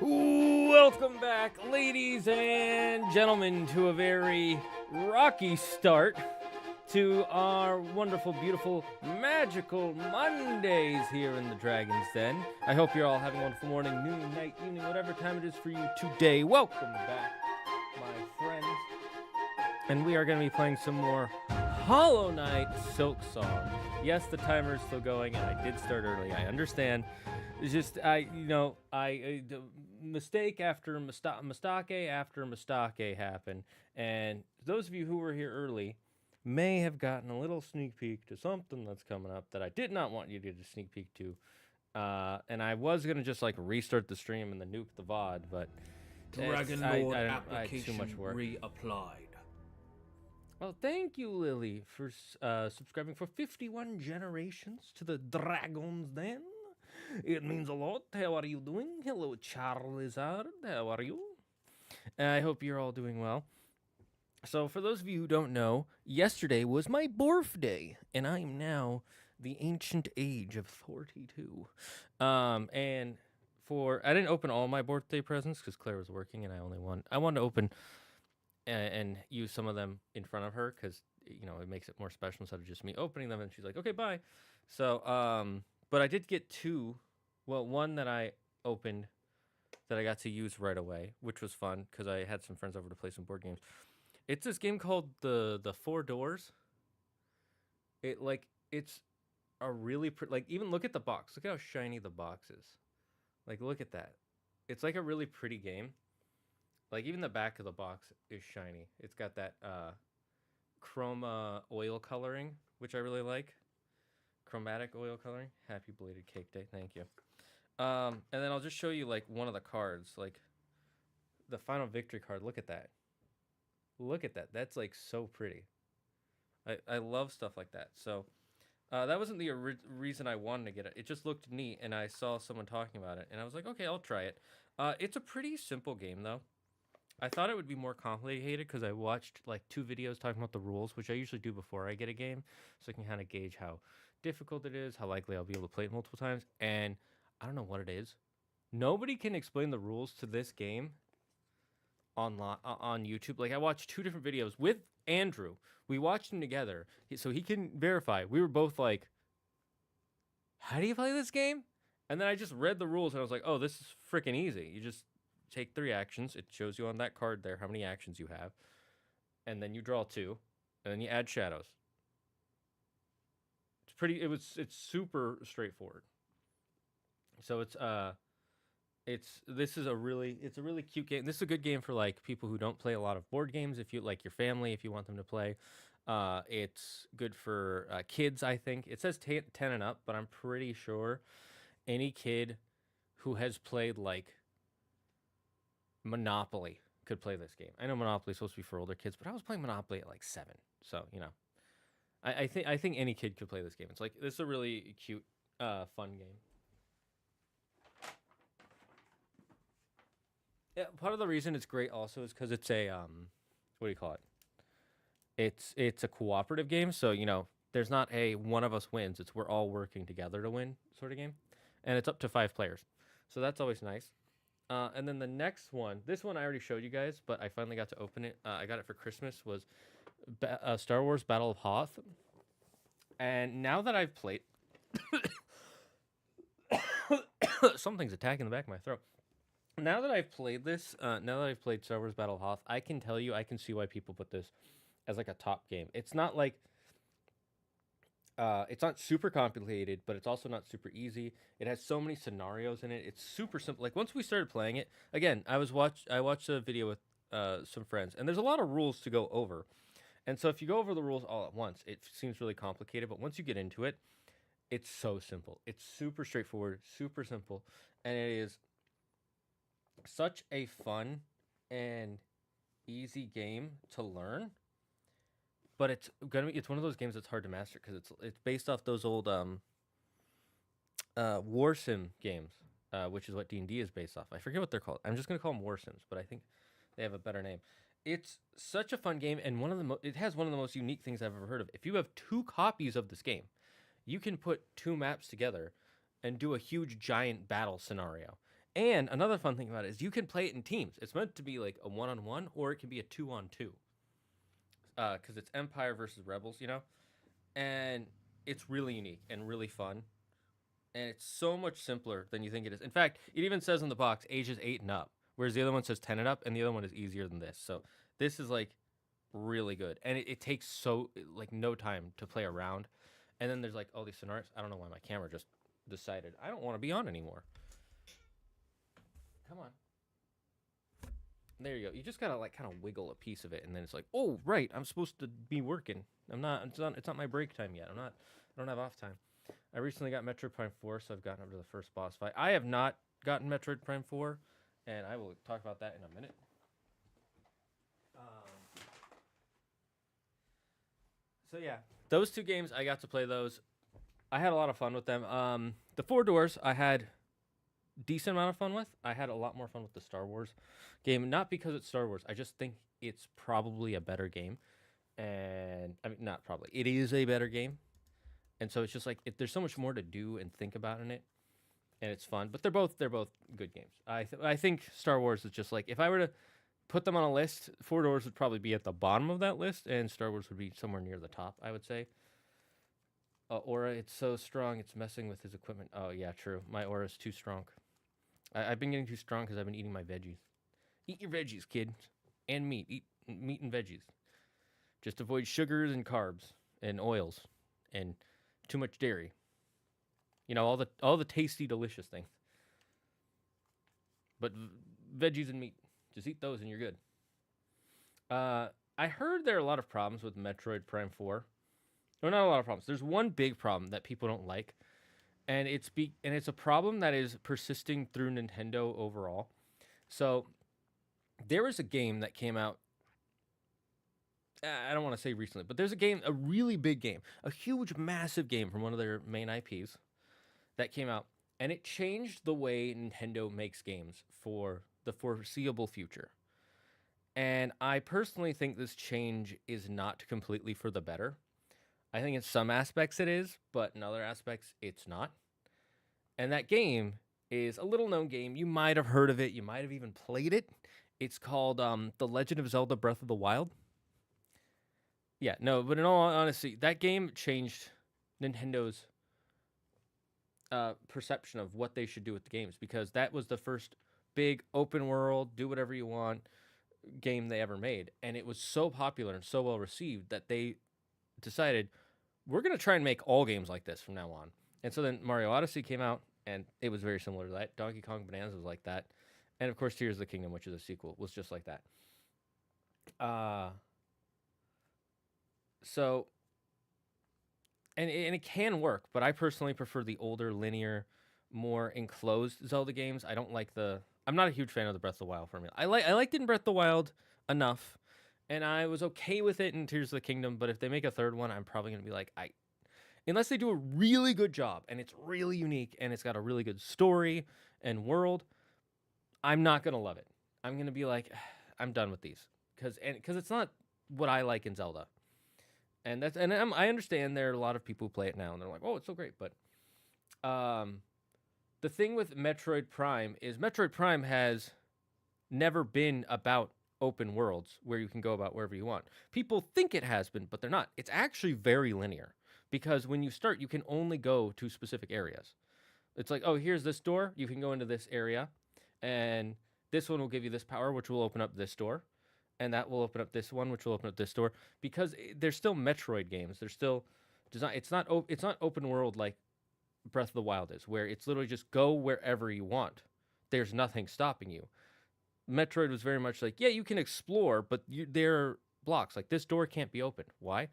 Welcome back, ladies and gentlemen, to a very rocky start to our wonderful, beautiful, magical Mondays here in the Dragon's Den. I hope you're all having a wonderful morning, noon, night, evening, whatever time it is for you today. Welcome back, my friends. And we are going to be playing some more Hollow Knight Silksong. Yes, the timer is still going, and I did start early. I understand. It's just, mistake after mistake after mistake happened. And those of you who were here early may have gotten a little sneak peek to something that's coming up that I did not want you to get a sneak peek to. And I was going to just like restart the stream and then nuke the VOD, but Dragon Lord I had too much work. reapplied. Well, thank you, Lily, for subscribing for 51 generations to the Dragon's Den. It means a lot. How are you doing? Hello, Charizard. How are you? I hope you're all doing well. So, for those of you who don't know, yesterday was my birthday, and I am now the ancient age of 42. And I didn't open all my birthday presents because Claire was working, and I wanted to open and use some of them in front of her because, you know, it makes it more special instead of just me opening them. And she's like, okay, bye. So, but I did get two. Well, one that I opened that I got to use right away, which was fun because I had some friends over to play some board games. It's this game called the Four Doors. It's a really even look at the box. Look how shiny the box is. Like, look at that. It's like a really pretty game. Like, even the back of the box is shiny. It's got that chroma oil coloring, which I really like. Chromatic oil coloring. Happy belated cake day. Thank you. And then I'll just show you, like, one of the cards. Like, the Final Victory card. Look at that. Look at that. That's, like, so pretty. I love stuff like that. So, that wasn't the reason I wanted to get it. It just looked neat, and I saw someone talking about it. And I was like, okay, I'll try it. It's a pretty simple game, though. I thought it would be more complicated because I watched like 2 videos talking about the rules, which I usually do before I get a game, so I can kind of gauge how difficult it is, how likely I'll be able to play it multiple times. And I don't know what it is. Nobody can explain the rules to this game on YouTube. Like, I watched 2 different videos with Andrew. We watched them together, so he can verify. We were both like, "How do you play this game?" And then I just read the rules and I was like, "Oh, this is freaking easy. You just take 3 actions. It shows you on that card there how many actions you have. And then you draw 2. And then you add shadows. It's super straightforward. So it's a really cute game. This is a good game for like people who don't play a lot of board games. If you like your family, if you want them to play. It's good for kids, I think. It says 10 and up, but I'm pretty sure any kid who has played like Monopoly could play this game. I know Monopoly is supposed to be for older kids, but I was playing Monopoly at like 7. So, you know, I think any kid could play this game. This is a really cute, fun game. Yeah, part of the reason it's great also is because it's a what do you call it? It's a cooperative game. So, you know, there's not a one of us wins. It's we're all working together to win sort of game, and it's up to 5 players. So that's always nice. And then the next one, this one I already showed you guys, but I finally got to open it. I got it for Christmas, was Star Wars Battle of Hoth. And now that I've played... Something's attacking the back of my throat. Now that I've played this, now that I've played Star Wars Battle of Hoth, I can tell you, I can see why people put this as like a top game. It's not like... it's not super complicated, but it's also not super easy. It has so many scenarios in it. It's super simple. Like, once we started playing it, again, I watched a video with some friends, and there's a lot of rules to go over. And so if you go over the rules all at once, it seems really complicated, but once you get into it, it's so simple. It's super straightforward, super simple, and it is such a fun and easy game to learn. But it's one of those games that's hard to master because it's based off those old war sim games, which is what D&D is based off. I forget what they're called. I'm just gonna call them war sims, but I think they have a better name. It's such a fun game, and it has one of the most unique things I've ever heard of. If you have 2 copies of this game, you can put 2 maps together and do a huge giant battle scenario. And another fun thing about it is you can play it in teams. It's meant to be like a 1-on-1, or it can be a 2-on-2. Because it's Empire versus Rebels, and it's really unique and really fun. And it's so much simpler than you think it is. In fact, it even says in the box ages 8 and up, whereas the other one says 10 and up, and the other one is easier than this. So this is like really good, and it takes so like no time to play around. And then there's like all these scenarios. I don't know why my camera just decided I don't want to be on anymore. Come on. There you go. You just gotta like kind of wiggle a piece of it, and then it's like, oh right, I'm supposed to be working. I'm not. It's not my break time yet. I don't have off time. I recently got Metroid Prime 4, so I've gotten up to the first boss fight. I have not gotten Metroid Prime 4, and I will talk about that in a minute. So yeah, those two games I got to play those. I had a lot of fun with them. The Four Doors I had decent amount of fun with. I had a lot more fun with the Star Wars game, not because it's Star Wars. I just think it's probably a better game, and I mean not probably. It is a better game, and so it's just like there's so much more to do and think about in it, and it's fun. But they're both good games. I think Star Wars is just like if I were to put them on a list, Four Doors would probably be at the bottom of that list, and Star Wars would be somewhere near the top, I would say. Aura, it's so strong, it's messing with his equipment. Oh, yeah, true. My aura is too strong. I've been getting too strong because I've been eating my veggies. Eat your veggies, kid. And meat. Eat meat and veggies. Just avoid sugars and carbs and oils and too much dairy. All the tasty, delicious things. But veggies and meat. Just eat those and you're good. I heard there are a lot of problems with Metroid Prime 4. No, not a lot of problems. There's one big problem that people don't like, and it's a problem that is persisting through Nintendo overall. So there was a game that came out. I don't want to say recently, but there's a really big game, a huge, massive game from one of their main IPs that came out, and it changed the way Nintendo makes games for the foreseeable future. And I personally think this change is not completely for the better. I think in some aspects it is, but in other aspects it's not. And that game is a little known game. You might have heard of it. You might have even played it. It's called The Legend of Zelda Breath of the Wild. Yeah, no, but in all honesty, that game changed Nintendo's perception of what they should do with the games, because that was the first big open world, do whatever you want game they ever made. And it was so popular and so well received that they decided, we're going to try and make all games like this from now on. And so then Mario Odyssey came out, and it was very similar to that. Donkey Kong Bonanza was like that. And of course, Tears of the Kingdom, which is a sequel, was just like that. So, and it can work, but I personally prefer the older, linear, more enclosed Zelda games. I don't like I'm not a huge fan of the Breath of the Wild formula. I liked it in Breath of the Wild enough, and I was okay with it in Tears of the Kingdom, but if they make a third one, I'm probably going to be like, unless they do a really good job, and it's really unique, and it's got a really good story and world, I'm not going to love it. I'm going to be like, I'm done with these, because it's not what I like in Zelda. And I understand there are a lot of people who play it now, and they're like, oh, it's so great, but the thing with Metroid Prime is Metroid Prime has never been about open worlds where you can go about wherever you want. People think it has been, but they're not. It's actually very linear, because when you start, you can only go to specific areas. It's like, oh, here's this door. You can go into this area, and this one will give you this power, which will open up this door, and that will open up this one, which will open up this door. Because they're still Metroid games. They're still design. It's not open world like Breath of the Wild is, where it's literally just go wherever you want. There's nothing stopping you. Metroid was very much like, yeah, you can explore, but there are blocks. Like, this door can't be opened. Why?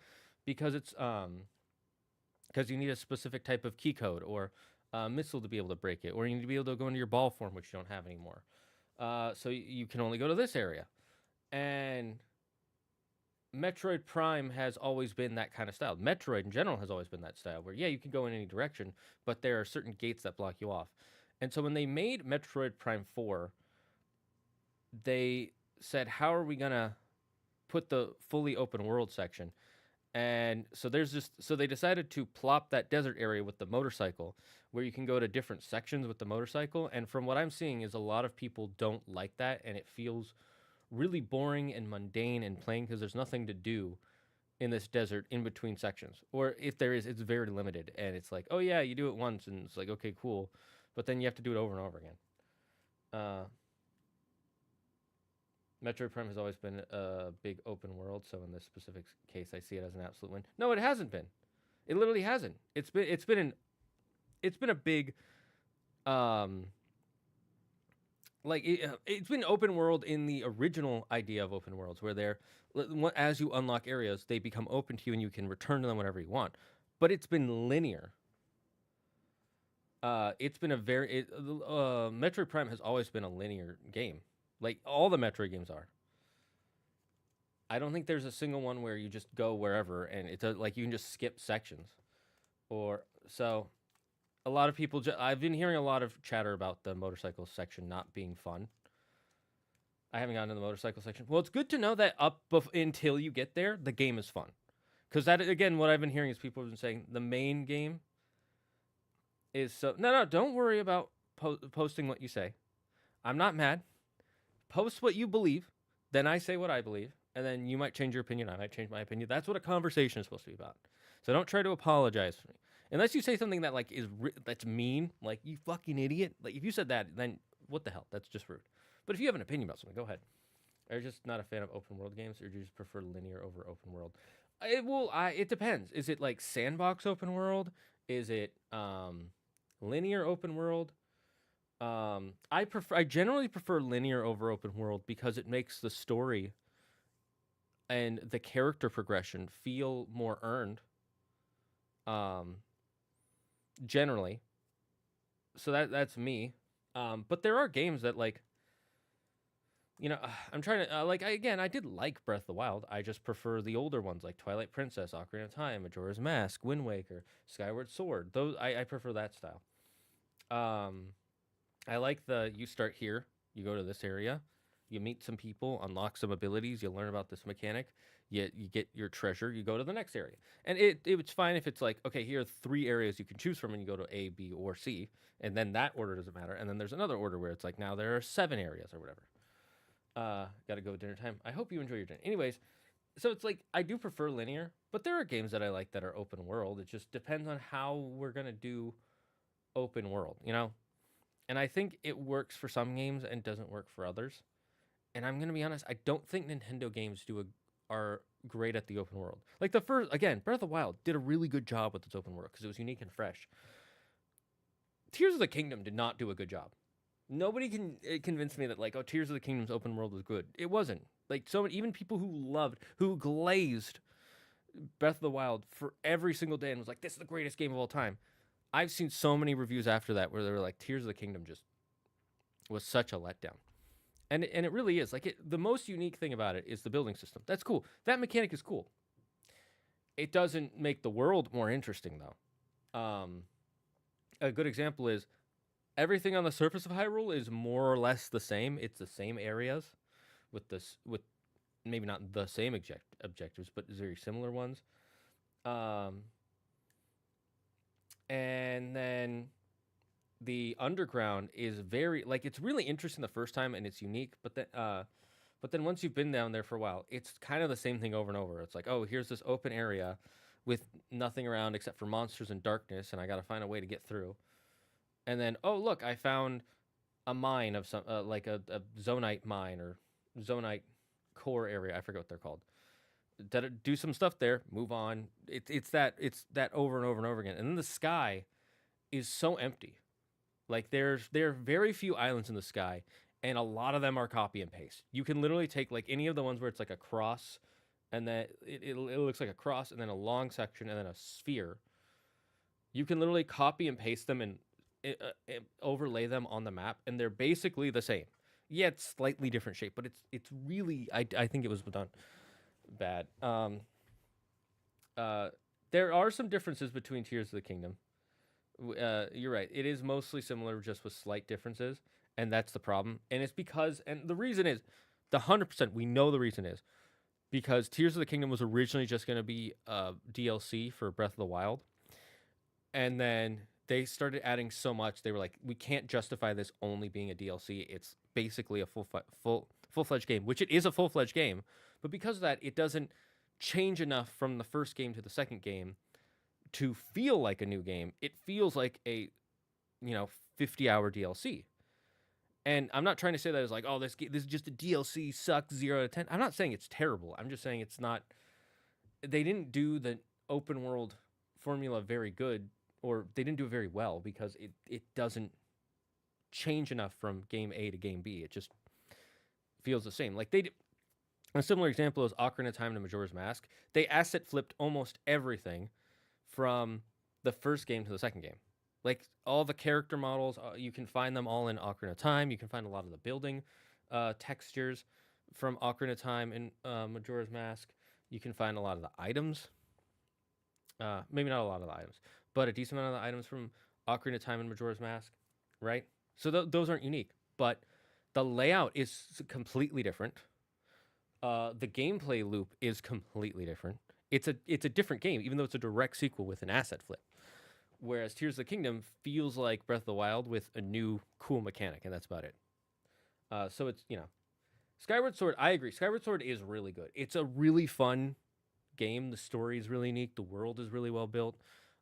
Because it's because you need a specific type of key code or missile to be able to break it, or you need to be able to go into your ball form, which you don't have anymore. So you can only go to this area. And Metroid Prime has always been that kind of style. Metroid in general has always been that style, where, yeah, you can go in any direction, but there are certain gates that block you off. And so when they made Metroid Prime 4, they said, how are we going to put the fully open world section? And so they decided to plop that desert area with the motorcycle where you can go to different sections with the motorcycle. And from what I'm seeing is a lot of people don't like that, and it feels really boring and mundane and plain because there's nothing to do in this desert in between sections. Or if there is, it's very limited, and it's like, oh yeah, you do it once and it's like, okay, cool, but then you have to do it over and over again. Metroid Prime has always been a big open world, so in this specific case, I see it as an absolute win. No, it hasn't been. It literally hasn't. It's been a big, it's been open world in the original idea of open worlds, where as you unlock areas, they become open to you and you can return to them whenever you want. But it's been linear. It's been Metroid Prime has always been a linear game. Like, all the Metroid games are. I don't think there's a single one where you just go wherever and it's like you can just skip sections. Or so a lot of people I've been hearing a lot of chatter about the motorcycle section not being fun. I haven't gotten to the motorcycle section. Well, it's good to know that until you get there, the game is fun. Because that, again, what I've been hearing is people have been saying the main game is so... No, don't worry about posting what you say. I'm not mad. Post what you believe, then I say what I believe, and then you might change your opinion, I might change my opinion. That's what a conversation is supposed to be about. So don't try to apologize for me. Unless you say something that like that's mean, like, you fucking idiot. Like, if you said that, then what the hell? That's just rude. But if you have an opinion about something, go ahead. Are you just not a fan of open world games, or do you just prefer linear over open world? It depends. Is it like sandbox open world? Is it linear open world? I generally prefer linear over open world because it makes the story and the character progression feel more earned. Generally. So that's me. But there are games that, like, I'm trying to I did like Breath of the Wild. I just prefer the older ones like Twilight Princess, Ocarina of Time, Majora's Mask, Wind Waker, Skyward Sword. Those I prefer that style. I like you start here, you go to this area, you meet some people, unlock some abilities, you learn about this mechanic, you get your treasure, you go to the next area. And it's fine if it's like, okay, here are 3 areas you can choose from, and you go to A, B, or C, and then that order doesn't matter. And then there's another order where it's like, now there are 7 areas or whatever. Gotta go dinner time. I hope you enjoy your dinner. Anyways, so it's like, I do prefer linear, but there are games that I like that are open world. It just depends on how we're gonna do open world, And I think it works for some games and doesn't work for others. And I'm gonna be honest, I don't think Nintendo games are great at the open world. Like Breath of the Wild did a really good job with its open world because it was unique and fresh. Tears of the Kingdom did not do a good job. Nobody can convince me that, like, oh, Tears of the Kingdom's open world was good. It wasn't. Like, even people who glazed Breath of the Wild for every single day and was like, this is the greatest game of all time. I've seen so many reviews after that where they were like, Tears of the Kingdom just was such a letdown. And it really is. Like, the most unique thing about it is the building system. That's cool. That mechanic is cool. It doesn't make the world more interesting, though. A good example is everything on the surface of Hyrule is more or less the same. It's the same areas with maybe not the same objectives, but very similar ones. And then the underground is very, like, it's really interesting the first time and it's unique, but then once you've been down there for a while, it's kind of the same thing over and over. It's like, oh, here's this open area with nothing around except for monsters and darkness, and I got to find a way to get through. And then, oh, look, I found a mine of some, like a zonite mine or zonite core area. I forget what they're called. Do some stuff there, move on. It's that over and over and over again. And then the sky is so empty. Like, there are very few islands in the sky, and a lot of them are copy and paste. You can literally take, like, any of the ones where it's like a cross, and then it looks like a cross, and then a long section, and then a sphere. You can literally copy and paste them and overlay them on the map, and they're basically the same. Yeah, it's slightly different shape, but it's really, I think it was done bad. There are some differences between Tears of the Kingdom. You're right. It is mostly similar, just with slight differences, and that's the problem. And it's because, and the reason is, the 100%, we know the reason is, because Tears of the Kingdom was originally just going to be DLC for Breath of the Wild, and then they started adding so much. They were like, we can't justify this only being a DLC. It's basically a full-fledged game, which it is a full-fledged game, but because of that, it doesn't change enough from the first game to the second game to feel like a new game. It feels like a 50-hour DLC. And I'm not trying to say that as like, oh, this is just a DLC, sucks, 0 out of 10. I'm not saying it's terrible. I'm just saying it's not. They didn't do the open world formula very good, or they didn't do it very well, because it doesn't change enough from game A to game B. It just feels the same. Like a similar example is Ocarina of Time to Majora's Mask. They asset flipped almost everything from the first game to the second game. Like all the character models, you can find them all in Ocarina of Time. You can find a lot of the building textures from Ocarina of Time in Majora's Mask. You can find a lot of the items. Maybe not a lot of the items, but a decent amount of the items from Ocarina of Time and Majora's Mask, right? So those aren't unique, but the layout is completely different. The gameplay loop is completely different. It's a different game, even though it's a direct sequel with an asset flip. Whereas Tears of the Kingdom feels like Breath of the Wild with a new cool mechanic, and that's about it. So it's, Skyward Sword, I agree. Skyward Sword is really good. It's a really fun game. The story is really neat. The world is really well built.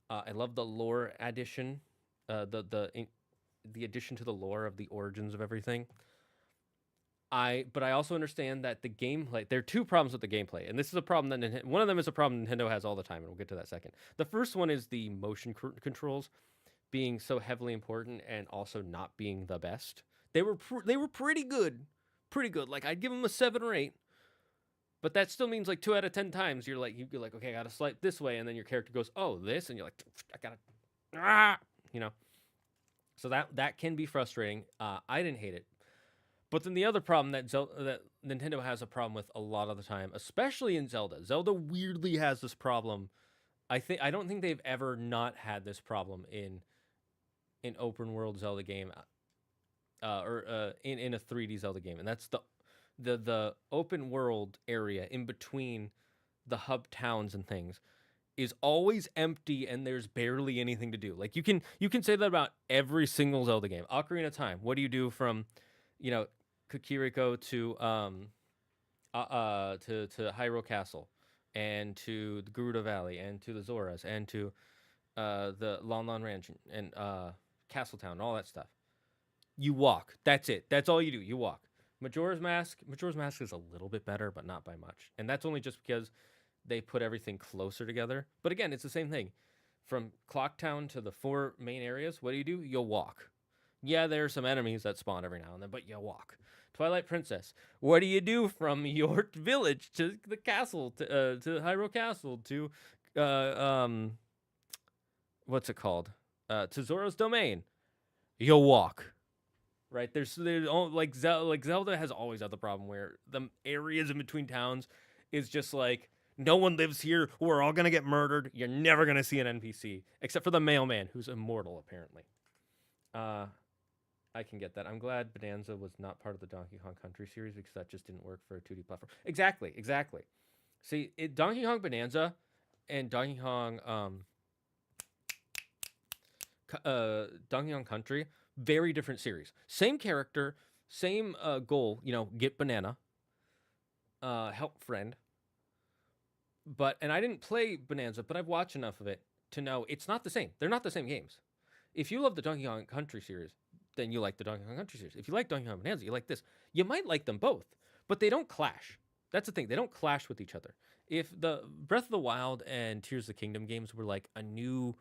I love the lore addition, the addition to the lore of the origins of everything. But I also understand that the gameplay, there are two problems with the gameplay, and this is a problem that one of them is a problem Nintendo has all the time, and we'll get to that second. The first one is the motion controls being so heavily important and also not being the best. They were pretty good, Like I'd give them a 7 or 8, but that still means like 2 out of 10 times you're like okay, I gotta swipe this way, and then your character goes, oh, this, and you're like, I gotta, So that can be frustrating. I didn't hate it. But then the other problem that Nintendo has a problem with a lot of the time, especially in Zelda. Zelda weirdly has this problem. I don't think they've ever not had this problem in an open world Zelda game, or in a 3D Zelda game, and that's the open world area in between the hub towns and things is always empty, and there's barely anything to do. Like you can say that about every single Zelda game. Ocarina of Time. What do you do from Kokiriko to Hyrule Castle, and to the Gerudo Valley, and to the Zoras, and to the Lon Lon Ranch, and Castletown, and all that stuff? You walk. That's it. That's all you do. You walk. Majora's Mask is a little bit better, but not by much. And that's only just because they put everything closer together. But again, it's the same thing. From Clocktown to the 4 main areas, what do? You'll walk. Yeah, there are some enemies that spawn every now and then, but you walk. Twilight Princess, what do you do from your village to the castle, to Hyrule Castle, to what's it called? To Zora's Domain? You'll walk. Right? There's like Zelda has always had the problem where the areas in between towns is just like, no one lives here. We're all gonna get murdered. You're never gonna see an NPC except for the mailman, who's immortal apparently. I can get that. I'm glad Bonanza was not part of the Donkey Kong Country series, because that just didn't work for a 2D platform. Exactly. See, Donkey Kong Bonanza and Donkey Kong Country, very different series. Same character, same goal. Get banana, help friend. And I didn't play Bonanza, but I've watched enough of it to know it's not the same. They're not the same games. If you love the Donkey Kong Country series, then you like the Donkey Kong Country series. If you like Donkey Kong Bonanza, you like this. You might like them both, but they don't clash. That's the thing. They don't clash with each other. If the Breath of the Wild and Tears of the Kingdom games were like a new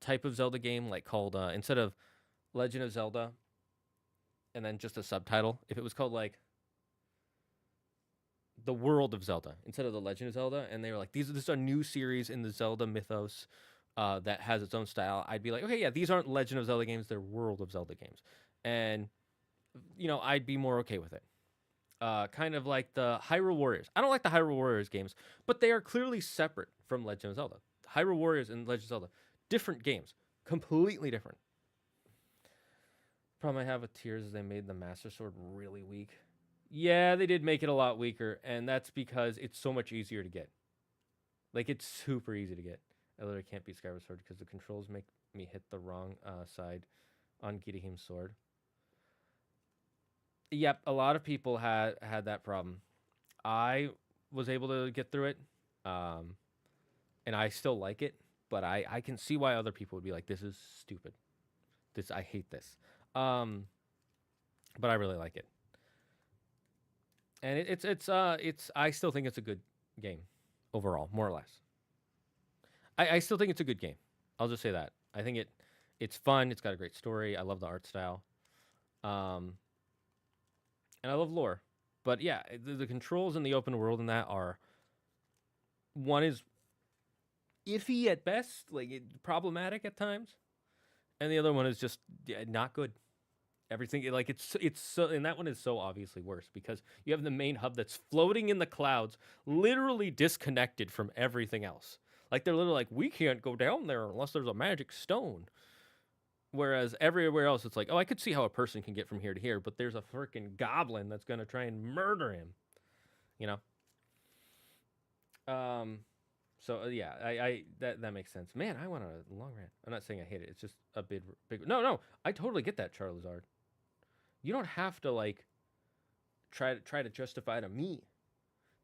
type of Zelda game, like called, instead of Legend of Zelda and then just a subtitle, if it was called like The World of Zelda instead of The Legend of Zelda, and they were like, this is a new series in the Zelda mythos that has its own style, I'd be like, okay, yeah, these aren't Legend of Zelda games, they're World of Zelda games. And, I'd be more okay with it. Kind of like the Hyrule Warriors. I don't like the Hyrule Warriors games, but they are clearly separate from Legend of Zelda. Hyrule Warriors and Legend of Zelda, different games, completely different. Problem I have with Tears is they made the Master Sword really weak. Yeah, they did make it a lot weaker, and that's because it's so much easier to get. Like, it's super easy to get. I literally can't beat Skyward Sword because the controls make me hit the wrong side on Gidihim's sword. Yep, a lot of people had that problem. I was able to get through it, and I still like it, but I can see why other people would be like, this is stupid. I hate this. But I really like it. And it's I still think it's a good game overall, more or less. I still think it's a good game. I'll just say that. I think it's fun. It's got a great story. I love the art style. And I love lore. But yeah, the controls in the open world in that are, one is iffy at best, like problematic at times, and the other one is just not good. Everything, like, it's so, and that one is so obviously worse because you have the main hub that's floating in the clouds, literally disconnected from everything else. Like, they're literally like, we can't go down there unless there's a magic stone. Whereas everywhere else, it's like, oh, I could see how a person can get from here to here, but there's a freaking goblin that's gonna try and murder him. You know. So yeah, I that makes sense. Man, I went on a long rant. I'm not saying I hate it. It's just a big. No. I totally get that, Charizard. You don't have to like try to justify to me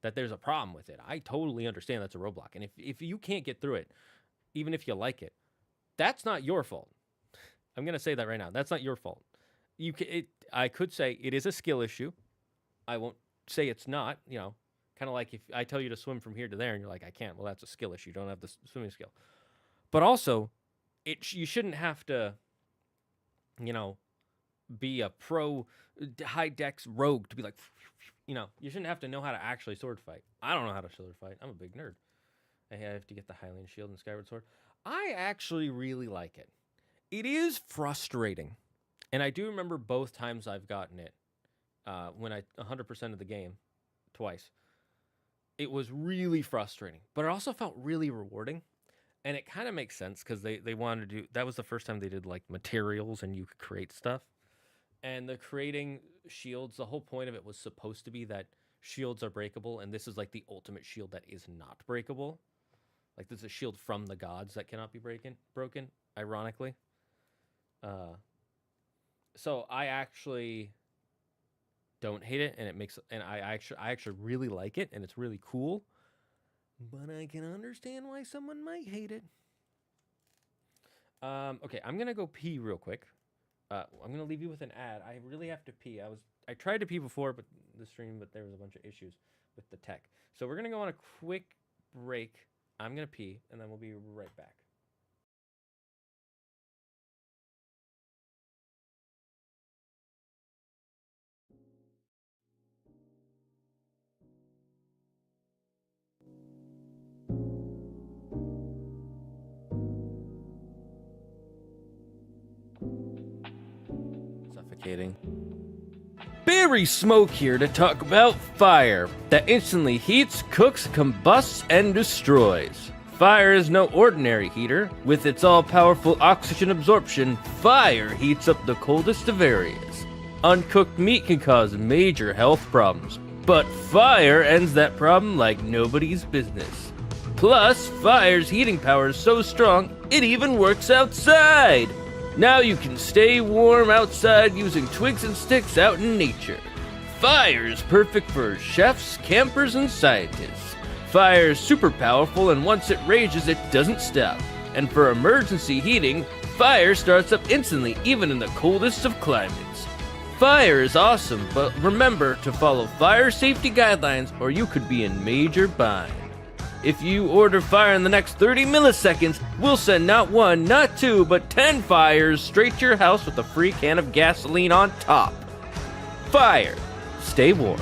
that there's a problem with it. I totally understand that's a roadblock, and if you can't get through it, even if you like it, that's not your fault. I'm gonna say that right now. That's not your fault. I could say it is a skill issue. I won't say it's not. You know, kind of like if I tell you to swim from here to there, and you're like, I can't. Well, that's a skill issue. You don't have the swimming skill. But also, you shouldn't have to, you know, be a pro high dex rogue to be like, you know, you shouldn't have to know how to actually sword fight. I don't know how to sword fight. I'm a big nerd. I have to get the Hylian shield and Skyward Sword. I actually really like it. It is frustrating, and I do remember both times I've gotten it, when I 100% of the game, twice. It was really frustrating, but it also felt really rewarding, and it kind of makes sense because they wanted to do, that was the first time they did like materials and you could create stuff, and the creating shields, the whole point of it was supposed to be that shields are breakable, and this is like the ultimate shield that is not breakable. Like, this is a shield from the gods that cannot be broken, ironically. So I actually don't hate it, and it makes, and I actually really like it, and it's really cool. But I can understand why someone might hate it. Okay, I'm gonna go pee real quick. I'm gonna leave you with an ad. I really have to pee. I tried to pee before, but the stream, but there was a bunch of issues with the tech. So we're gonna go on a quick break. I'm gonna pee, and then we'll be right back. Suffocating. Berry Smoke here to talk about fire that instantly heats, cooks, combusts, and destroys. Fire is no ordinary heater. With its all-powerful oxygen absorption, fire heats up the coldest of areas. Uncooked meat can cause major health problems, but fire ends that problem like nobody's business. Plus, fire's heating power is so strong, it even works outside! Now you can stay warm outside using twigs and sticks out in nature. Fire is perfect for chefs, campers, and scientists. Fire is super powerful, and once it rages, it doesn't stop. And for emergency heating, fire starts up instantly, even in the coldest of climates. Fire is awesome, but remember to follow fire safety guidelines or you could be in major bind. If you order fire in the next 30 milliseconds, we'll send not one, not two, but 10 fires straight to your house with a free can of gasoline on top. Fire. Stay warm.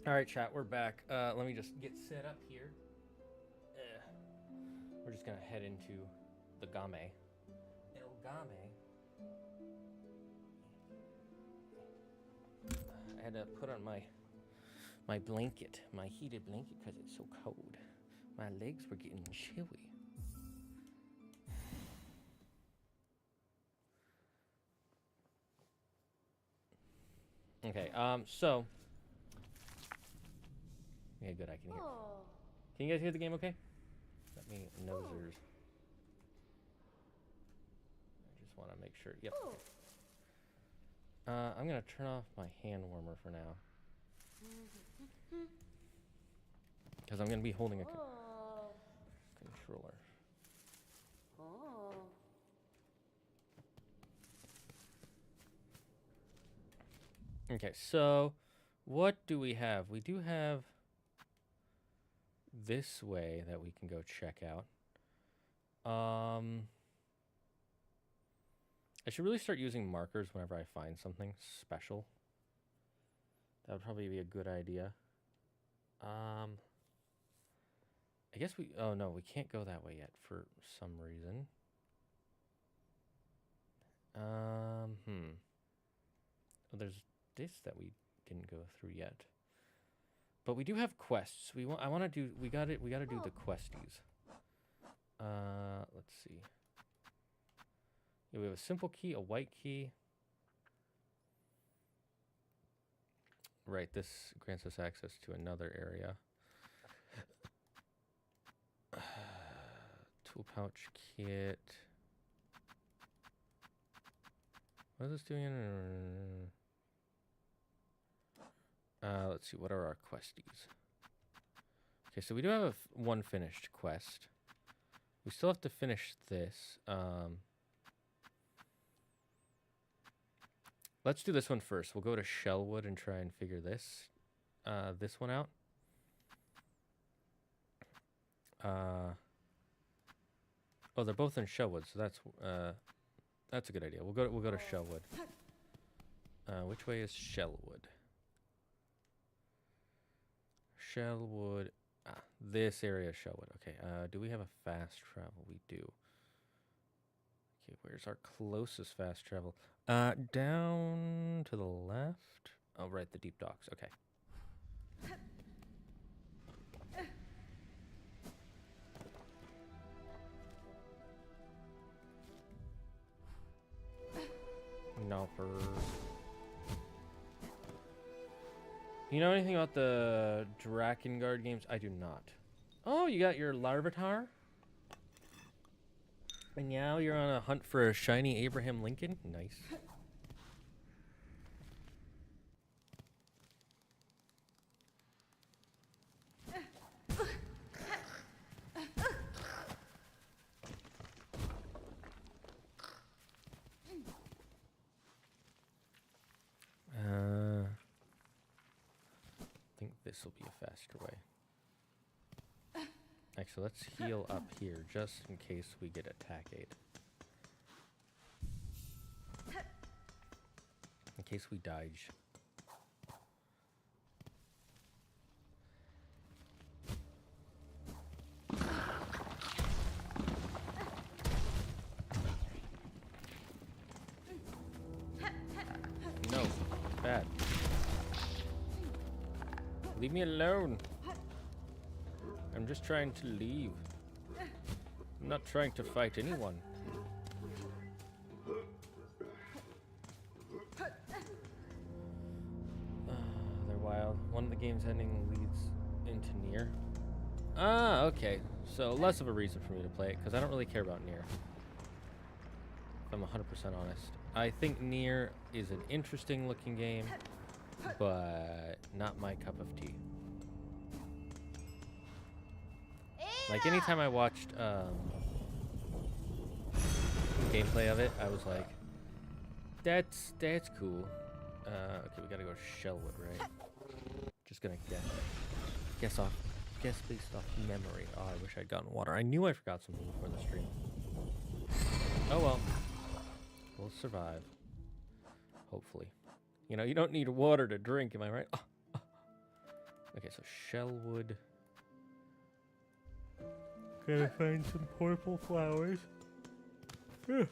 All right, chat, we're back. Let me just get set up here. We're just gonna head into the game. El game. I had to put on my blanket, my heated blanket, because it's so cold. My legs were getting chilly. Okay, so. Yeah, good, I can hear. Can you guys hear the game okay? Let me nosers. I just want to make sure. Yep. Okay. I'm going to turn off my hand warmer for now. Because I'm going to be holding a controller. Okay, so what do we have? We do have this way that we can go check out. I should really start using markers whenever I find something special. That would probably be a good idea. I guess oh no, we can't go that way yet for some reason. Oh, there's this that we didn't go through yet. But we do have quests. We gotta do the questies. Let's see. Yeah, we have a simple key, a white key. Right, this grants us access to another area. Tool pouch kit. What is this doing? Let's see, what are our questies? Okay, so we do have one finished quest. We still have to finish this. Let's do this one first. We'll go to Shellwood and try and figure this one out. Oh, they're both in Shellwood, so that's a good idea. We'll go to Shellwood. Which way is Shellwood? Shellwood. This area is Shellwood. Okay. Do we have a fast travel? We do. Okay, where's our closest fast travel? Down to the left. Oh, right, the deep docks. Okay. Nopper. You know anything about the Drakengard games? I do not. Oh, you got your Larvitar? And now you're on a hunt for a shiny Abraham Lincoln? Nice. I think this will be a faster way. Actually, let's heal up here just in case we get attack aid. In case we dodge. No, bad. Leave me alone. I'm just trying to leave. I'm not trying to fight anyone. They're wild. One of the game's ending leads into Nier. Ah, okay. So less of a reason for me to play it, because I don't really care about Nier. If I'm 100% honest. I think Nier is an interesting looking game, but not my cup of tea. Like, anytime I watched gameplay of it, I was like, that's cool. Okay, we gotta go to Shellwood, right? Just gonna guess based off memory. Oh, I wish I'd gotten water. I knew I forgot something before the stream. Oh well. We'll survive. Hopefully. You know, you don't need water to drink, am I right? Okay, so shellwood. Gotta find some purple flowers. Ugh.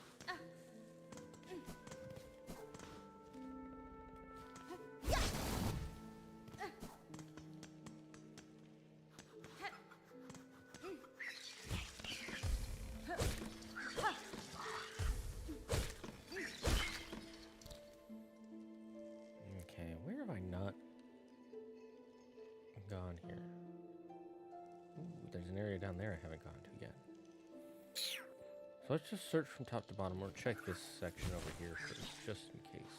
Okay, where have I not gone here? Ooh, there's an area down there I haven't gone to yet. So let's just search from top to bottom, or check this section over here first, just in case.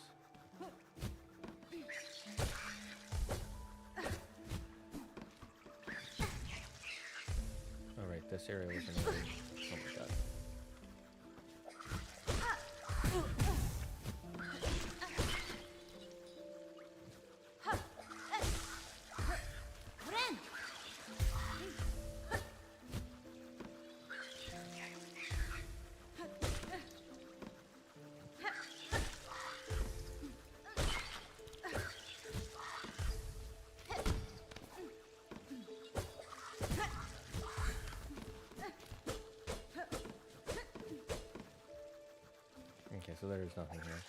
Alright, this area was an area. Oh my god. Okay, so there's nothing here.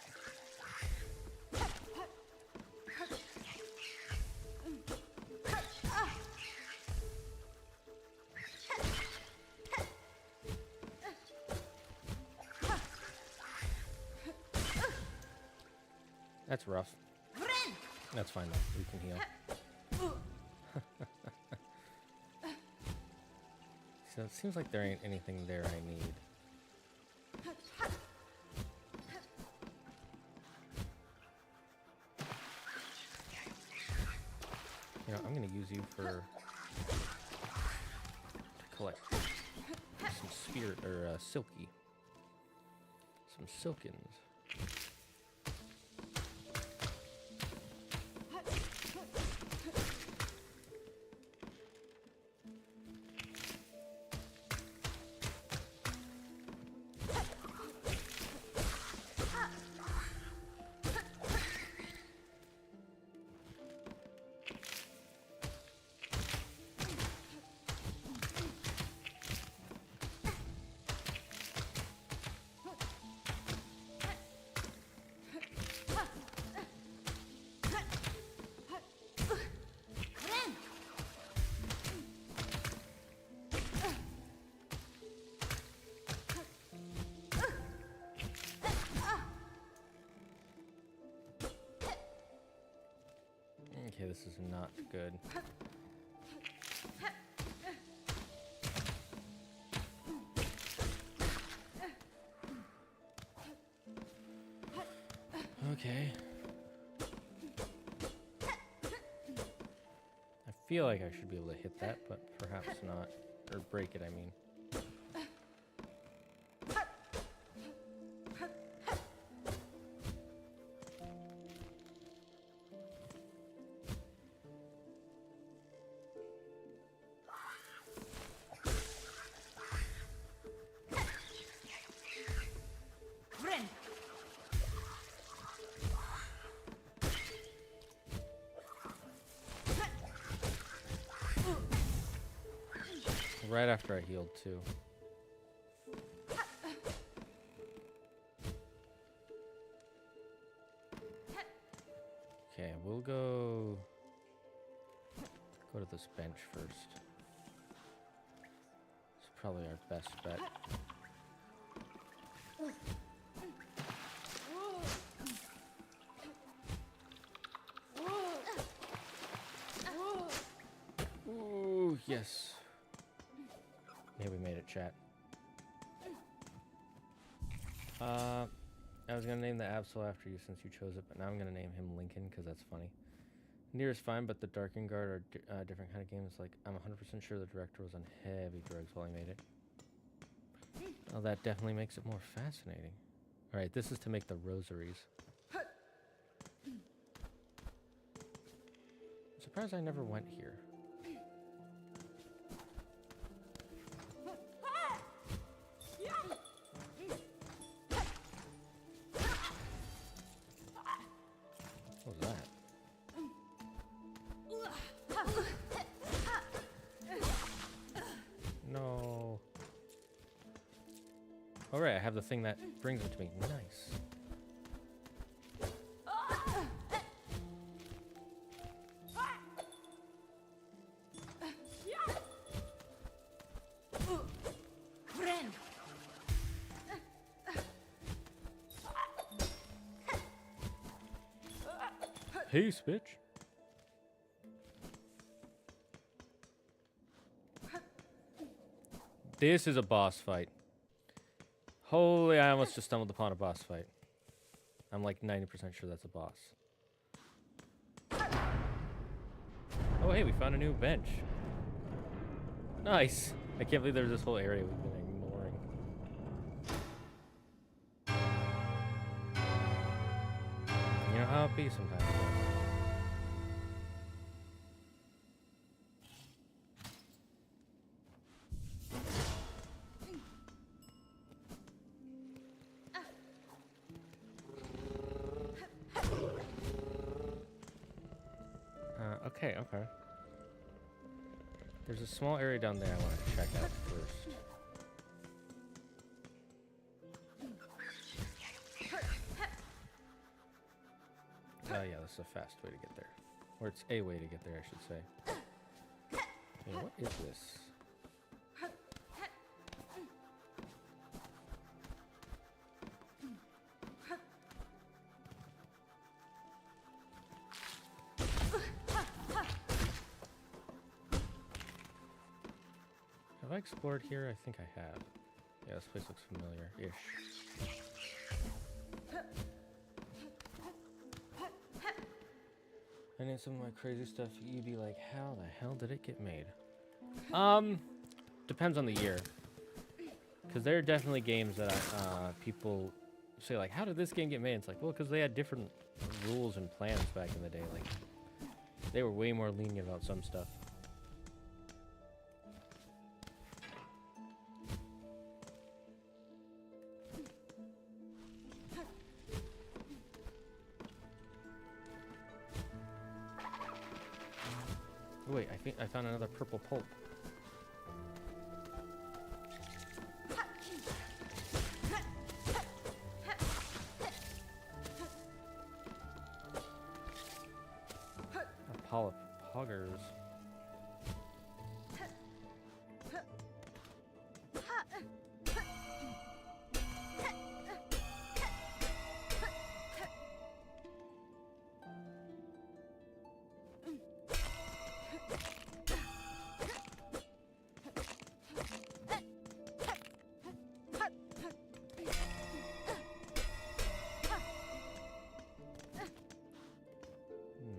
That's rough. That's fine though, we can heal. So it seems like there ain't anything there I need. You know, I'm gonna use you to collect some spirit or silky, some silkins. Okay, this is not good. Okay. I feel like I should be able to hit that, but perhaps not. Or break it, I mean. Right after I healed too. Okay, we'll go to this bench first. It's probably our best bet. Ooh, yes. Yeah, we made it, chat. I was gonna name the Absol after you since you chose it, but now I'm gonna name him Lincoln because that's funny. Near is fine, but the Darkened Guard are different kind of games. Like, I'm 100% sure the director was on heavy drugs while he made it. Oh, that definitely makes it more fascinating. All right, this is to make the rosaries. I'm surprised I never went here. What was that? Oh, right, I have the thing that brings it to me. Nice. Peace, bitch. This is a boss fight. Holy, I almost just stumbled upon a boss fight. I'm like 90% sure that's a boss. Oh, hey, we found a new bench. Nice. I can't believe there's this whole area we've been ignoring. You know how it be sometimes. Okay. There's a small area down there I want to check out first. Yeah, this is a fast way to get there. Or it's a way to get there, I should say. Hey, what is this? Have I explored here? I think I have. Yeah, this place looks familiar-ish. And in some of my crazy stuff, you'd be like, how the hell did it get made? Depends on the year. Because there are definitely games that people say, like, how did this game get made? It's like, well, because they had different rules and plans back in the day. Like, they were way more lenient about some stuff. Wait, I think I found another purple pulp. A polyp poggers.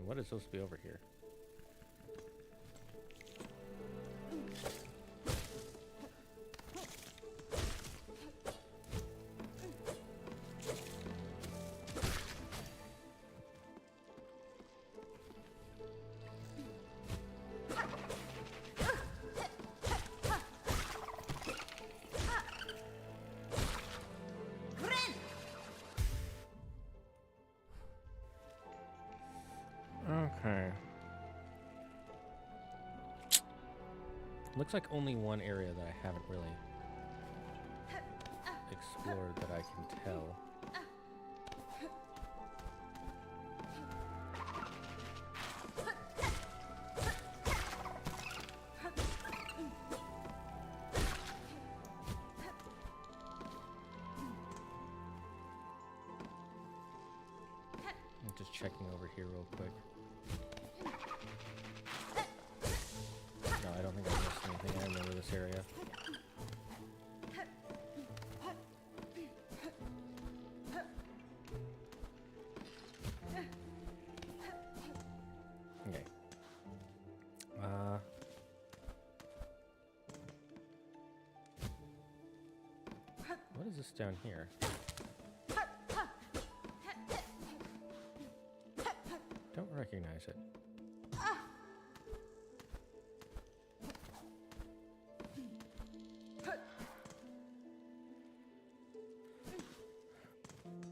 What is supposed to be over here? Okay. Looks like only one area that I haven't really explored that I can tell. I'm just checking over here real quick. No, I don't think I missed anything. I remember this area. Okay. What is this down here? Don't recognize it.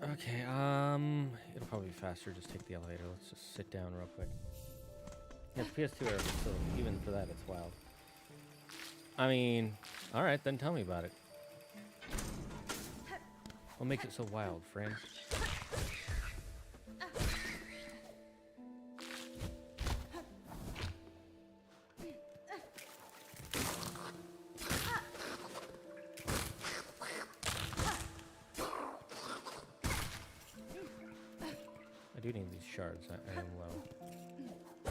Okay, it'll probably be faster. Just take the elevator. Let's just sit down real quick. Yeah, it's PS2 era, so even for that, it's wild. I mean, alright, then tell me about it. What makes it so wild, friend? I do need these shards. I am low. I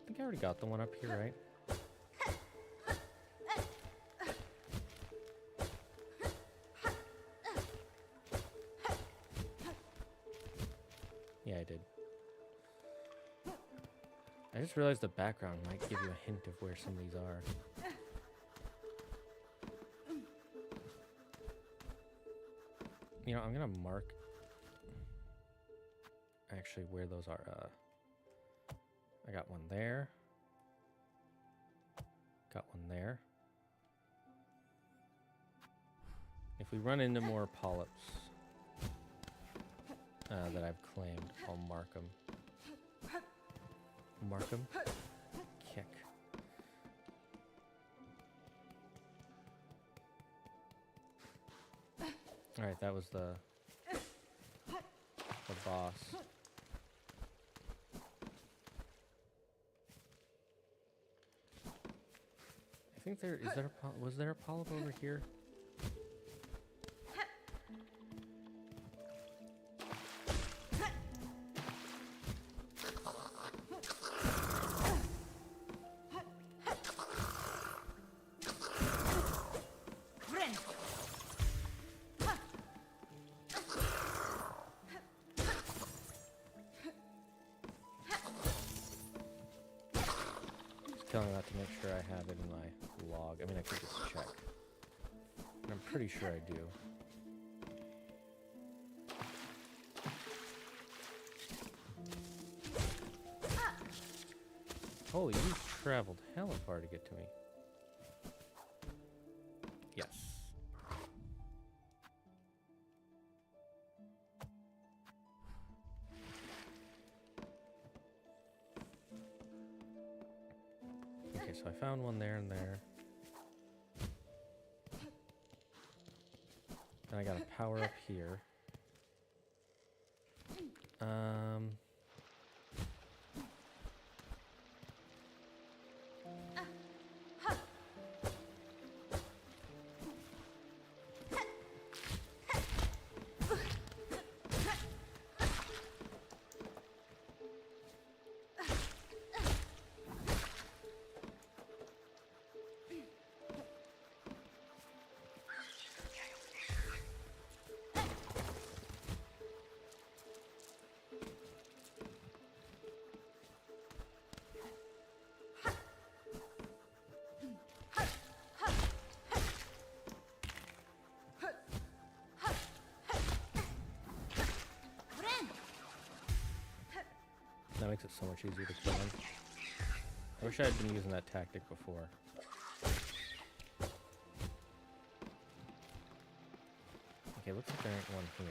think I already got the one up here, right? Yeah, I did. I just realized the background might give you a hint of where some of these are. You know, I'm gonna mark actually where those are. I got one there. Got one there. If we run into more polyps that I've claimed, I'll mark them. Mark them. Kick. All right, that was the boss. I think there is there a was there a polyp over here? Telling me not to make sure I have it in my log. I mean, I could just check. And I'm pretty sure I do. Holy, you traveled hella far to get to me. Yes. Okay, so I found one there and there. And I got a power up here. That makes it so much easier to kill him. I wish I had been using that tactic before. Okay, looks like there ain't one here.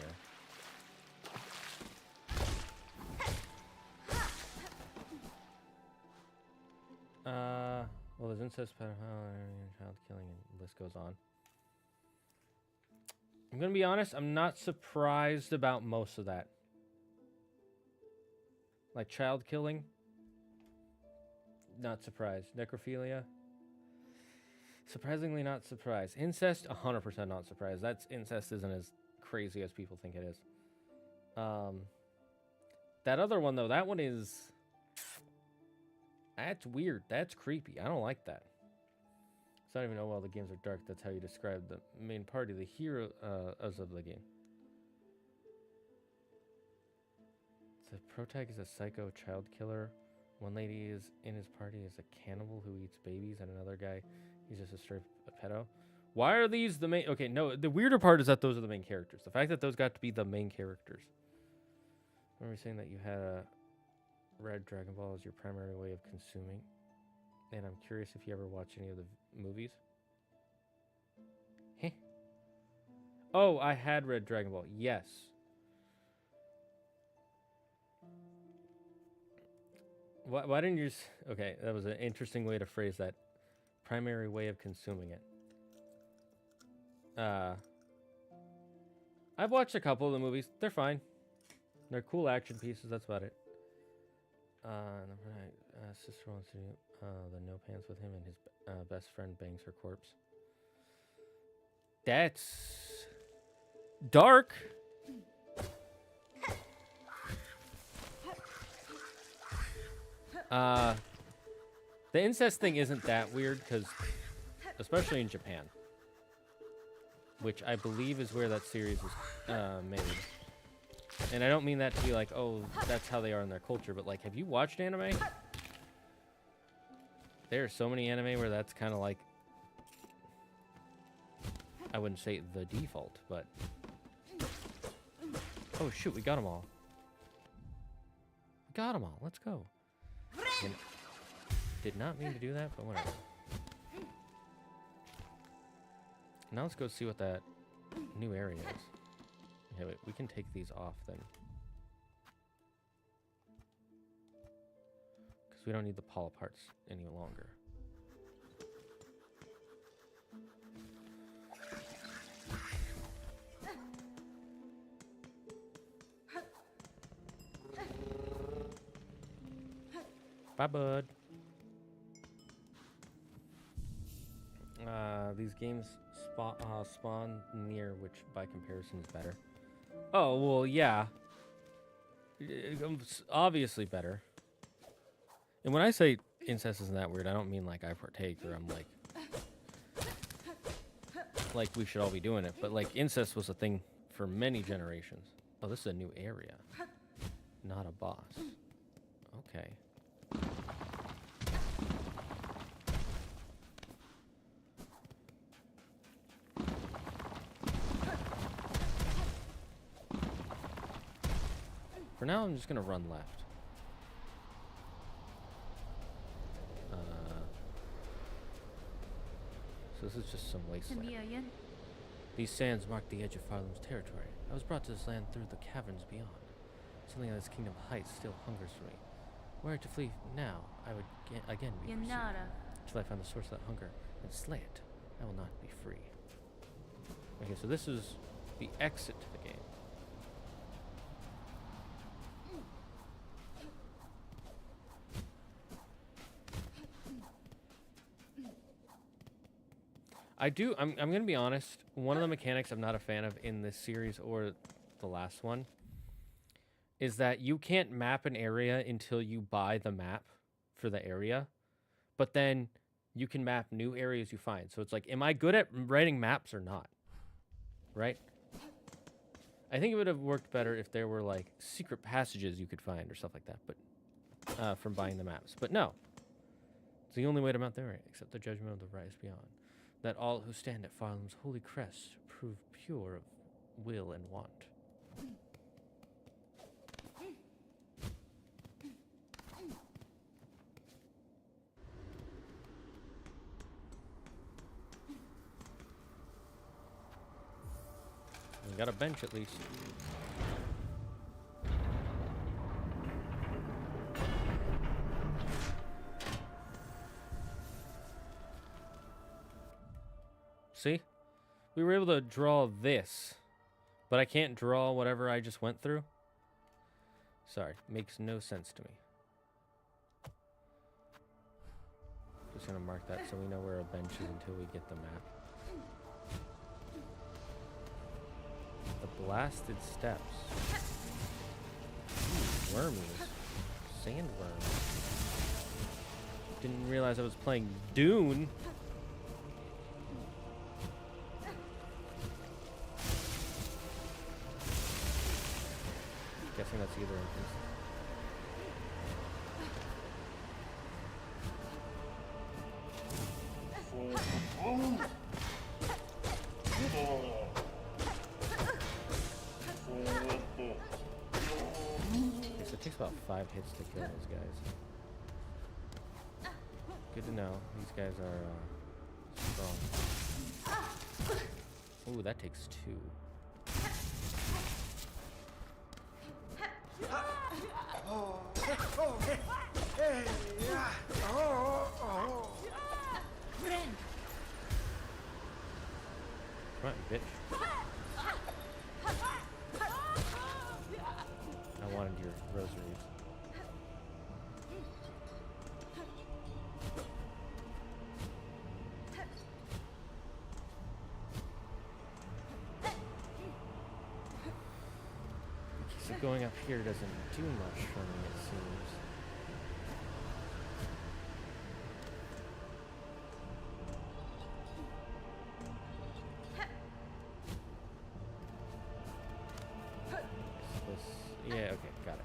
Well, there's incest, pedophile, child killing, and the list goes on. I'm gonna be honest, I'm not surprised about most of that. Like child killing, not surprised. Necrophilia, surprisingly not surprised. Incest, 100% not surprised. That's incest isn't as crazy as people think it is. That other one though, that one is, that's weird. That's creepy. I don't like that. It's not even know well the games are dark. That's how you describe the main party, the heroes of the game. The protag is a psycho child killer. One lady is in his party is a cannibal who eats babies, and another guy, he's just a straight pedo. Why are these the main? Okay, no, the weirder part is that those are the main characters. The fact that those got to be the main characters. I remember saying that you had a red Dragon Ball as your primary way of consuming, and I'm curious if you ever watch any of the movies. Heh. Oh, I had red Dragon Ball. Yes. Why didn't you just... Okay, that was an interesting way to phrase that. Primary way of consuming it. I've watched a couple of the movies. They're fine. They're cool action pieces. That's about it. Sister wants to do the no pants with him, and his best friend bangs her corpse. That's dark. The incest thing isn't that weird because, especially in Japan, which I believe is where that series was made. And I don't mean that to be like, oh, that's how they are in their culture, but like, have you watched anime? There are so many anime where that's kind of like, I wouldn't say the default, but... Oh shoot, we got them all. Got them all, let's go. And did not mean to do that, but whatever. Now let's go see what that new area is. Okay, wait, we can take these off then. Because we don't need the poly parts any longer. Bye, bud. These games spawn near, which by comparison is better. Oh, well, yeah. It's obviously better. And when I say incest isn't that weird, I don't mean like I partake or I'm like we should all be doing it. But like incest was a thing for many generations. Oh, this is a new area. Not a boss. Okay. For now, I'm just gonna run left. So this is just some wasteland. These sands mark the edge of Farlam's territory. I was brought to this land through the caverns beyond. Something in this kingdom of heights still hungers for me. Were I to flee now, I would again be pursued. Until I find the source of that hunger and slay it, I will not be free. Okay, so this is the exit to the game. I'm gonna be honest, one of the mechanics I'm not a fan of in this series or the last one is that you can't map an area until you buy the map for the area, but then you can map new areas you find. So it's like, am I good at writing maps or not? Right? I think it would have worked better if there were like secret passages you could find or stuff like that, but from buying the maps. But no. It's the only way to map the area, except the judgment of the rise beyond. That all who stand at Farlam's holy crest prove pure of will and want. We got a bench at least. See? We were able to draw this, but I can't draw whatever I just went through. Sorry, makes no sense to me. Just gonna mark that so we know where a bench is until we get the map. The blasted steps. Ooh, wormies. Sandworms. Didn't realize I was playing Dune. Guessing that's either entrance. Okay, so it takes about 5 hits to kill those guys. Good to know. These guys are strong. Ooh, that takes 2. Come on, bitch. I wanted your rosaries. So going up here doesn't do much for me, it seems. Yeah, okay, got it.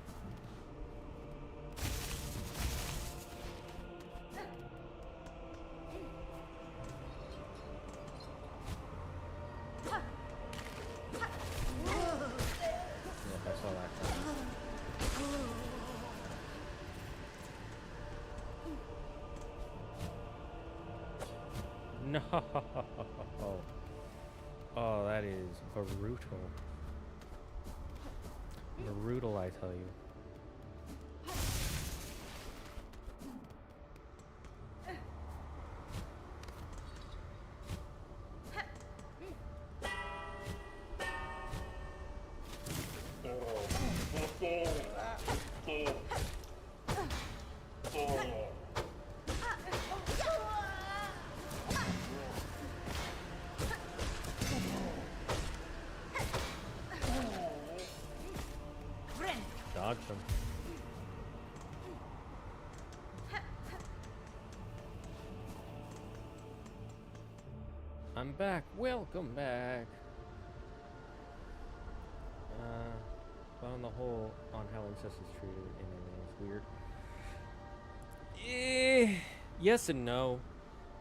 Yep, I saw that coming. No. Oh, that is brutal. Brutal, I tell you. Dodge them. I'm back. Welcome back. But on the whole, on how incest is treated in anime is weird. Yes and no.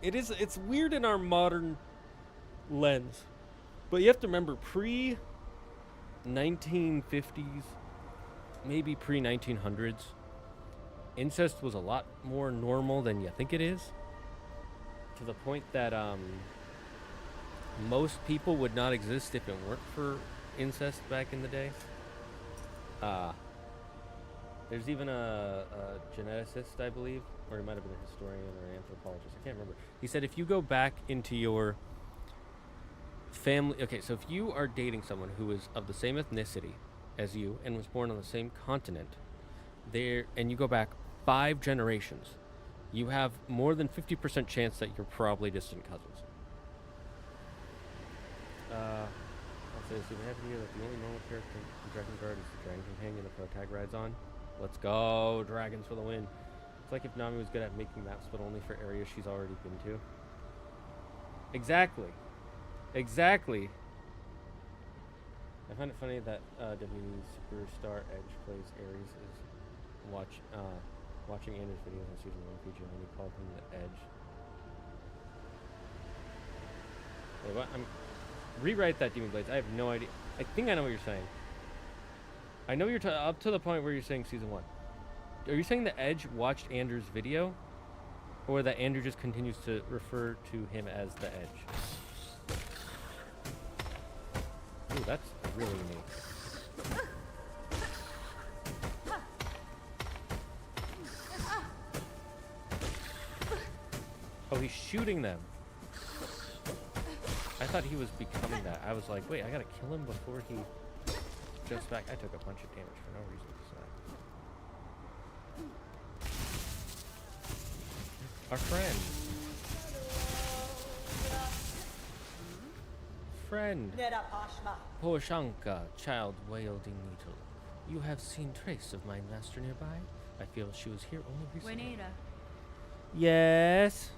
It's weird in our modern lens. But you have to remember, pre-1950s, maybe pre-1900s, incest was a lot more normal than you think it is. To the point that most people would not exist if it weren't for incest back in the day. There's even a geneticist, I believe, or he might have been a historian or an anthropologist, I can't remember. He said if you go back into your family, okay, so if you are dating someone who is of the same ethnicity as you and was born on the same continent, and you go back 5 generations, you have more than 50% chance that you're probably distant cousins. I'll say this, we have here that the only normal character in Zagard is the dragon companion the protag rides on. Let's go, dragons for the win. It's like if Nami was good at making maps, but only for areas she's already been to. Exactly. Exactly. I find it funny that WWE Superstar Edge plays Ares is watching Anders' videos on season 1 PG and he called him the Edge. Wait, what? Rewrite that, Demon Blades. I have no idea. I think I know what you're saying. I know you're up to the point where you're saying season 1. Are you saying the Edge watched Anders' video? Or that Andrew just continues to refer to him as the Edge? Ooh, that's really unique. Oh, he's shooting them. I thought he was becoming that. I was like, wait, I gotta kill him before he jumps back. I took a bunch of damage for no reason. So. Our friend. Friend. Poshanka, child wielding needle. You have seen trace of my master nearby? I feel she was here only recently. Yes.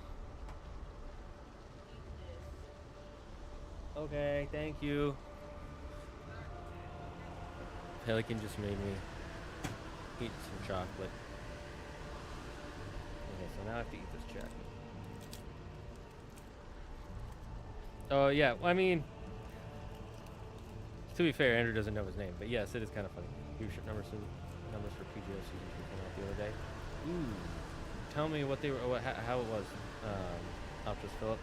Okay, thank you. Pelican just made me eat some chocolate. Okay, so now I have to eat this chocolate. Oh, yeah, well, I mean, to be fair, Andrew doesn't know his name, but yes, it is kind of funny. Viewership numbers for PGO season 2 came out the other day. Ooh. Tell me what they were, how it was, Optus Philip.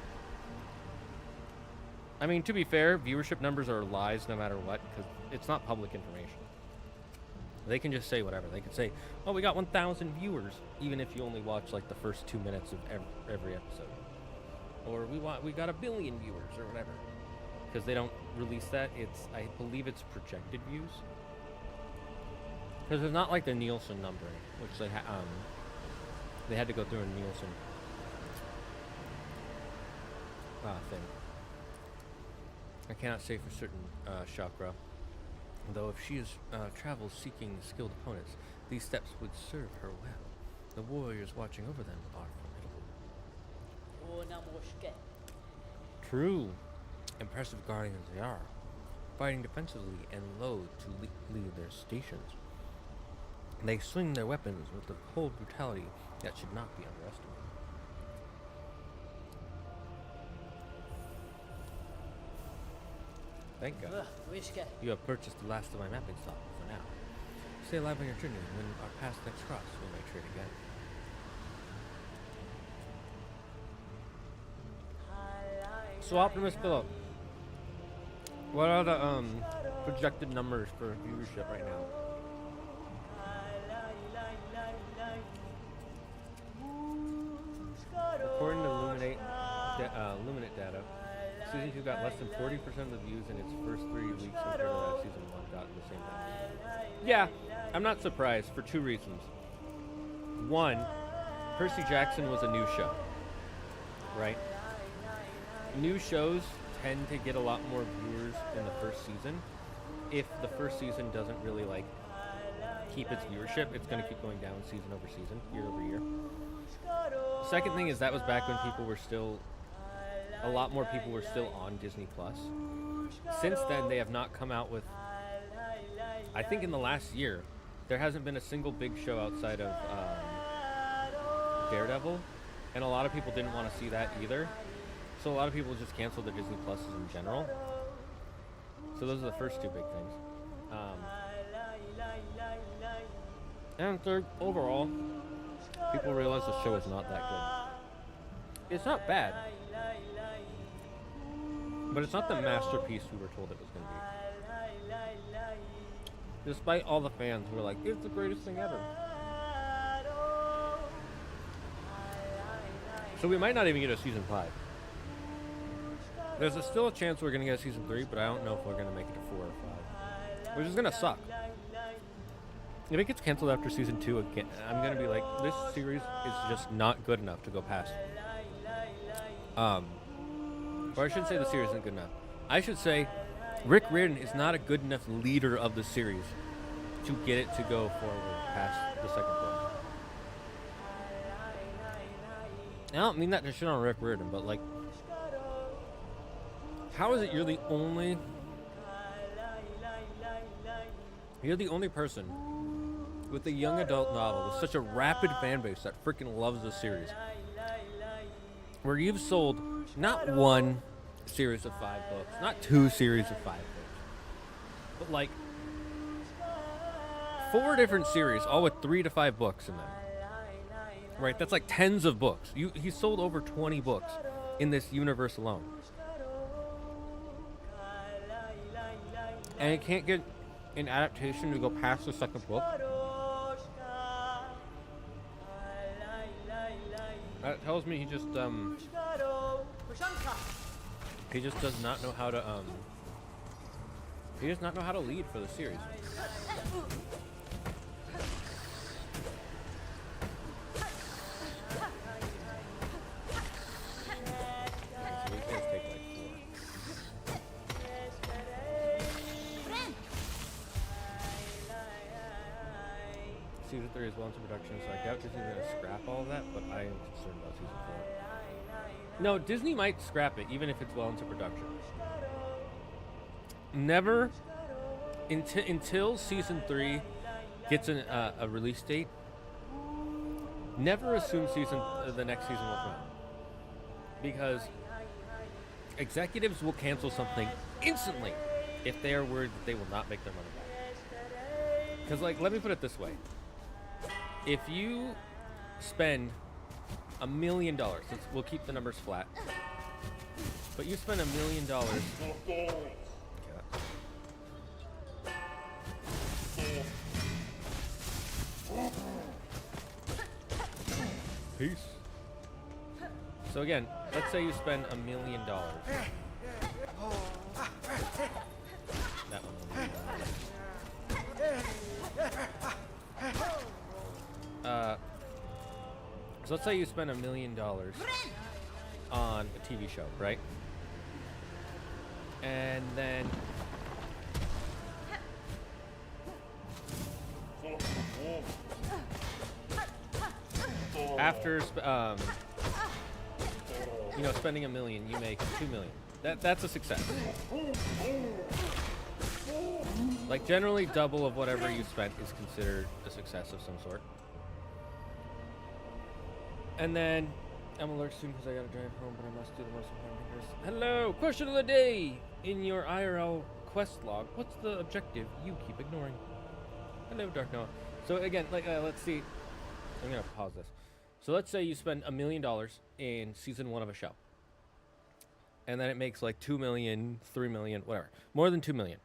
I mean, to be fair, viewership numbers are lies no matter what, because it's not public information. They can just say whatever. They could say, oh, we got 1,000 viewers, even if you only watch, like, the first 2 minutes of every episode. Or we got 1 billion viewers, or whatever. because they don't release that. I believe it's projected views. Because it's not like the Nielsen numbering, which they had to go through a Nielsen thing. I cannot say for certain, Chakra. Though if she travels seeking skilled opponents, these steps would serve her well. The warriors watching over them are formidable. True. Impressive guardians they are, fighting defensively and loath to leave their stations. They swing their weapons with a cold brutality that should not be underestimated. Thank God. You have purchased the last of my mapping stock for now. Stay alive on your journey, and when our paths next cross, we may trade again. So Optimus Philip, what are the projected numbers for viewership right now? According to Luminate data, Season 2 got less than 40% of the views in its first 3 weeks compared to that Season 1 got in the same time. Yeah, I'm not surprised for 2 reasons. One, Percy Jackson was a new show, right? New shows tend to get a lot more viewers in the first season. If the first season doesn't really keep its viewership, it's going to keep going down season over season, year over year. Second thing is that was back when a lot more people were still on Disney Plus. Since then, they have not come out with, I think in the last year, there hasn't been a single big show outside of Daredevil, and a lot of people didn't want to see that either. So a lot of people just canceled their Disney Pluses in general. So those are the first 2 big things. And third, overall, people realize the show is not that good. It's not bad, but it's not the masterpiece we were told it was going to be. Despite all the fans who were like, it's the greatest thing ever. So we might not even get a season 5. There's still a chance we're going to get a season 3, but I don't know if we're going to make it to 4 or 5. Which is going to suck. If it gets canceled after season 2 again, I'm going to be like, this series is just not good enough to go past. Or I shouldn't say the series isn't good enough. I should say Rick Riordan is not a good enough leader of the series to get it to go forward past the second book. I don't mean that to shit on Rick Riordan, but how is it you're the only person with a young adult novel with such a rapid fan base that freaking loves the series, where you've sold not 1 series of 5 books, not 2 series of 5 books, but 4 different series, all with 3 to 5 books in them. Right, that's tens of books. He sold over 20 books in this universe alone. And it can't get an adaptation to go past the second book. That tells me he just does not know how to he does not know how to lead for the series. Season 3 is well into production, so I doubt Disney's going to scrap all of that, but I am concerned about Season 4. No, Disney might scrap it, even if it's well into production. Never, until Season 3 gets a release date, never assume the next season will come out. Because executives will cancel something instantly if they are worried that they will not make their money back. Because, let me put it this way. If you spend $1 million, we'll keep the numbers flat, but you spend $1 million. Peace. So again, let's say you spend $1 million That one. So let's say you spend $1 million on a TV show, right? And then after spending $1 million, you make $2 million. That's a success. Like generally, double of whatever you spent is considered a success of some sort. And then I'm alert soon because I gotta drive home, but I must do the most important thing first. Hello, question of the day. In your IRL quest log, what's the objective you keep ignoring? Hello, Dark Noah. So again, let's see. I'm gonna pause this. So let's say you spend $1 million in season 1 of a show, and then it makes like 2 million, 3 million, whatever, more than 2 million.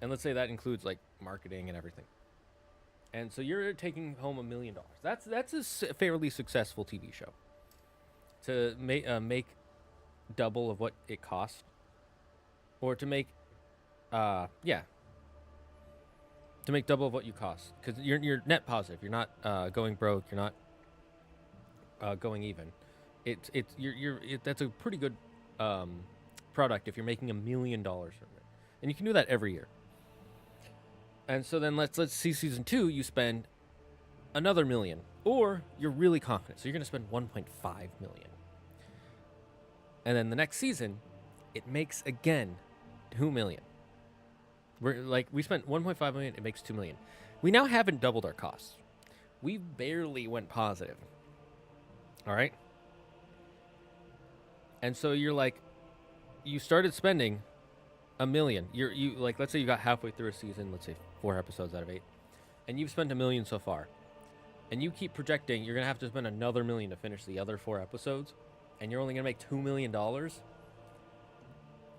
And let's say that includes like marketing and everything. And so you're taking home $1 million. That's a fairly successful TV show. To make double of what it cost, or to make to make double of what you cost, because you're net positive. You're not going broke. You're not going even. That's a pretty good product if you're making $1 million from it, and you can do that every year. And so then let's see season 2, you spend another $1 million, or you're really confident, so you're going to spend $1.5 million. And then the next season, it makes again $2 million. We spent $1.5 million, it makes $2 million. We now haven't doubled our costs. We barely went positive. All right? And so you're like, you started spending $1 million. You let's say you got halfway through a season, let's say 4 episodes out of 8, and you've spent $1 million so far, and you keep projecting you're gonna have to spend another $1 million to finish the other 4 episodes, and you're only gonna make $2 million.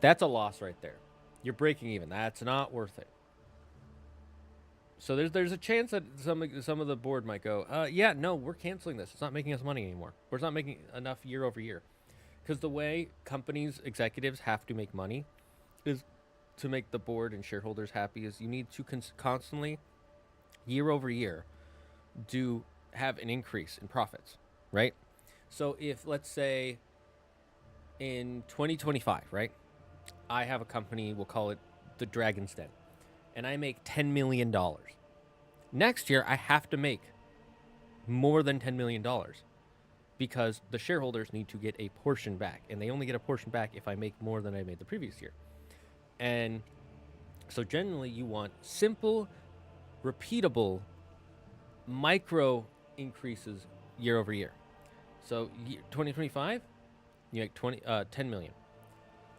That's a loss right there. You're breaking even. That's not worth it. So there's a chance that some of the board might go, yeah, no, we're canceling this. It's not making us money anymore. Or it's not making enough year over year. Because the way companies, executives have to make money is to make the board and shareholders happy, is you need to constantly, year over year, have an increase in profits, right? So if, let's say, in 2025, right, I have a company, we'll call it the Dragon's Den, and I make $10 million. Next year, I have to make more than $10 million because the shareholders need to get a portion back, and they only get a portion back if I make more than I made the previous year. And so generally, you want simple, repeatable, micro increases year over year. So 2025, you make 10 million.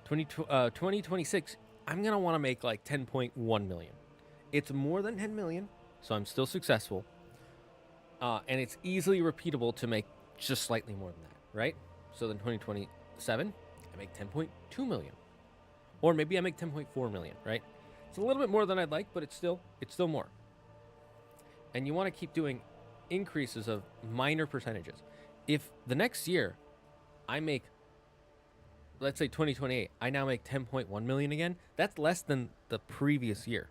2026, I'm going to want to make like 10.1 million. It's more than 10 million, so I'm still successful. And it's easily repeatable to make just slightly more than that, right? So then 2027, I make 10.2 million. Or maybe I make 10.4 million, right? It's a little bit more than I'd like, but it's still more. And you want to keep doing increases of minor percentages. If the next year I make, let's say 2028, I now make 10.1 million again, that's less than the previous year.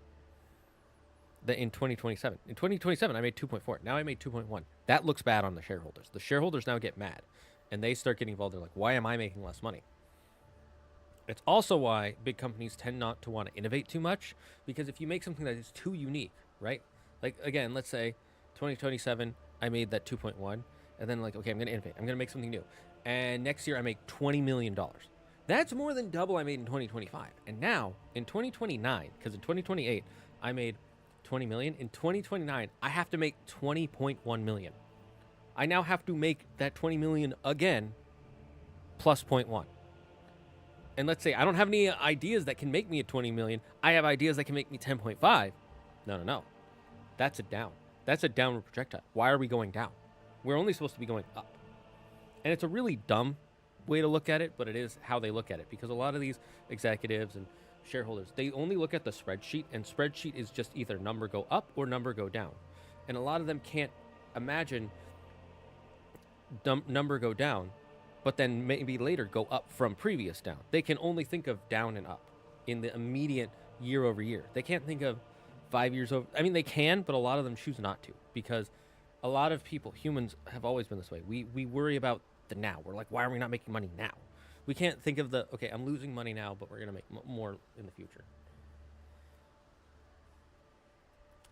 In 2027. In 2027, I made 2.4. Now I made 2.1. That looks bad on the shareholders. The shareholders now get mad, and they start getting involved. They're like, why am I making less money? It's also why big companies tend not to want to innovate too much, because if you make something that is too unique, right? Like, again, let's say 2027, I made that 2.1, and then like, okay, I'm going to innovate. I'm going to make something new. And next year, I make $20 million. That's more than double I made in 2025. And now, in 2029, because in 2028, I made 20 million. In 2029, I have to make 20.1 million. I now have to make that 20 million again, plus 0.1. And let's say I don't have any ideas that can make me a 20 million. I have ideas that can make me 10.5. No. That's a down. That's a downward projectile. Why are we going down? We're only supposed to be going up. And it's a really dumb way to look at it, but it is how they look at it, because a lot of these executives and shareholders, they only look at the spreadsheet, and spreadsheet is just either number go up or number go down. And a lot of them can't imagine number go down but then maybe later go up from previous down. They can only think of down and up in the immediate year over year. They can't think of 5 years over. I mean, they can, but a lot of them choose not to, because a lot of people, humans, have always been this way. We worry about the now. We're like, why are we not making money now? We can't think of the, okay, I'm losing money now, but we're going to make more in the future.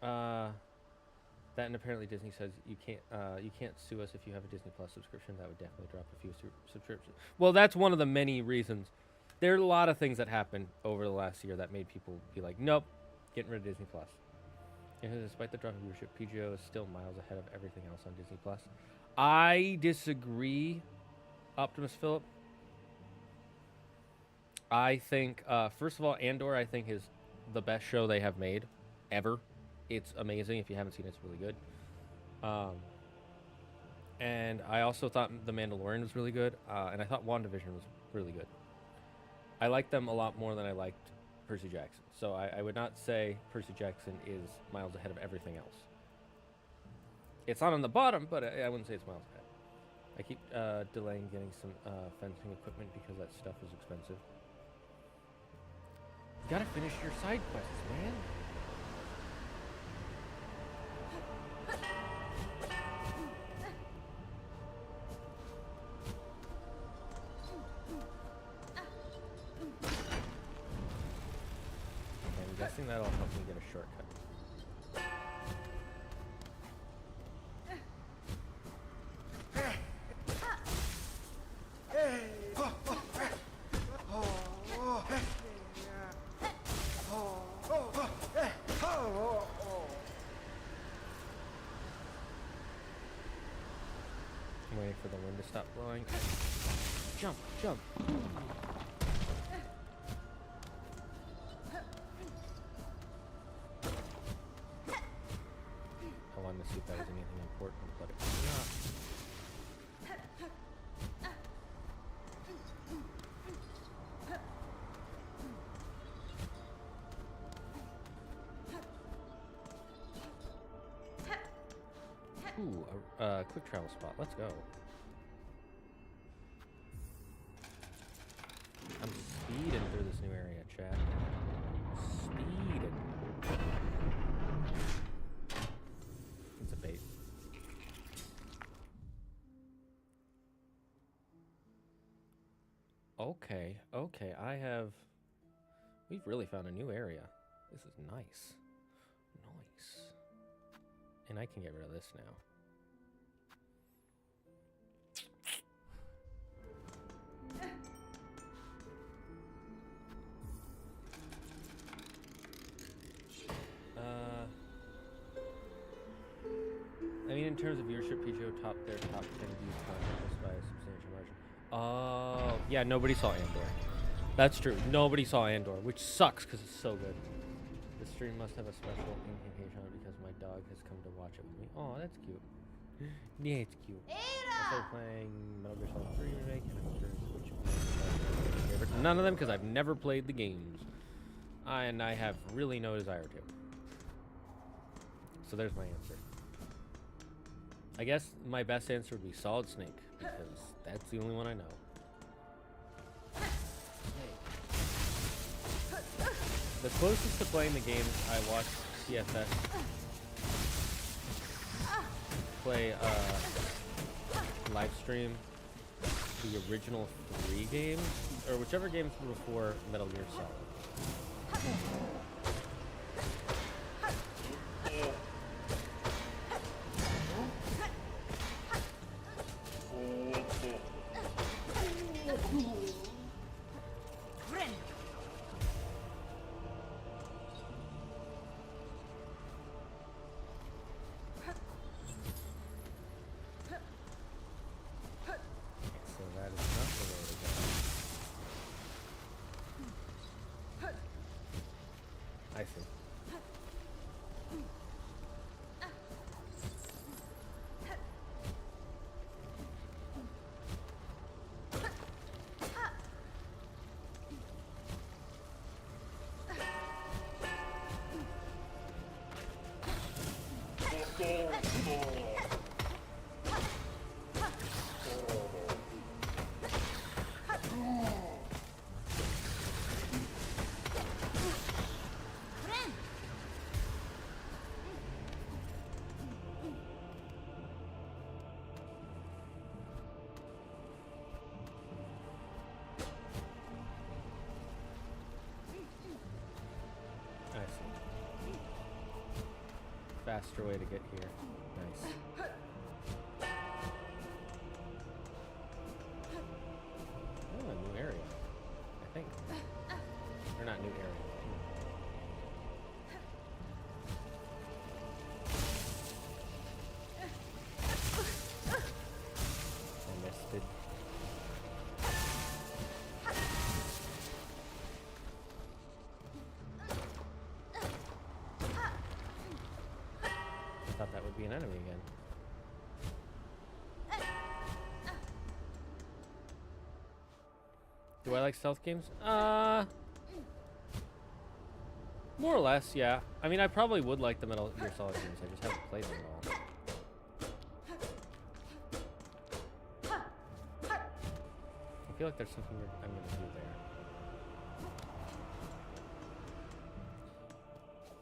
That, and apparently Disney says you can't sue us if you have a Disney Plus subscription. That would definitely drop a few subscriptions. Well, that's one of the many reasons. There are a lot of things that happened over the last year that made people be like, nope, getting rid of Disney Plus. And despite the drop in viewership, PGO is still miles ahead of everything else on Disney Plus. I disagree, Optimus Phillip. I think, first of all, Andor, I think, is the best show they have made ever. It's amazing. If you haven't seen it, it's really good. And I also thought The Mandalorian was really good. And I thought WandaVision was really good. I liked them a lot more than I liked Percy Jackson. So I would not say Percy Jackson is miles ahead of everything else. It's not on the bottom, but I wouldn't say it's miles ahead. I keep delaying getting some fencing equipment because that stuff is expensive. You gotta finish your side quests, man. I'm guessing that'll help me get a shortcut. I'm waiting for the wind to stop blowing. Jump, jump. I wanted to see if that was anything important, but it's not. Ooh, a quick travel spot. Let's go. I'm speeding through this new area, chat. Speeding. It's a bait. Okay, okay, we've really found a new area. This is nice. Nice. And I can get rid of this now. I mean, in terms of viewership, PGO topped their top 10 views contest by a substantial margin. Oh, yeah, nobody saw Andor. That's true. Nobody saw Andor, which sucks because it's so good. The stream must have a special incantation on it because my dog has come to watch it with me. Oh, that's cute. Yeah, it's cute. I started playing Metal Gear Solid 3 remake, and I'm curious which one is my favorite. None of them, because I've never played the games. And I have really no desire to. So there's my answer. I guess my best answer would be Solid Snake, because that's the only one I know. The closest to playing the games, I watched CFS play live stream the original 3 games, or whichever games were before Metal Gear Solid. I see. faster way to get here. Nice. Oh, a new area. I think. Or not new area. I missed it. I thought that would be an enemy again. Do I like stealth games? More or less, yeah. I mean, I probably would like the Metal Gear Solid games. I just haven't played them at all. I feel like there's something I'm gonna do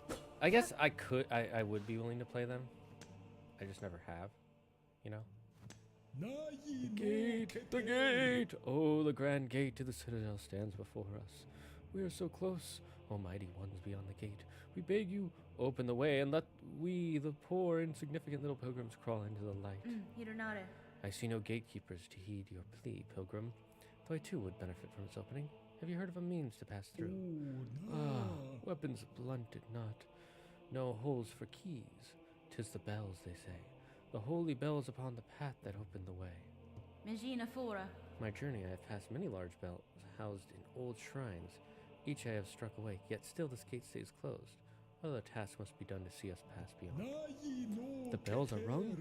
there. I guess I would be willing to play them. I just never have, you know? The gate! The gate! Oh, the grand gate to the citadel stands before us. We are so close, almighty ones beyond the gate. We beg you, open the way and let we, the poor, insignificant little pilgrims, crawl into the light. I see no gatekeepers to heed your plea, pilgrim, though I too would benefit from its opening. Have you heard of a means to pass through? Weapons blunted not. No holes for keys. 'Tis the bells, they say. The holy bells upon the path that open the way. My journey I have passed many large bells, housed in old shrines. Each I have struck awake, yet still this gate stays closed. Other task must be done to see us pass beyond. The bells are rung?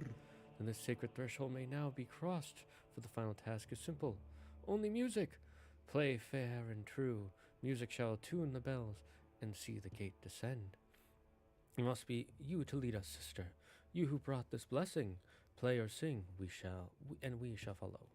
Then this sacred threshold may now be crossed, for the final task is simple. Only music! Play fair and true. Music shall tune the bells, and see the gate descend. It must be you to lead us, sister. You who brought this blessing. Play or sing, we shall follow.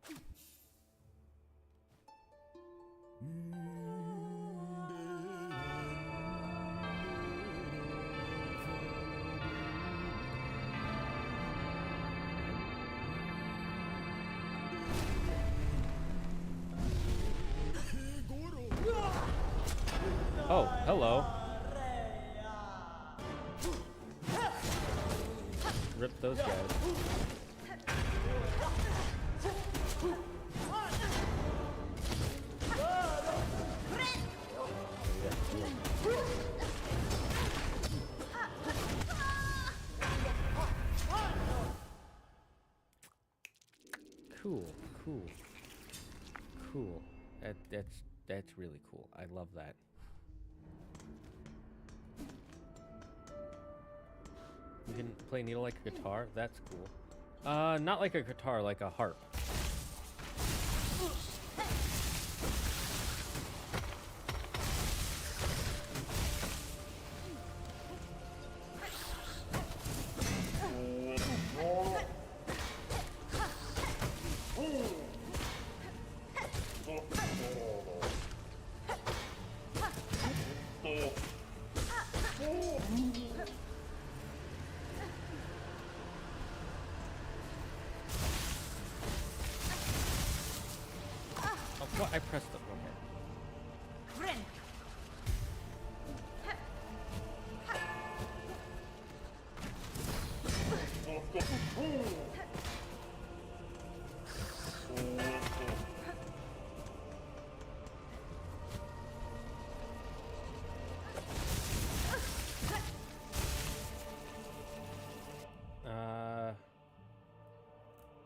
Oh, hello. Rip those guys. Cool. That's really cool. I love that. You can play needle like a guitar? That's cool. Not like a guitar, like a harp. I pressed the okay.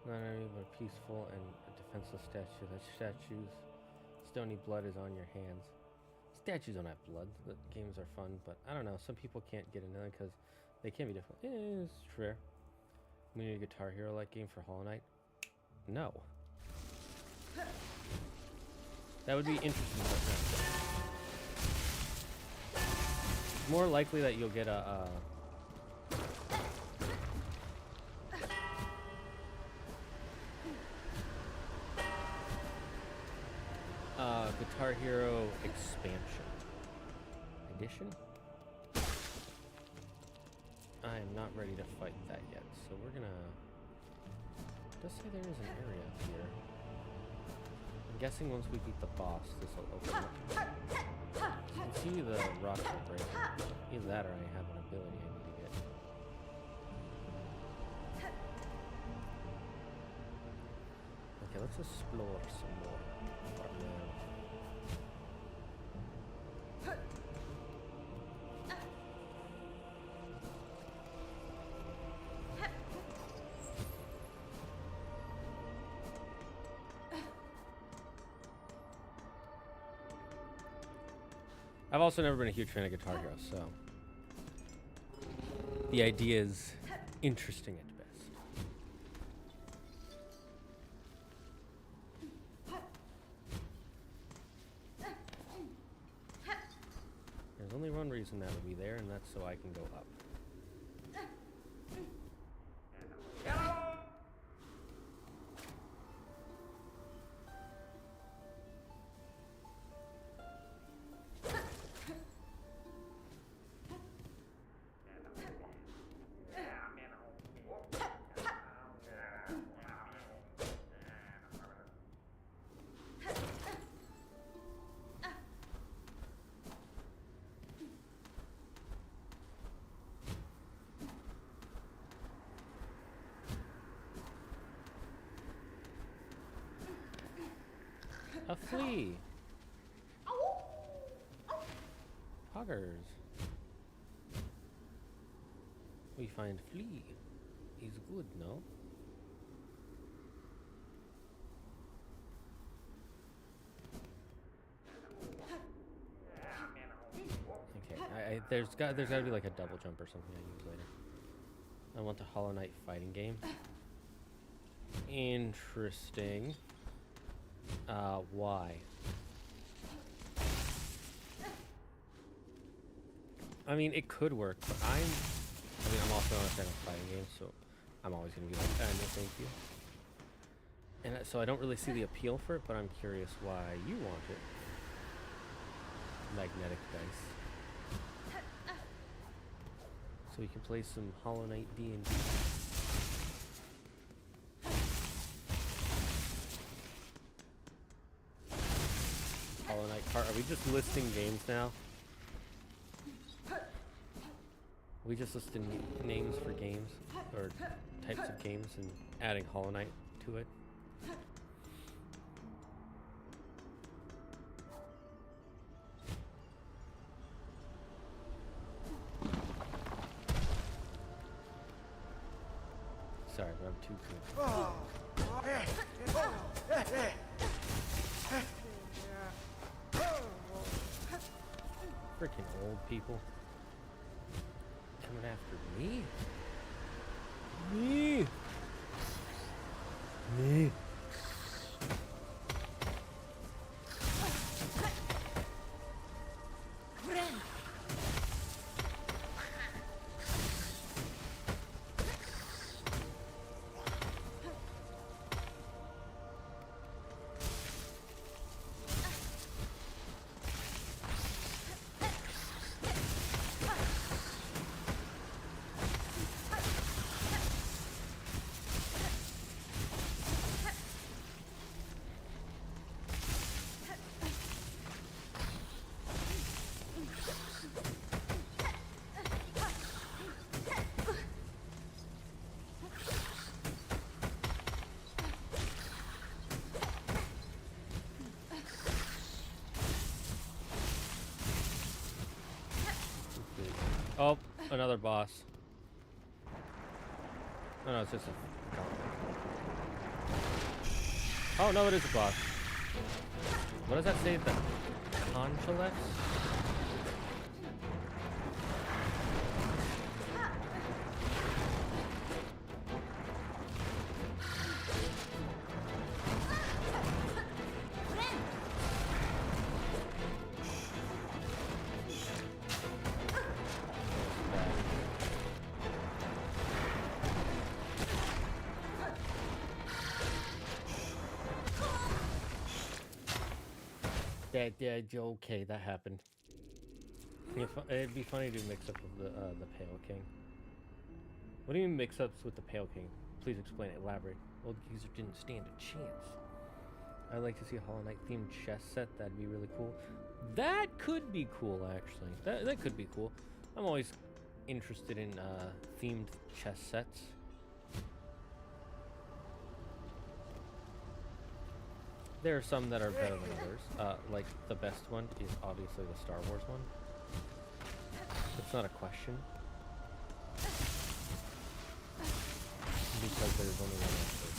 Not only but a peaceful and a defenseless statue. That statue's stony blood is on your hands. Statues don't have blood. The games are fun, but I don't know. Some people can't get into them because they can be different. It's fair. We need a Guitar Hero-like game for Hollow Knight? No. That would be interesting, but no. More likely that you'll get a Guitar Hero expansion edition. I am not ready to fight that yet, so we're gonna. It does say there is an area up here. I'm guessing once we beat the boss, this will open up. You can see the rock will break. Either that or I have an ability I need to get. let's explore some more for now. I've also never been a huge fan of Guitar Hero, so the idea is interesting at best. There's only one reason that would be there, and that's so I can go up. A flea. Poggers. We find flea. He's good, no? Okay, there's got to be like a double jump or something I use later. I want the Hollow Knight fighting game. Interesting. Why? I mean, it could work, but I'm also not a fan of fighting games, so I'm always going to be like, no, thank you. And so I don't really see the appeal for it, but I'm curious why you want it. Magnetic dice. So we can play some Hollow Knight D&D. Hollow Knight card. Are we just listing games now? Are we just listing names for games or types of games and adding Hollow Knight to it? Sorry, but I'm too good. Freaking old people. Coming after me? Me? Oh, another boss. Oh no, it's just a... Oh no, it is a boss. What does that say? The Concholex? Okay, that happened. It'd be funny to mix up with the Pale King. What do you mean mix-ups with the Pale King? Please explain, elaborate. Well, the user didn't stand a chance. I'd like to see a Hollow Knight themed chess set. That'd be really cool. That could be cool, actually. That could be cool. I'm always interested in themed chess sets. There are some that are better than others. Like the best one is obviously the Star Wars one. It's not a question. Because there's only one answer.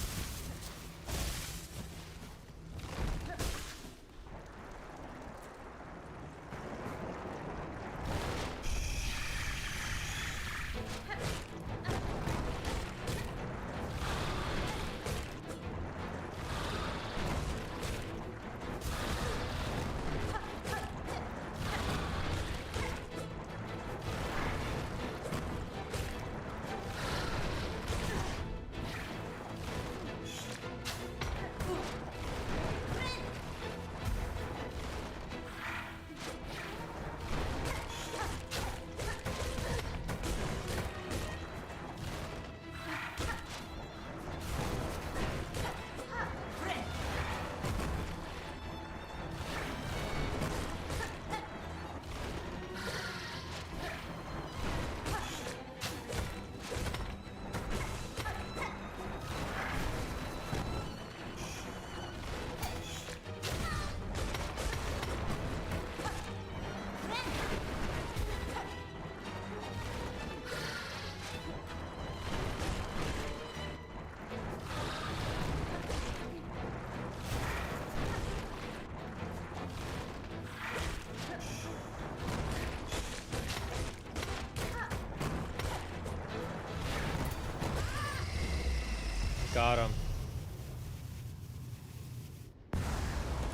Got him.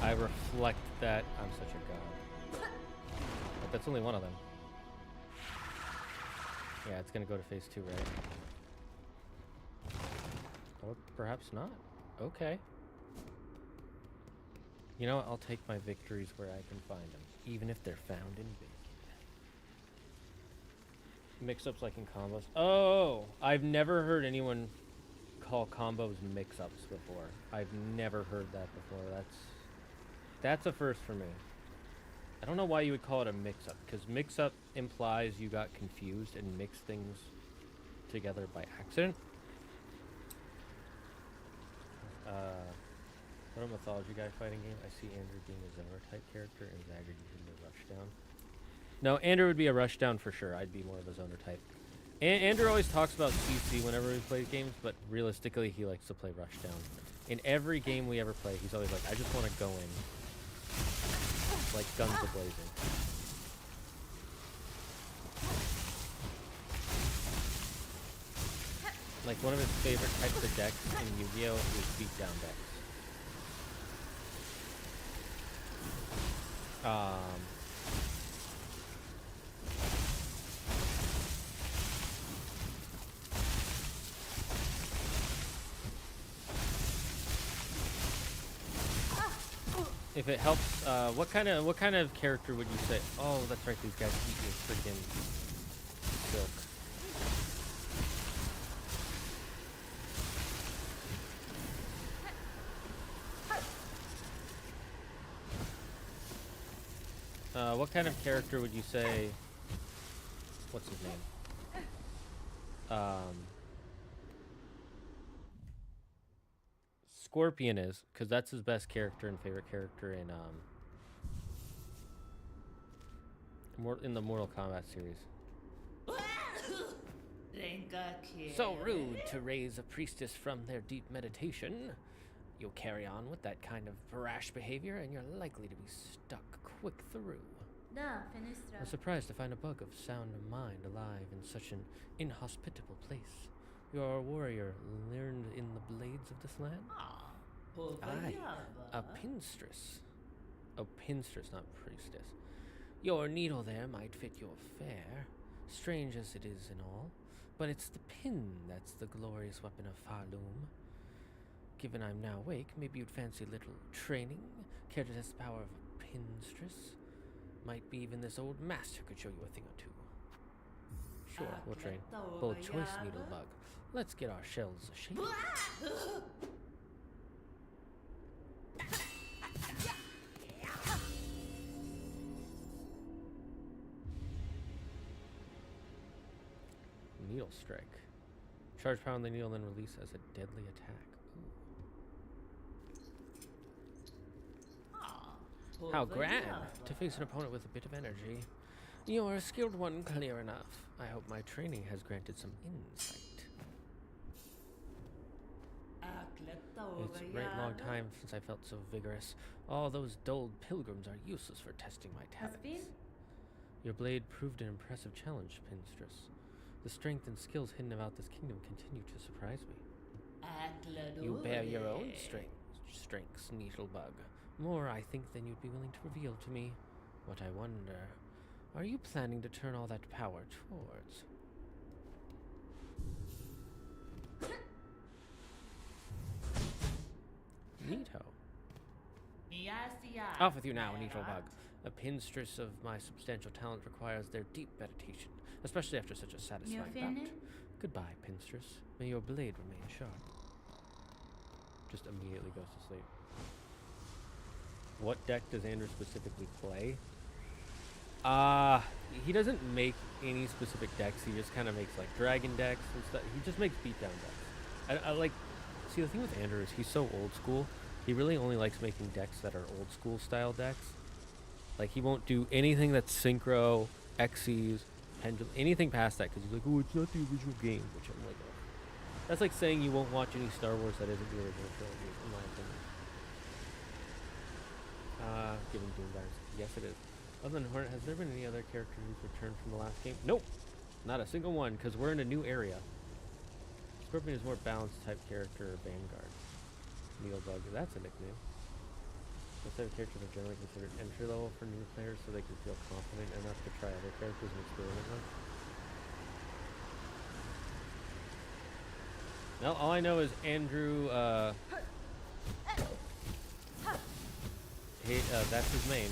I reflect that I'm such a god. But that's only one of them. Yeah, it's gonna go to phase 2, right? Or perhaps not. Okay. You know what? I'll take my victories where I can find them, even if they're found in bacon. Mix-ups like in combos. Oh! I've never heard anyone call combos mix-ups before. I've never heard that before. That's a first for me. I don't know why you would call it a mix-up, because mix-up implies you got confused and mixed things together by accident. What a Mythology guy fighting game. I see Andrew being a Zagard type character and Zagard using the rushdown. No, Andrew would be a rushdown for sure. I'd be more of a zoner type. Andrew always talks about CC whenever we play games, but realistically, he likes to play rushdown. In every game we ever play, he's always like, I just want to go in. Like guns a-blazing. Like one of his favorite types of decks in Yu-Gi-Oh! Is beatdown decks. If it helps, what kind of character would you say? Oh, that's right. These guys eat your freaking silk. What kind of character would you say? What's his name? Scorpion is, because that's his best character and favorite character in the Mortal Kombat series. So rude to raise a priestess from their deep meditation. You'll carry on with that kind of brash behavior and you're likely to be stuck quick through. I'm surprised to find a bug of sound mind alive in such an inhospitable place. You're a warrior learned in the blades of this land? Aye, a pinstress. Oh, pinstress, not priestess. Your needle there might fit your fare, strange as it is and all, but it's the pin that's the glorious weapon of Farloom. Given I'm now awake, maybe you'd fancy a little training? Care to test the power of a pinstress? Might be even this old master could show you a thing or two. Sure, we'll train. Bold choice, needlebug. Let's get our shells a-shape. Needle strike. Charge power on the needle, then release as a deadly attack. Ooh. How grand to face an opponent with a bit of energy. You are a skilled one, clear enough. I hope my training has granted some insight. It's a great long time since I felt so vigorous. All those dulled pilgrims are useless for testing my talents. Your blade proved an impressive challenge, Pinstress. The strength and skills hidden about this kingdom continue to surprise me. You bear your own strengths, Needlebug. More, I think, than you'd be willing to reveal to me. What I wonder, are you planning to turn all that power towards? Neato. Off with you now, Needlebug. A pinstress of my substantial talent requires their deep meditation, especially after such a satisfying bout. Goodbye, pinstress. May your blade remain sharp. Just immediately goes to sleep. What deck does Andrew specifically play? He doesn't make any specific decks. He just kind of makes like dragon decks and stuff. He just makes beatdown decks. I like. See, the thing with Andrew is he's so old school. He really only likes making decks that are old school style decks. Like, he won't do anything that's synchro, Xyz, pendulum, anything past that, because he's like, oh, it's not the original game, which I'm like, oh. That's like saying you won't watch any Star Wars that isn't the original trilogy, in my opinion. Given Doomguys. Yes, it is. Other than Hornet, has there been any other character who's returned from the last game? Nope! Not a single one, because we're in a new area. Scorpion is more balanced type character, Vanguard. Needlebug, that's a nickname. This type of characters are generally considered entry level for new players so they can feel confident enough to try other characters and experiment them. Well, all I know is Andrew, that's his main.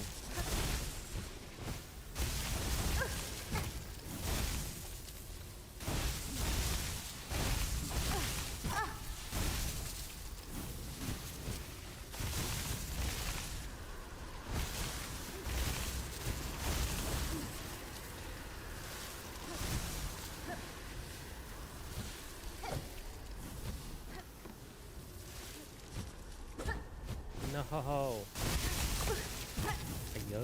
No. Yeah. I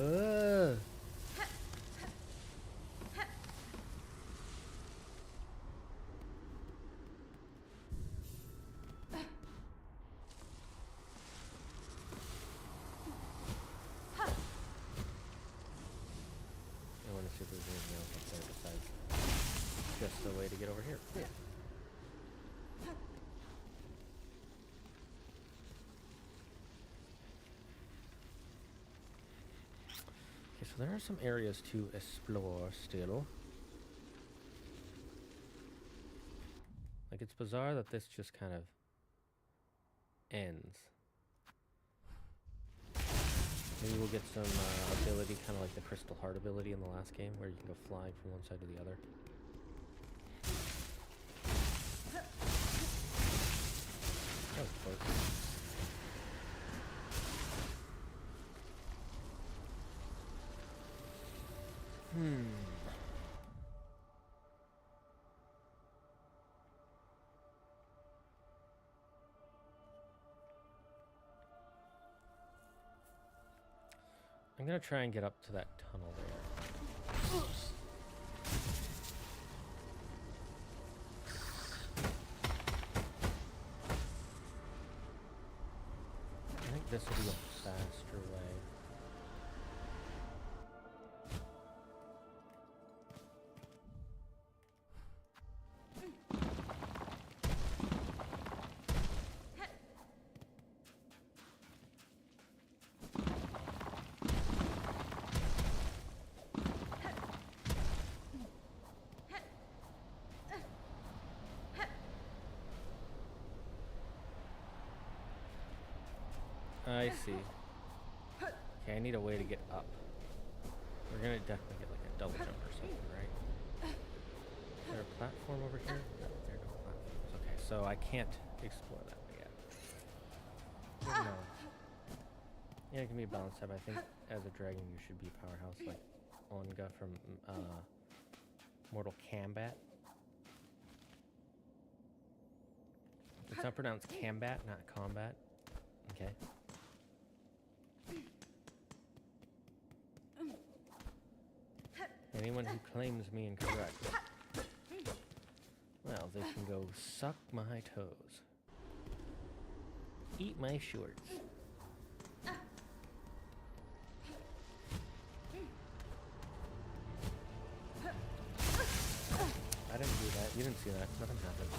want to see if there's anything else up there besides just the way to get over here. Cool. Okay, so there are some areas to explore still. Like, it's bizarre that this just kind of ends. Maybe we'll get some ability, kind of like the Crystal Heart ability in the last game, where you can go flying from one side to the other. That was close. I'm gonna try and get up to that tunnel there. I think this will be a faster way. I see. Okay, I need a way to get up. We're gonna definitely get like a double jump or something, right? Is there a platform over here? No, there are no platforms. Okay, so I can't explore that yet. No. Yeah, it can be a balance type. I think as a dragon you should be powerhouse like Onga from Mortal Kombat. It's not pronounced Combat, not combat. Okay. Anyone who claims me incorrect, well, they can go suck my toes. Eat my shorts. I didn't do that. You didn't see that. Nothing happened.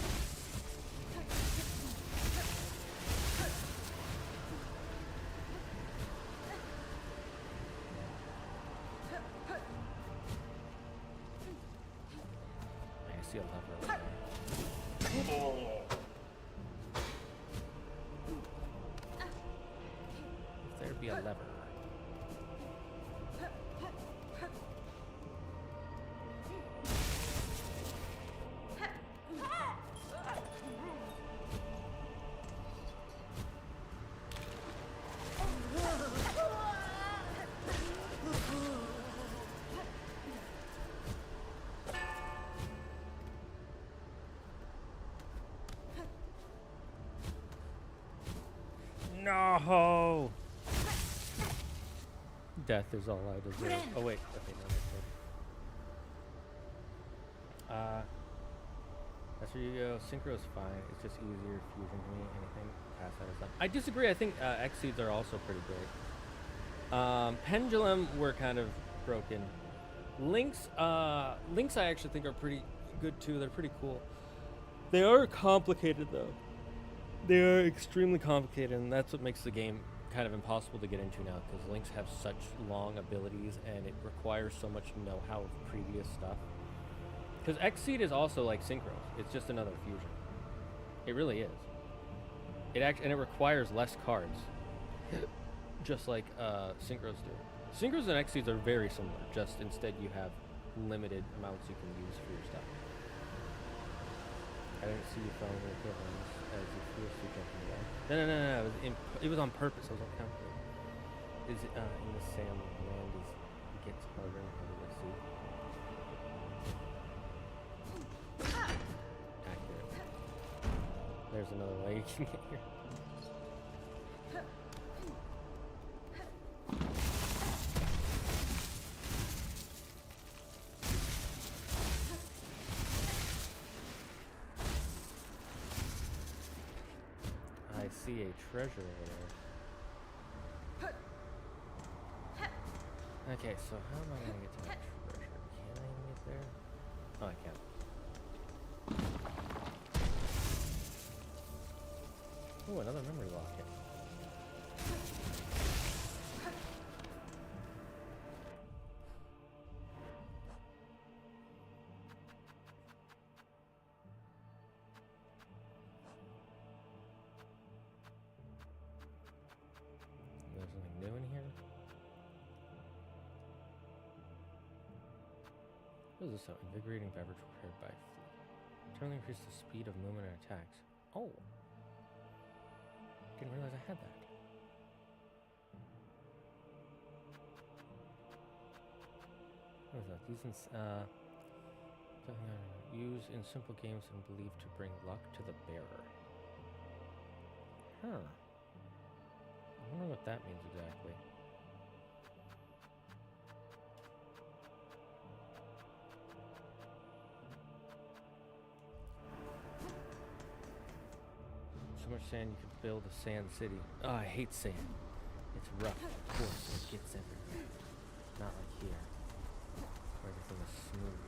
I see a lever over there. If there be a lever. No! Death is all I deserve. Oh wait, okay, no, that's good. That's where you go. Synchro's fine. It's just easier fusion to me. Anything past that is done. I disagree. I think X-Seeds are also pretty great. Pendulum were kind of broken. Links I actually think are pretty good too. They're pretty cool. They are complicated though. They are extremely complicated, and that's what makes the game kind of impossible to get into now, because Links have such long abilities, and it requires so much know-how of previous stuff. Because X-Seed is also like Synchros. It's just another fusion. It really is. And it requires less cards, just like Synchros do. Synchros and X-Seeds are very similar, just instead you have limited amounts you can use for your stuff. I didn't see you following the equivalents as you fiercely jumping away. No. It was on purpose. I was on calculating. Is it in the same land it gets harder and harder to see? Accurate. There's another way you can get here. I see a treasure over there. Okay, so how am I gonna get to that treasure? Can I even get there? Oh, I can. Oh, another memory locket. There's something new in here. What is this? Invigorating beverage prepared by flea. Turn increase the speed of movement and attacks. Oh. Didn't realize I had that. What is that? These use in simple games and believed to bring luck to the bearer. Huh. I wonder what that means exactly. So much sand you could build a sand city. Oh, I hate sand. It's rough, of course, it gets everywhere. Not like here, where everything is smooth.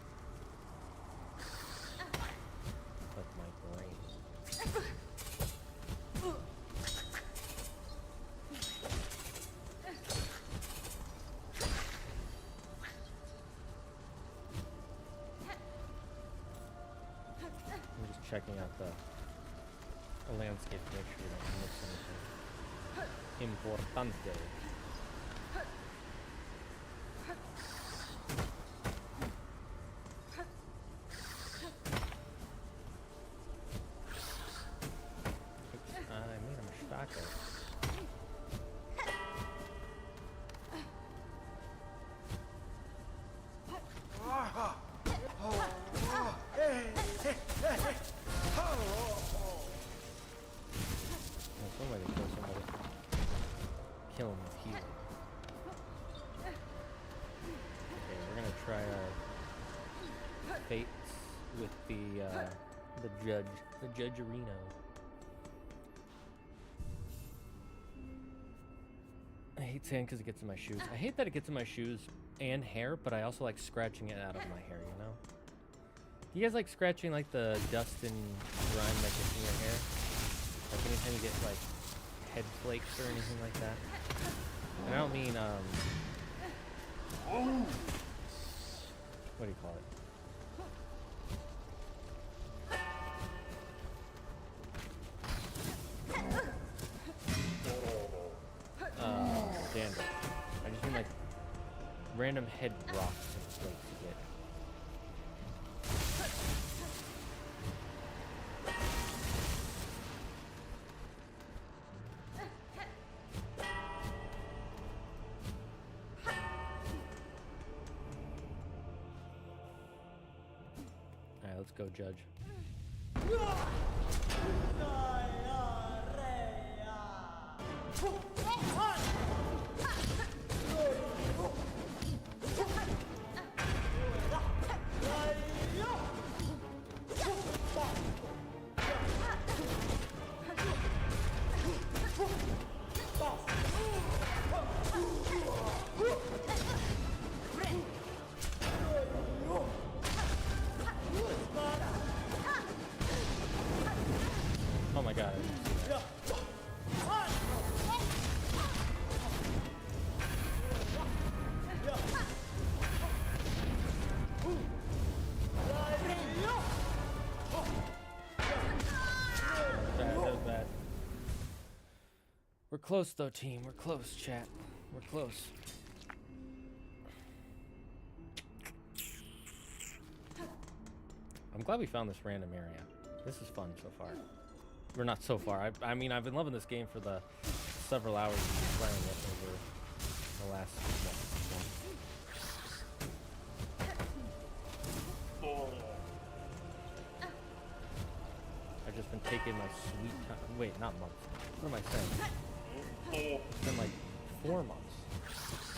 Like my brain. I'm just checking out the landscape to make sure we don't miss anything importante. Oops, I made a mistake. Somebody kill somebody. Kill him with healing. Okay, we're gonna try our fates with the judgerino. I hate sand because it gets in my shoes. I hate that it gets in my shoes and hair, but I also like scratching it out of my hair, you know? Do you guys like scratching like the dust and grime that gets in your hair? Like anytime you get like head flakes or anything like that? And I don't mean, what do you call it? Dandruff. I just mean like random head rocks and flakes you get. Alright, let's go, Judge. Oh my god. That was bad. We're close though, team. We're close, chat. We're close. I'm glad we found this random area. This is fun so far. We're not so far. I mean, I've been loving this game for the several hours we've been playing it over the last month. I've just been taking my sweet time. Wait, not months. What am I saying? It's been like 4 months. Just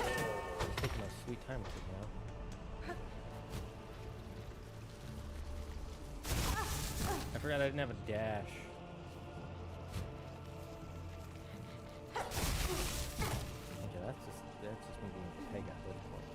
taking my sweet time with it now. I forgot I didn't have a dash. Okay, that's just me being a peg at this point.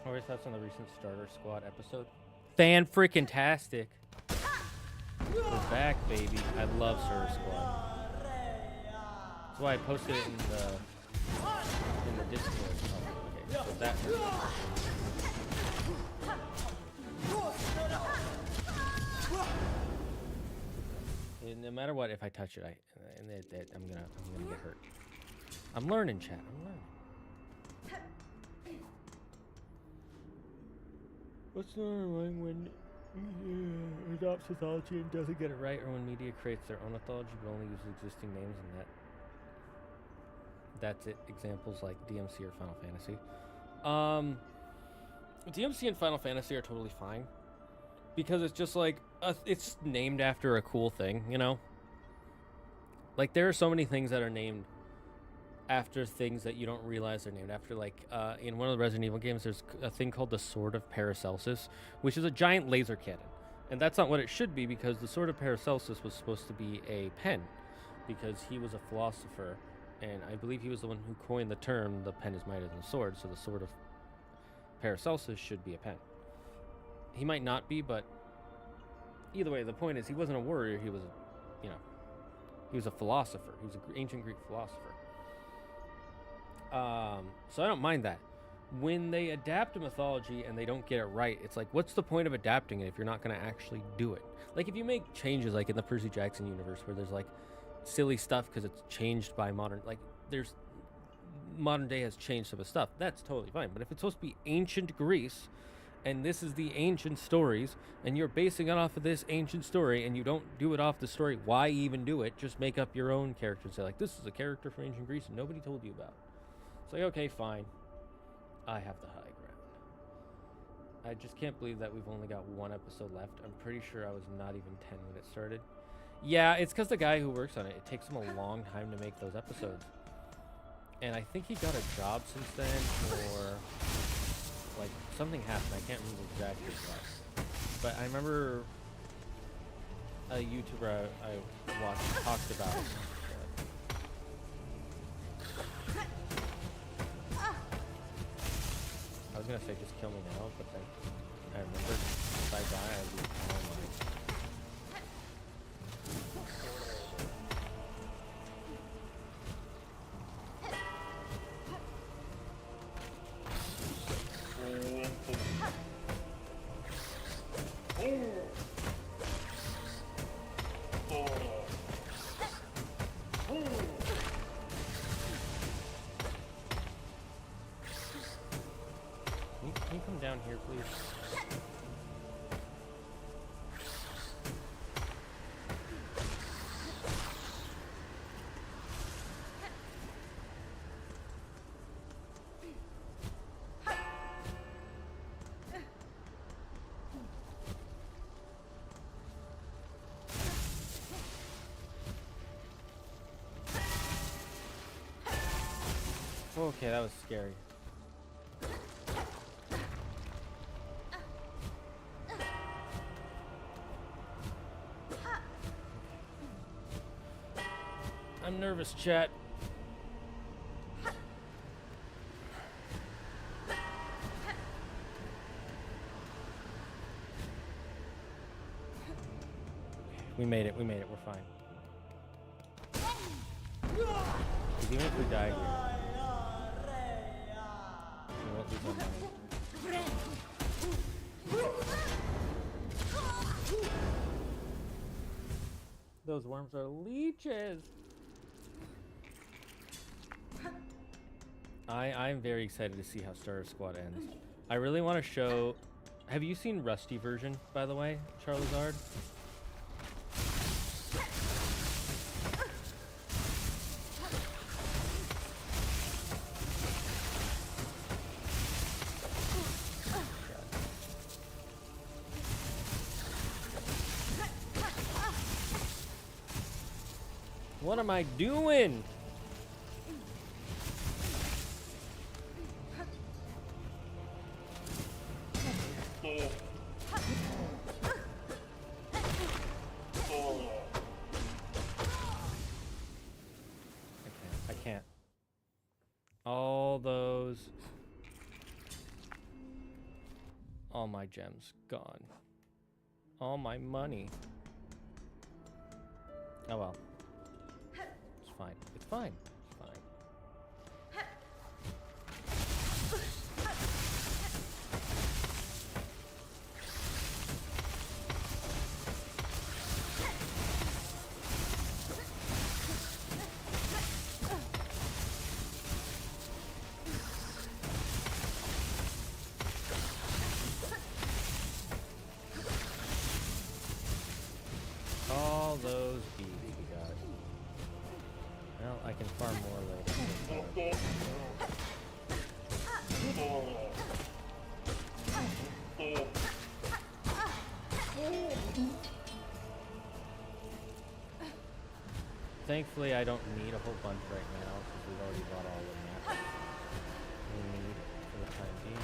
Always thoughts on the recent Starter Squad episode? Fan-freaking-tastic. We're back, baby. I love Starter Squad. That's why I posted it in the Discord. Oh, okay, so that and no matter what, if I touch it, I'm gonna get hurt. I'm learning, chat. I'm learning. What's not right when adopts mythology and doesn't get it right, or when media creates their own mythology but only uses existing names and that's it. Examples like DMC or Final Fantasy. DMC and Final Fantasy are totally fine because it's just like it's named after a cool thing, you know. Like there are so many things that are named after things that you don't realize they're named after. Like in one of the Resident Evil games, there's a thing called the Sword of Paracelsus, which is a giant laser cannon. And that's not what it should be, because the Sword of Paracelsus was supposed to be a pen, because he was a philosopher, and I believe he was the one who coined the term, the pen is mightier than the sword, so the Sword of Paracelsus should be a pen. He might not be, but either way, the point is he wasn't a warrior, he was, he was a philosopher. He was an ancient Greek philosopher. So I don't mind that. When they adapt a mythology and they don't get it right, it's like, what's the point of adapting it if you're not going to actually do it? Like, if you make changes, like in the Percy Jackson universe, where there's like silly stuff because it's changed by modern, like there's modern day has changed some of the stuff, that's totally fine. But if it's supposed to be ancient Greece, and this is the ancient stories, and you're basing it off of this ancient story, and you don't do it off the story, why even do it? Just make up your own character and say, like, this is a character from ancient Greece and nobody told you about. It's like, okay, fine. I have the high ground. I just can't believe that we've only got one episode left. I'm pretty sure I was not even 10 when it started. Yeah, it's because the guy who works on it, it takes him a long time to make those episodes. And I think he got a job since then, or like something happened. I can't remember exactly what. But I remember a YouTuber I watched talked about it. I was gonna say just kill me now, but then I remember if I die, I lose all my. Can you come down here, please? Okay, that was scary. I'm nervous, chat. We made it, we're fine. Even if we die here, we won't lose our money. Those worms are leeches. I'm very excited to see how Star Squad ends. I really want to show. Have you seen Rusty version, by the way, Charizard? What am I doing? I can't. All those. All my gems gone. All my money. Oh well. It's fine. It's fine. It's fine. All those bees we got. Well, I can farm more later. Thankfully, I don't need a whole bunch right now because we've already bought all the mats we need for the time being.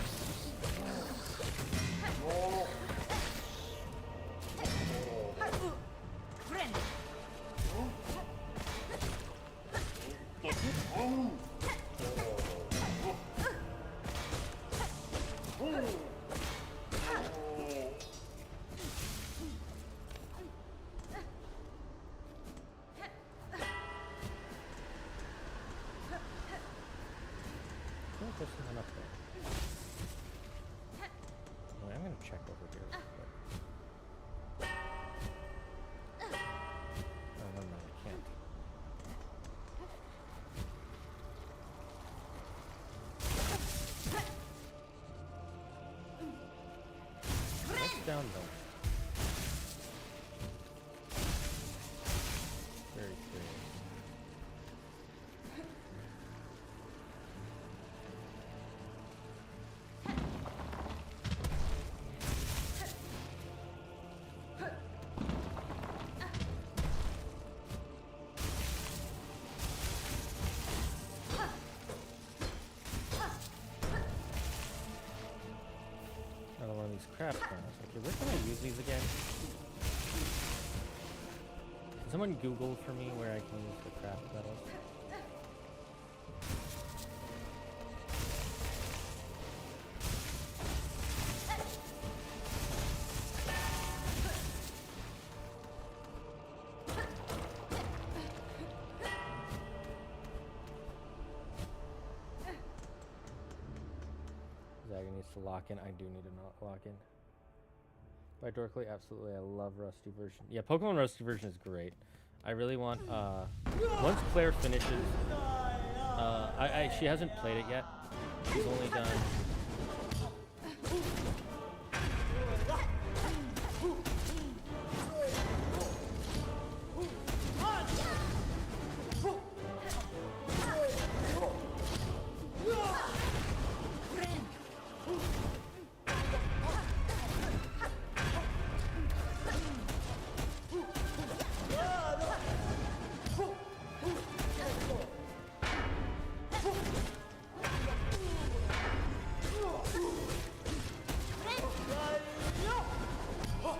craft furnace. Okay, where can I use these again? Can someone Google for me where I can use the craft metals? Zagard needs to lock in. I do need to not lock in. By Dorkly, absolutely. I love Rusty version. Yeah, Pokemon Rusty version is great. I really want, once Claire finishes, she hasn't played it yet. She's only done...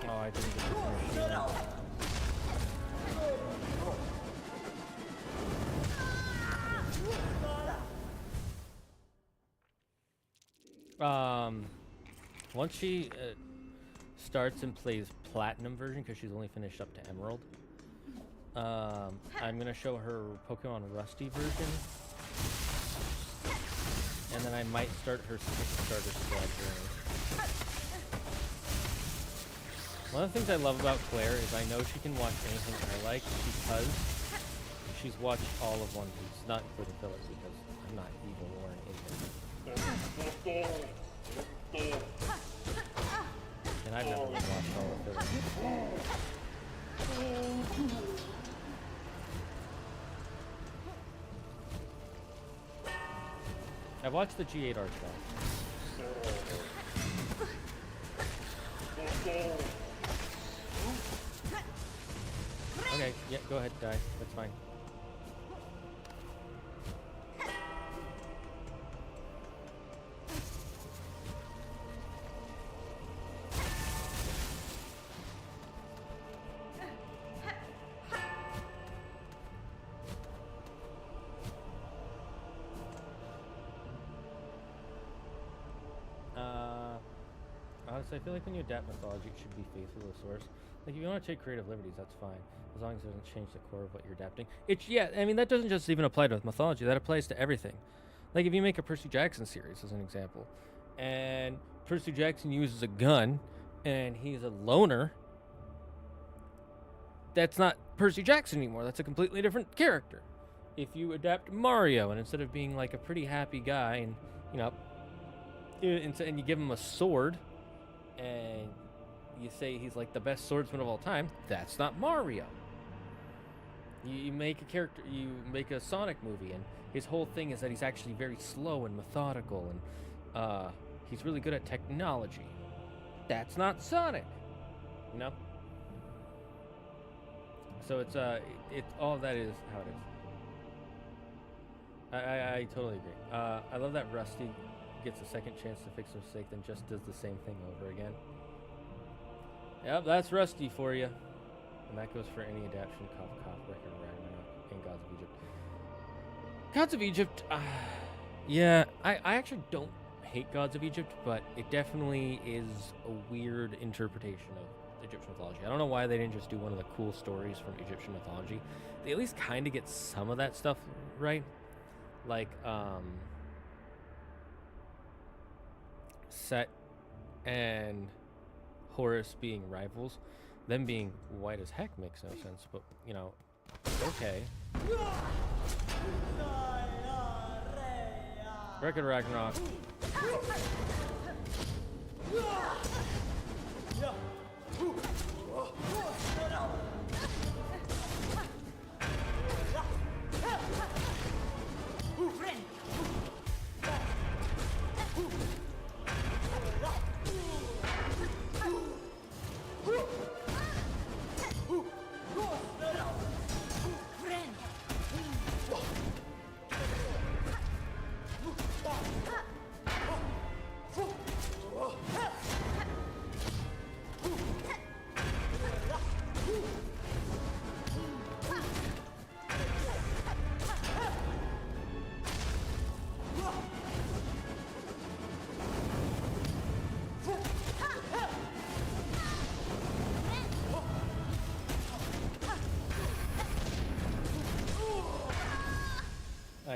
Oh, I didn't get to finish it. Once she starts and plays Platinum version, because she's only finished up to Emerald, I'm going to show her Pokemon Rusty version, and then I might start her starter squad journey. One of the things I love about Claire is I know she can watch anything I like because she's watched all of One Piece. Not including fillers because I'm not evil or an idiot. And I've never watched all of fillers. I've watched the G8 art style. Okay, yeah, go ahead, die. That's fine. Honestly, I feel like when you adapt mythology, it should be faithful to the source. Like, if you want to take creative liberties, that's fine, as long as it doesn't change the core of what you're adapting. Yeah, I mean, that doesn't just even apply to mythology. That applies to everything. Like, if you make a Percy Jackson series, as an example, and Percy Jackson uses a gun, and he's a loner, that's not Percy Jackson anymore. That's a completely different character. If you adapt Mario, and instead of being, like, a pretty happy guy, and, you know, and you give him a sword, and you say he's like the best swordsman of all time, that's not Mario. You make a character, you make a Sonic movie, and his whole thing is that he's actually very slow and methodical, and he's really good at technology. That's not Sonic, you know? So it's all of that is how it is. I totally agree. I love that Rusty gets a second chance to fix a mistake, then just does the same thing over again. Yep, that's Rusty for you. And that goes for any adaptation, Record, Ragnarok, and Gods of Egypt. Gods of Egypt, yeah, I actually don't hate Gods of Egypt, but it definitely is a weird interpretation of Egyptian mythology. I don't know why they didn't just do one of the cool stories from Egyptian mythology. They at least kind of get some of that stuff right. Like, Set and Horus being rivals, them being white as heck makes no sense, but, you know, okay. Record Ragnarok.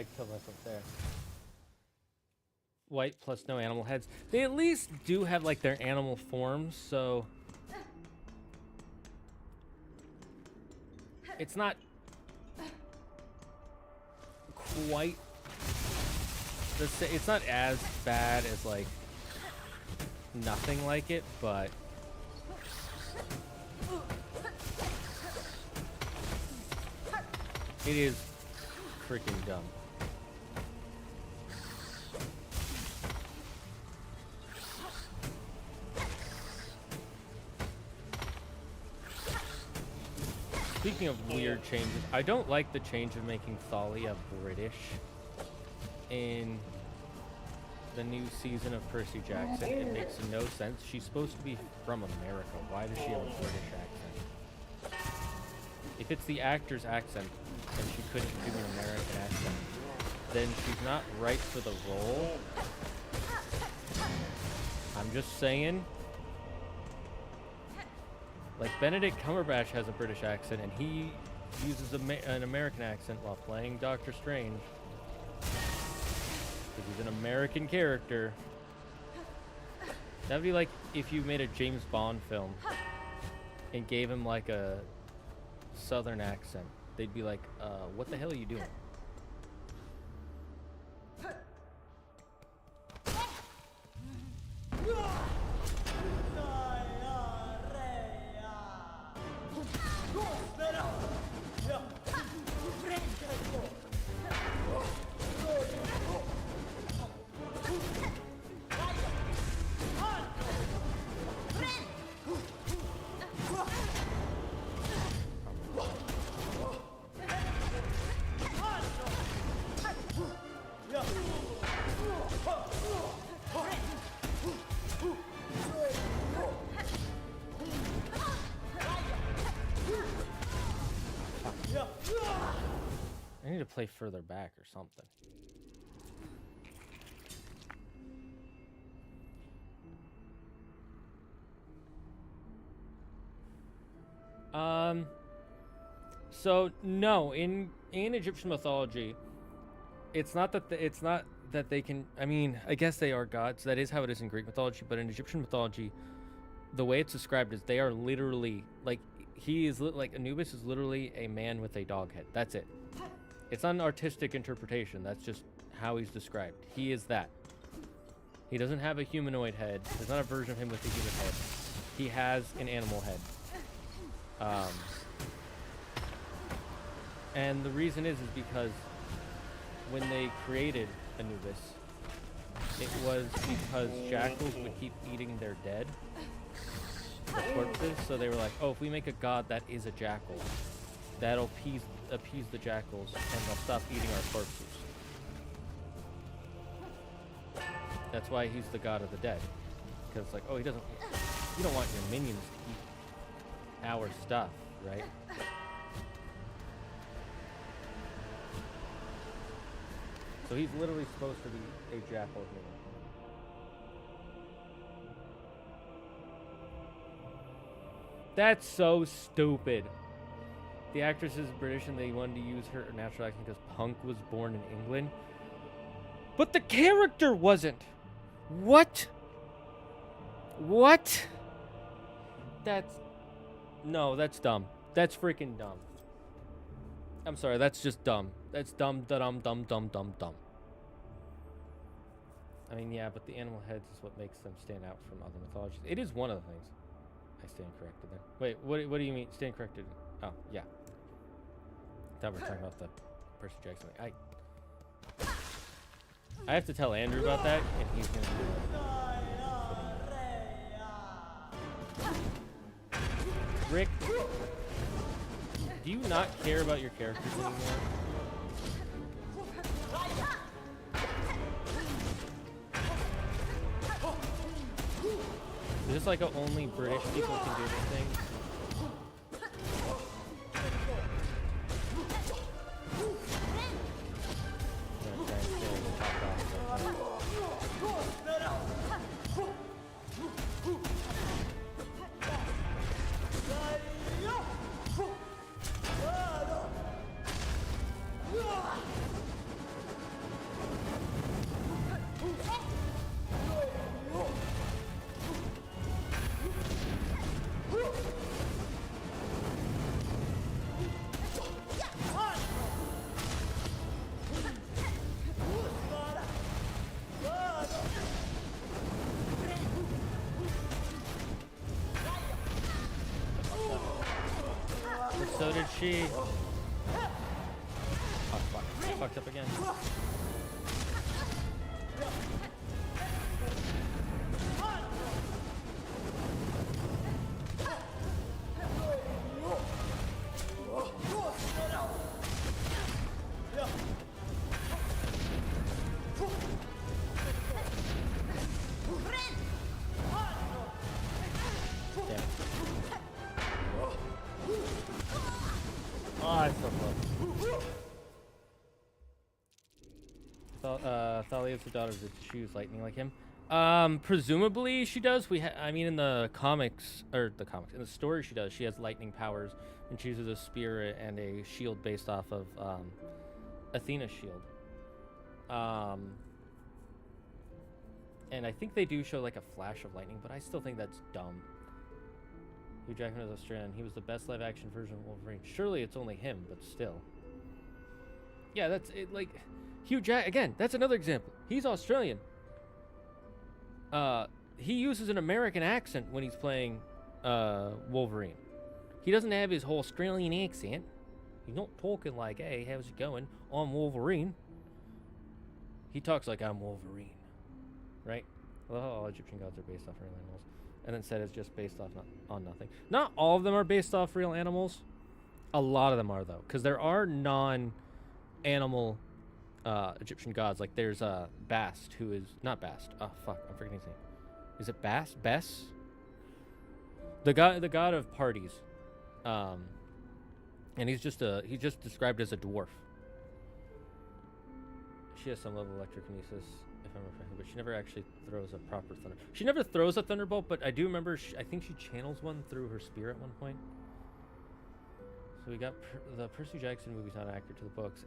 I killed myself there. White plus no animal heads. They at least do have like their animal forms, so it's not quite the same. It's not as bad as like nothing like it, but it is freaking dumb. Speaking of weird changes, I don't like the change of making Thalia British in the new season of Percy Jackson. It makes no sense. She's supposed to be from America. Why does she have a British accent? If it's the actor's accent and she couldn't do an American accent, then she's not right for the role. I'm just saying. Like, Benedict Cumberbatch has a British accent, and he uses an American accent while playing Doctor Strange. Because he's an American character. That'd be like if you made a James Bond film and gave him, like, a southern accent. They'd be like, what the hell are you doing? I need to play further back or something. So no, in Egyptian mythology, it's not that they can. I mean, I guess they are gods. That is how it is in Greek mythology. But in Egyptian mythology, the way it's described is they are literally like like Anubis is literally a man with a dog head. That's it. It's not an artistic interpretation. That's just how he's described. He is that. He doesn't have a humanoid head. There's not a version of him with a human head. He has an animal head. And the reason is because when they created Anubis, it was because jackals would keep eating their dead, the corpses. So they were like, oh, if we make a god that is a jackal, that'll appease the jackals and they'll stop eating our corpses. That's why he's the god of the dead. Because like, oh, you don't want your minions to eat our stuff, right? So he's literally supposed to be a jackal human. That's so stupid. The actress is British and they wanted to use her natural accent because Punk was born in England. But the character wasn't. What? What? No, that's dumb. That's freaking dumb. I'm sorry, that's just dumb. That's dumb. I mean, yeah, but the animal heads is what makes them stand out from other mythologies. It is one of the things. I stand corrected then. Wait, what do you mean stand corrected? Oh, yeah. I thought we were talking about the Percy Jackson thing. I have to tell Andrew about that, and he's gonna do it. Rick, do you not care about your characters anymore? Is this like only British people can do this thing? she? Oh, fuck. Fucked up again. Thalia is the daughter that choose lightning like him. Presumably she does. I mean, in the comics, in the story she does. She has lightning powers and chooses a spear and a shield based off of Athena's shield. And I think they do show like a flash of lightning, but I still think that's dumb. Hugh Jackman is Australian. He was the best live action version of Wolverine. Surely it's only him, but still. Yeah, that's it. Like Hugh Jack again. That's another example. He's Australian. He uses an American accent when he's playing Wolverine. He doesn't have his whole Australian accent. He's not talking like, "Hey, how's it going? I'm Wolverine." He talks like, "I'm Wolverine," right? I love how all Egyptian gods are based off real animals, and then said it's just based off on nothing. Not all of them are based off real animals. A lot of them are though, because there are non-animal Egyptian gods. Like there's Bast, who is not Bast. Oh fuck, I'm forgetting his name. Is it Bast? Bess? The god of parties. And he's just described as a dwarf. She has some level of electrokinesis, if I'm remembering, but she never actually throws a proper thunder. She never throws a thunderbolt, but I do remember. I think she channels one through her spear at one point. So we got the Percy Jackson movies not accurate to the books,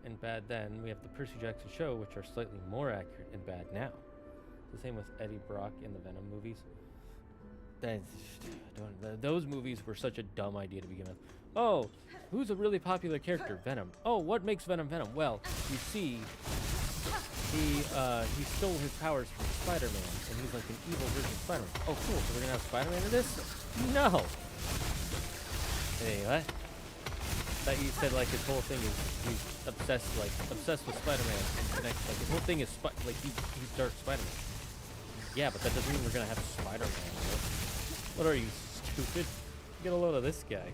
and bad then. We have the Percy Jackson show, which are slightly more accurate and bad now. The same with Eddie Brock in the Venom movies. Those movies were such a dumb idea to begin with. Oh, who's a really popular character? Venom. Oh, what makes Venom Venom? Well, you see, he stole his powers from Spider-Man, and he's like an evil version of Spider-Man. Oh, cool. So we're gonna have Spider-Man in this? No. Anyway, that you said like his whole thing is he's obsessed with Spider-Man and connects. Like his whole thing is he's Dark Spider-Man. Yeah, but that doesn't mean we're gonna have Spider-Man. Right? What are you, stupid? Get a load of this guy.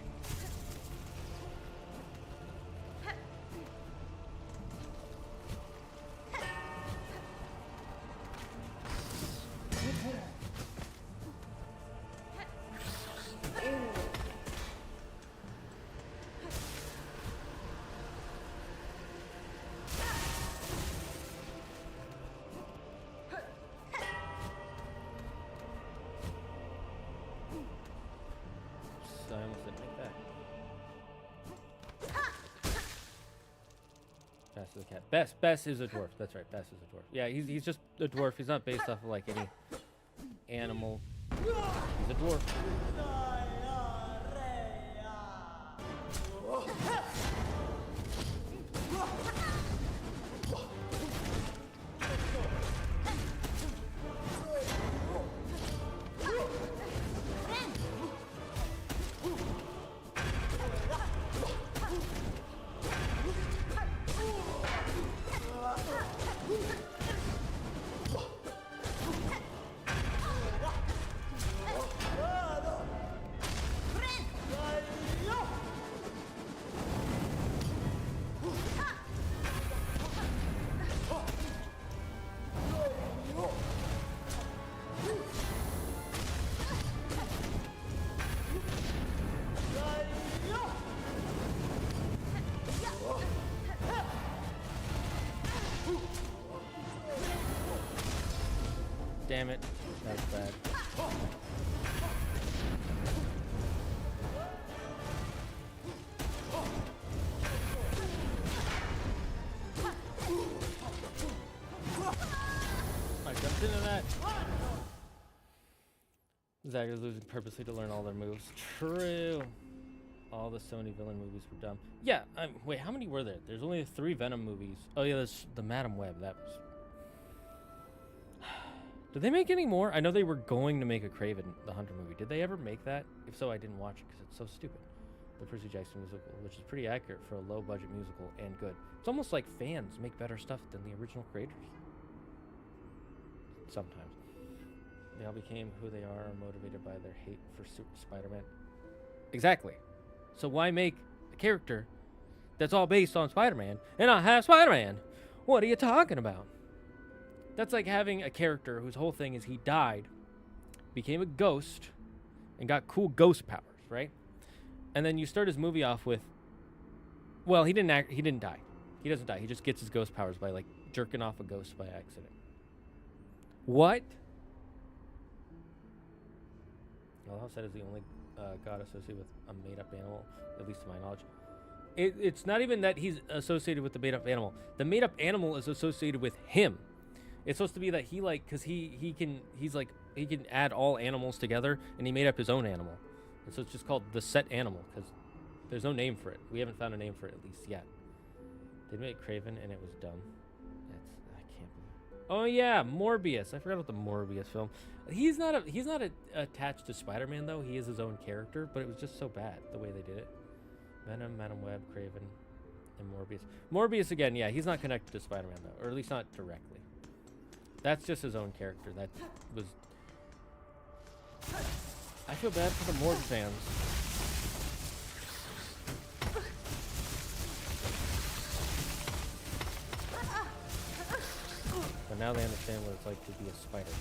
Bess is a dwarf. That's right. Bess is a dwarf. Yeah, he's just a dwarf. He's not based off of like any animal. He's a dwarf. Damn it. That was bad. I jumped into that. Zagard's losing purposely to learn all their moves. True. All the Sony villain movies were dumb. Yeah, wait, how many were there? There's only 3 Venom movies. Oh yeah, there's the Madam Web. That was... Did they make any more? I know they were going to make a Kraven the Hunter movie. Did they ever make that? If so, I didn't watch it because it's so stupid. the Percy Jackson musical, which is pretty accurate for a low-budget musical and good. It's almost like fans make better stuff than the original creators. Sometimes. They all became who they are, motivated by their hate for Spider-Man. Exactly. So why make a character that's all based on Spider-Man and not have Spider-Man? What are you talking about? That's like having a character whose whole thing is he died, became a ghost, and got cool ghost powers, right? And then you start his movie off with, well, he didn't die. He doesn't die. He just gets his ghost powers by like jerking off a ghost by accident. What? Well, said is the only god associated with a made-up animal, at least to my knowledge. It's not even that he's associated with the made-up animal. The made-up animal is associated with him. It's supposed to be that he like, cause he can add all animals together, and he made up his own animal, and so it's just called the set animal because there's no name for it. We haven't found a name for it at least yet. They made Craven, and it was dumb. I can't believe. Oh yeah, Morbius. I forgot about the Morbius film. He's not attached to Spider-Man though. He is his own character, but it was just so bad the way they did it. Venom, Madam Web, Craven, and Morbius. Morbius again, yeah, he's not connected to Spider-Man though, or at least not directly. That's just his own character. That was. I feel bad for the Morg fans. But now they understand what it's like to be a Spider-Man.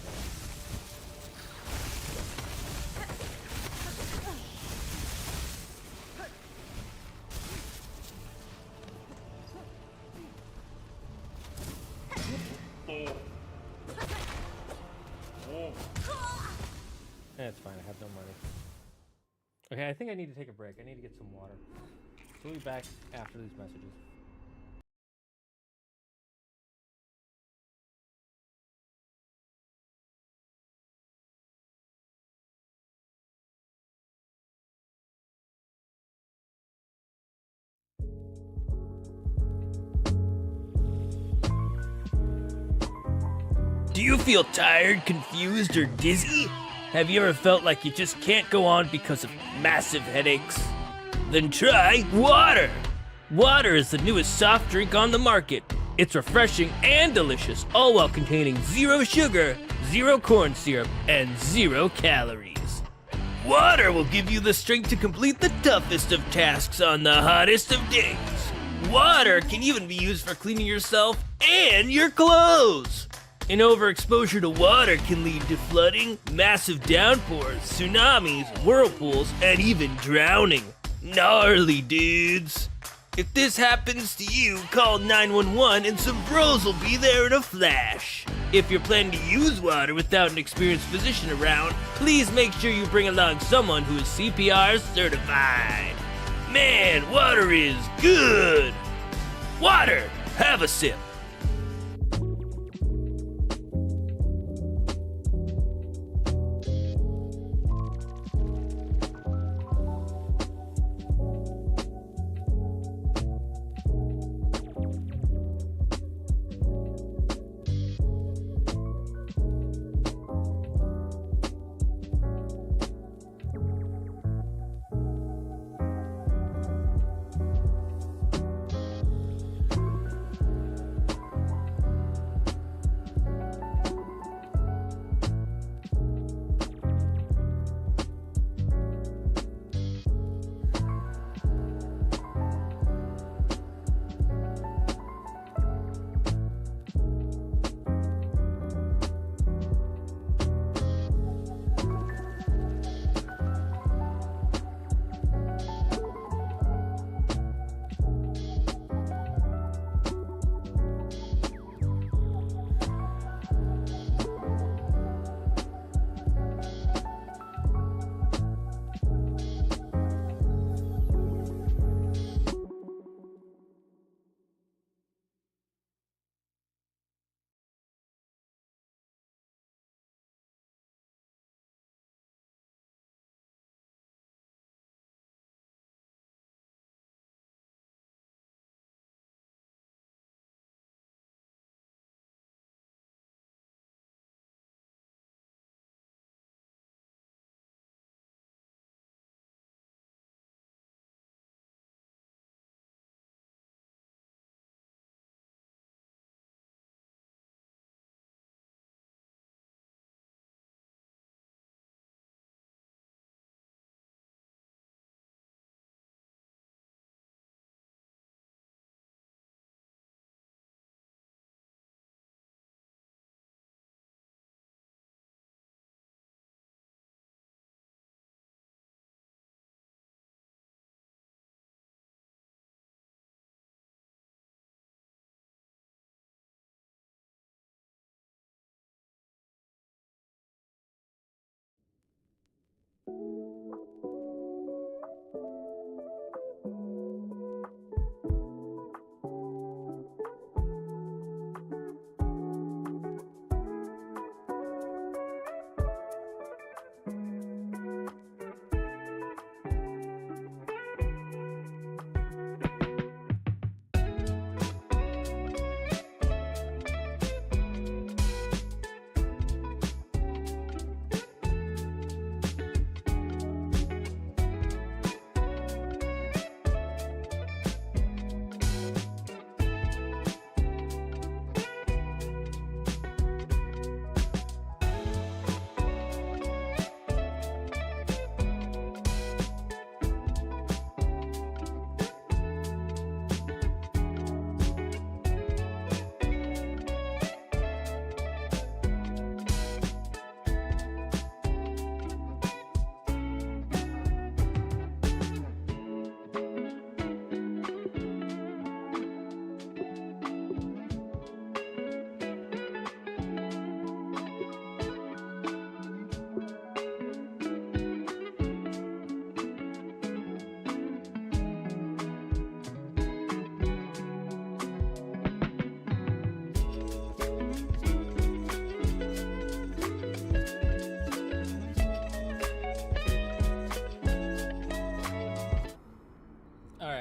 It's fine, I have no money. Okay, I think I need to take a break. I need to get some water. We'll be back after these messages. Do you feel tired, confused, or dizzy? Have you ever felt like you just can't go on because of massive headaches? Then try water! Water is the newest soft drink on the market. It's refreshing and delicious, all while containing 0 sugar, 0 corn syrup, and 0 calories. Water will give you the strength to complete the toughest of tasks on the hottest of days. Water can even be used for cleaning yourself and your clothes. An overexposure to water can lead to flooding, massive downpours, tsunamis, whirlpools, and even drowning. Gnarly, dudes. If this happens to you, call 911 and some bros will be there in a flash. If you're planning to use water without an experienced physician around, please make sure you bring along someone who is CPR certified. Man, water is good. Water, have a sip.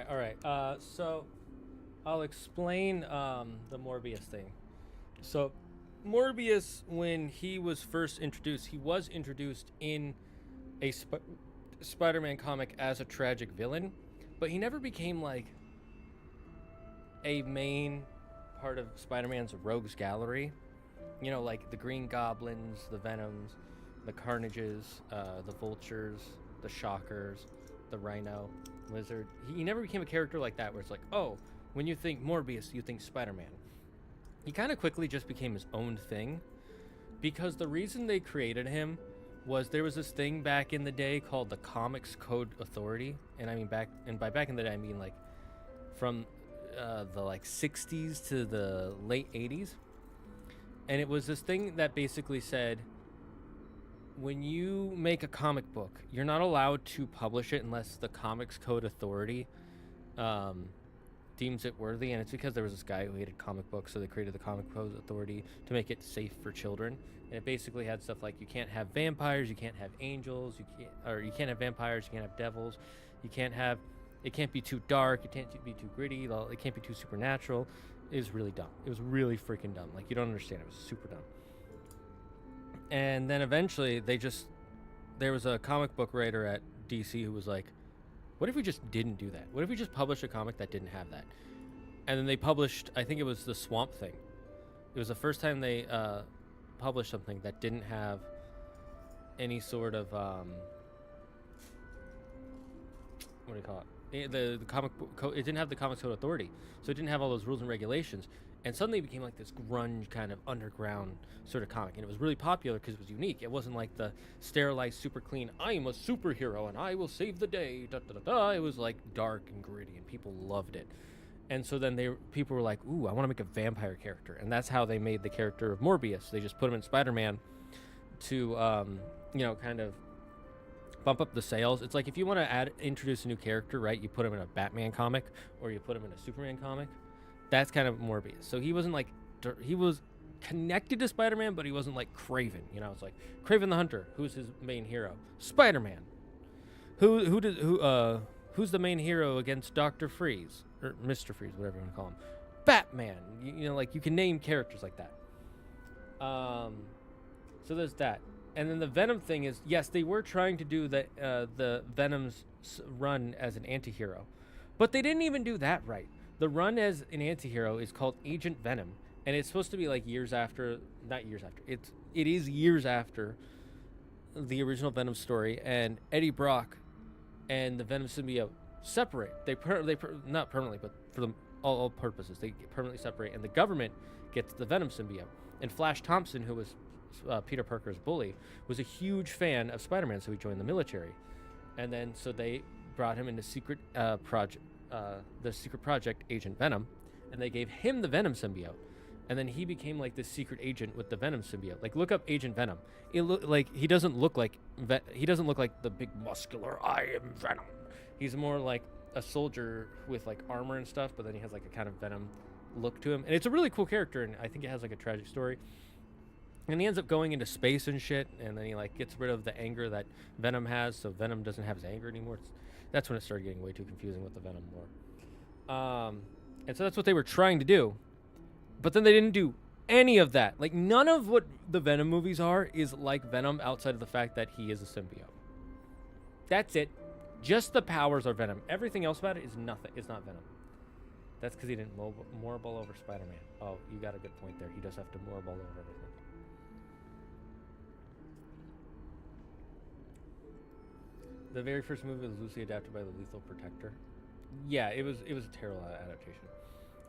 All right. So I'll explain the Morbius thing. So Morbius, when he was first introduced, he was introduced in a Spider-Man comic as a tragic villain, but he never became like a main part of Spider-Man's rogues gallery. You know, like the Green Goblins, the Venoms, the Carnages, the Vultures, the Shockers, the Rhino, Lizard. He never became a character like that where it's like, oh, when you think Morbius, you think Spider-Man. He kind of quickly just became his own thing, because the reason they created him was there was this thing back in the day called the Comics Code Authority, and I mean by back in the day I mean like from the like 60s to the late 80s, and it was this thing that basically said, when you make a comic book, you're not allowed to publish it unless the Comics Code Authority deems it worthy. And it's because there was this guy who hated comic books, so they created the Comic Code Authority to make it safe for children. And it basically had stuff like, you can't have vampires, you can't have angels, you can't have vampires, you can't have devils, it can't be too dark, it can't be too gritty, it can't be too supernatural. It was really dumb. It was really freaking dumb. Like, you don't understand. It was super dumb. And then eventually there was a comic book writer at DC who was like, what if we just didn't do that? What if we just published a comic that didn't have that? And then they published, I think it was the Swamp Thing. It was the first time they published something that didn't have any sort of, what do you call it? The comic book code, it didn't have the Comics Code Authority. So it didn't have all those rules and regulations. And suddenly it became like this grunge kind of underground sort of comic. And it was really popular because it was unique. It wasn't like the sterilized, super clean, I am a superhero and I will save the day, da da da da. It was like dark and gritty and people loved it. And so then people were like, ooh, I want to make a vampire character. And that's how they made the character of Morbius. They just put him in Spider-Man to, kind of bump up the sales. It's like if you want to introduce a new character, right? You put him in a Batman comic or you put him in a Superman comic. That's kind of Morbius. So he wasn't like, he was connected to Spider-Man, but he wasn't like Kraven. You know, it's like Kraven the Hunter. Who's his main hero? Spider-Man. Who's the main hero against Dr. Freeze or Mr. Freeze, whatever you want to call him? Batman. You know, like you can name characters like that. So there's that. And then the Venom thing is, yes, they were trying to do the Venom's run as an anti-hero, but they didn't even do that right. The run as an anti-hero is called Agent Venom, and it's supposed to be like years after, not years after, it is years after the original Venom story, and Eddie Brock and the Venom symbiote separate. They not permanently, but for all purposes, they permanently separate, and the government gets the Venom symbiote. And Flash Thompson, who was Peter Parker's bully, was a huge fan of Spider-Man, so he joined the military. And then so they brought him into the secret project Agent Venom, and they gave him the Venom symbiote. and then he became like this secret agent with the Venom symbiote. Like, look up Agent Venom. It look like he doesn't look like the big muscular I am Venom. He's more like a soldier with like armor and stuff, but then he has like a kind of Venom look to him, and it's a really cool character, and I think it has like a tragic story. And he ends up going into space and shit, and then he like gets rid of the anger that Venom has, so Venom doesn't have his anger anymore. That's when it started getting way too confusing with the Venom lore. And so that's what they were trying to do, but then they didn't do any of that. Like, none of what the Venom movies are is like Venom outside of the fact that he is a symbiote. That's it. Just the powers are Venom. Everything else about it is nothing. It's not Venom. That's because he didn't morball over Spider-Man. Oh, you got a good point there. He does have to morball over everything. The very first movie was loosely adapted by the Lethal Protector. Yeah, it was a terrible adaptation.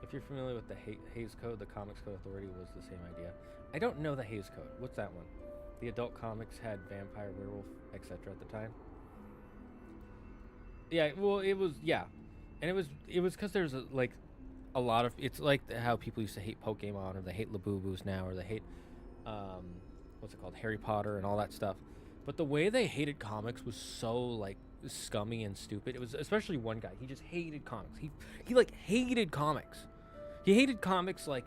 If you're familiar with the Hays Code, the Comics Code Authority was the same idea. I don't know the Hays Code. What's that one? The adult comics had vampire, werewolf, etc. at the time. Yeah, well, it was, yeah. And it was because there's a lot of, it's like how people used to hate Pokemon, or they hate Labubu's now, or they hate, what's it called, Harry Potter and all that stuff. But the way they hated comics was so like scummy and stupid. It was especially one guy. He just hated comics. He like hated comics. He hated comics like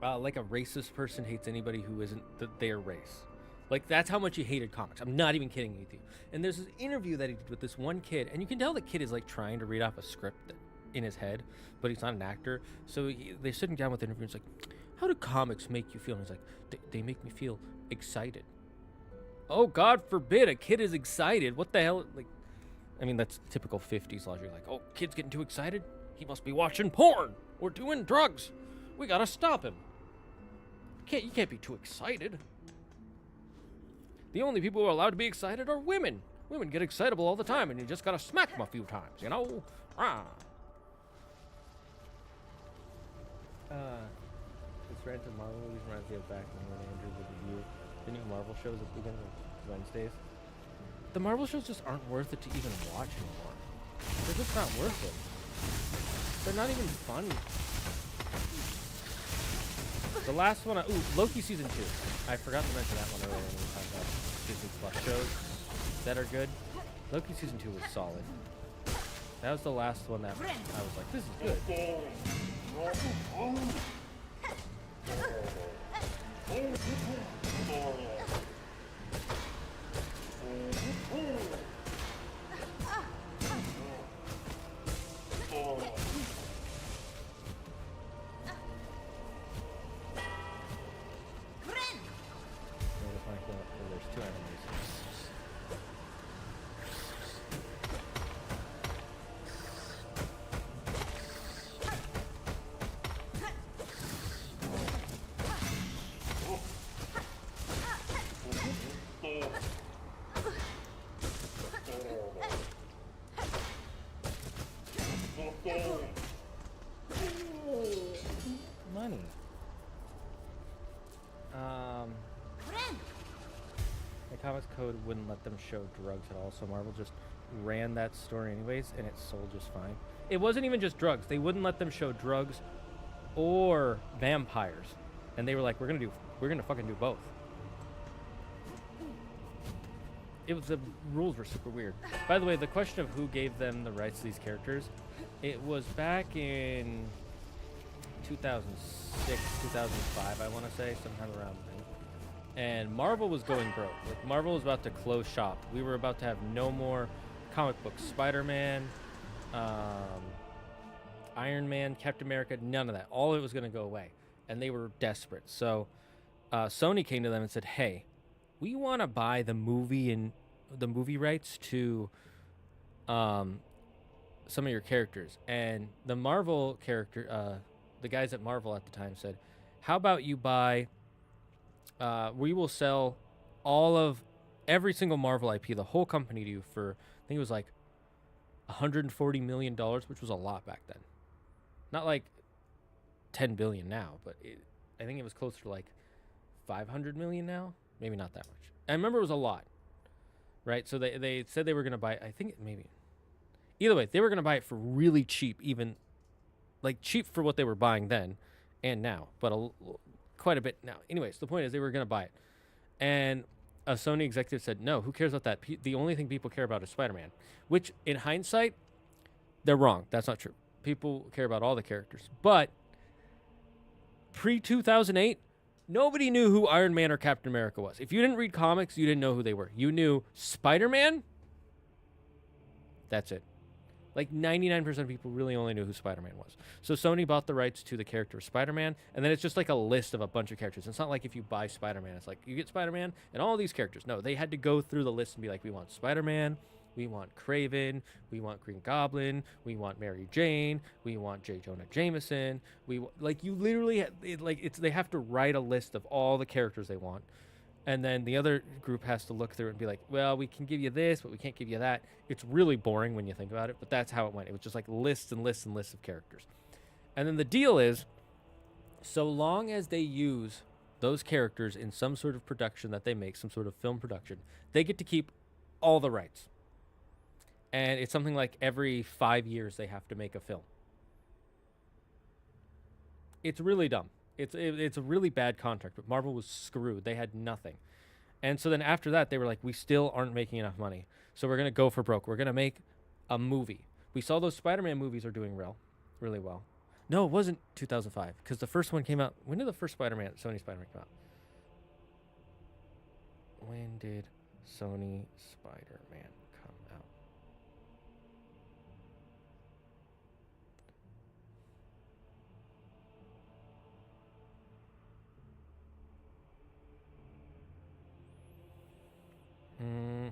a racist person hates anybody who isn't their race. Like, that's how much he hated comics. I'm not even kidding with you. And there's this interview that he did with this one kid, and you can tell the kid is like trying to read off a script in his head, but he's not an actor. So they're sitting down with the interview, and it's like, how do comics make you feel? And he's like, they make me feel excited. Oh, God forbid a kid is excited. What the hell? Like, I mean, that's typical 50s logic. Like, oh, kid's getting too excited? He must be watching porn or doing drugs. We gotta stop him. You can't be too excited. The only people who are allowed to be excited are women. Women get excitable all the time, and you just gotta smack them a few times, you know? This random Marvel movies reminds me of back when Andrew would review the new Marvel shows at the beginning of Wednesdays. The Marvel shows just aren't worth it to even watch anymore. They're just not worth it. They're not even fun. The last one, Loki season 2. I forgot to mention that one earlier when we talked about Disney Plus shows that are good. Loki season 2 was solid. That was the last one that I was like, this is good. There's two enemies. Money. The Comics Code wouldn't let them show drugs at all, so Marvel just ran that story anyways, and it sold just fine. It wasn't even just drugs. They wouldn't let them show drugs or vampires. And they were like, we're gonna fucking do both. The rules were super weird. By the way, the question of who gave them the rights to these characters, it was back in 2006, 2005, I want to say, sometime around then. And Marvel was going broke. Like, Marvel was about to close shop. We were about to have no more comic books. Spider-Man, Iron Man, Captain America, none of that. All of it was going to go away. And they were desperate. So Sony came to them and said, hey, we want to buy the movie rights to some of your characters. And the Marvel character, the guys at Marvel at the time said, how about you buy, we will sell every single Marvel IP, the whole company to you for, I think it was like $140 million, which was a lot back then. Not like 10 billion now, but I think it was closer to like 500 million now. Maybe not that much. I remember it was a lot, right? So they said they were going to buy, I think maybe. Either way, they were going to buy it for really cheap, even like cheap for what they were buying then. and now, but quite a bit now. Anyways, the point is they were going to buy it. And a Sony executive said, no, who cares about that? The only thing people care about is Spider-Man, which in hindsight, they're wrong. That's not true. People care about all the characters. But pre-2008, nobody knew who Iron Man or Captain America was. If you didn't read comics, you didn't know who they were. You knew Spider-Man. That's it. Like 99% of people really only knew who Spider-Man was. So Sony bought the rights to the character of Spider-Man, and then it's just like a list of a bunch of characters. It's not like if you buy Spider-Man, it's like you get Spider-Man and all these characters. No, they had to go through the list and be like, we want Spider-Man, we want Kraven, we want Green Goblin, we want Mary Jane, we want J. Jonah Jameson. Like you literally they have to write a list of all the characters they want. And then the other group has to look through it and be like, well, we can give you this, but we can't give you that. It's really boring when you think about it, but that's how it went. It was just like lists and lists and lists of characters. And then the deal is, so long as they use those characters in some sort of production that they make, some sort of film production, they get to keep all the rights. And it's something like every 5 years they have to make a film. It's really dumb. It's a really bad contract, but Marvel was screwed. They had nothing. And so then after that, they were like, we still aren't making enough money. So we're going to go for broke. We're going to make a movie. We saw those Spider-Man movies are doing really well. No, it wasn't 2005 because the first one came out. When did the first Sony Spider-Man come out? When did Sony Spider-Man come out? Mm,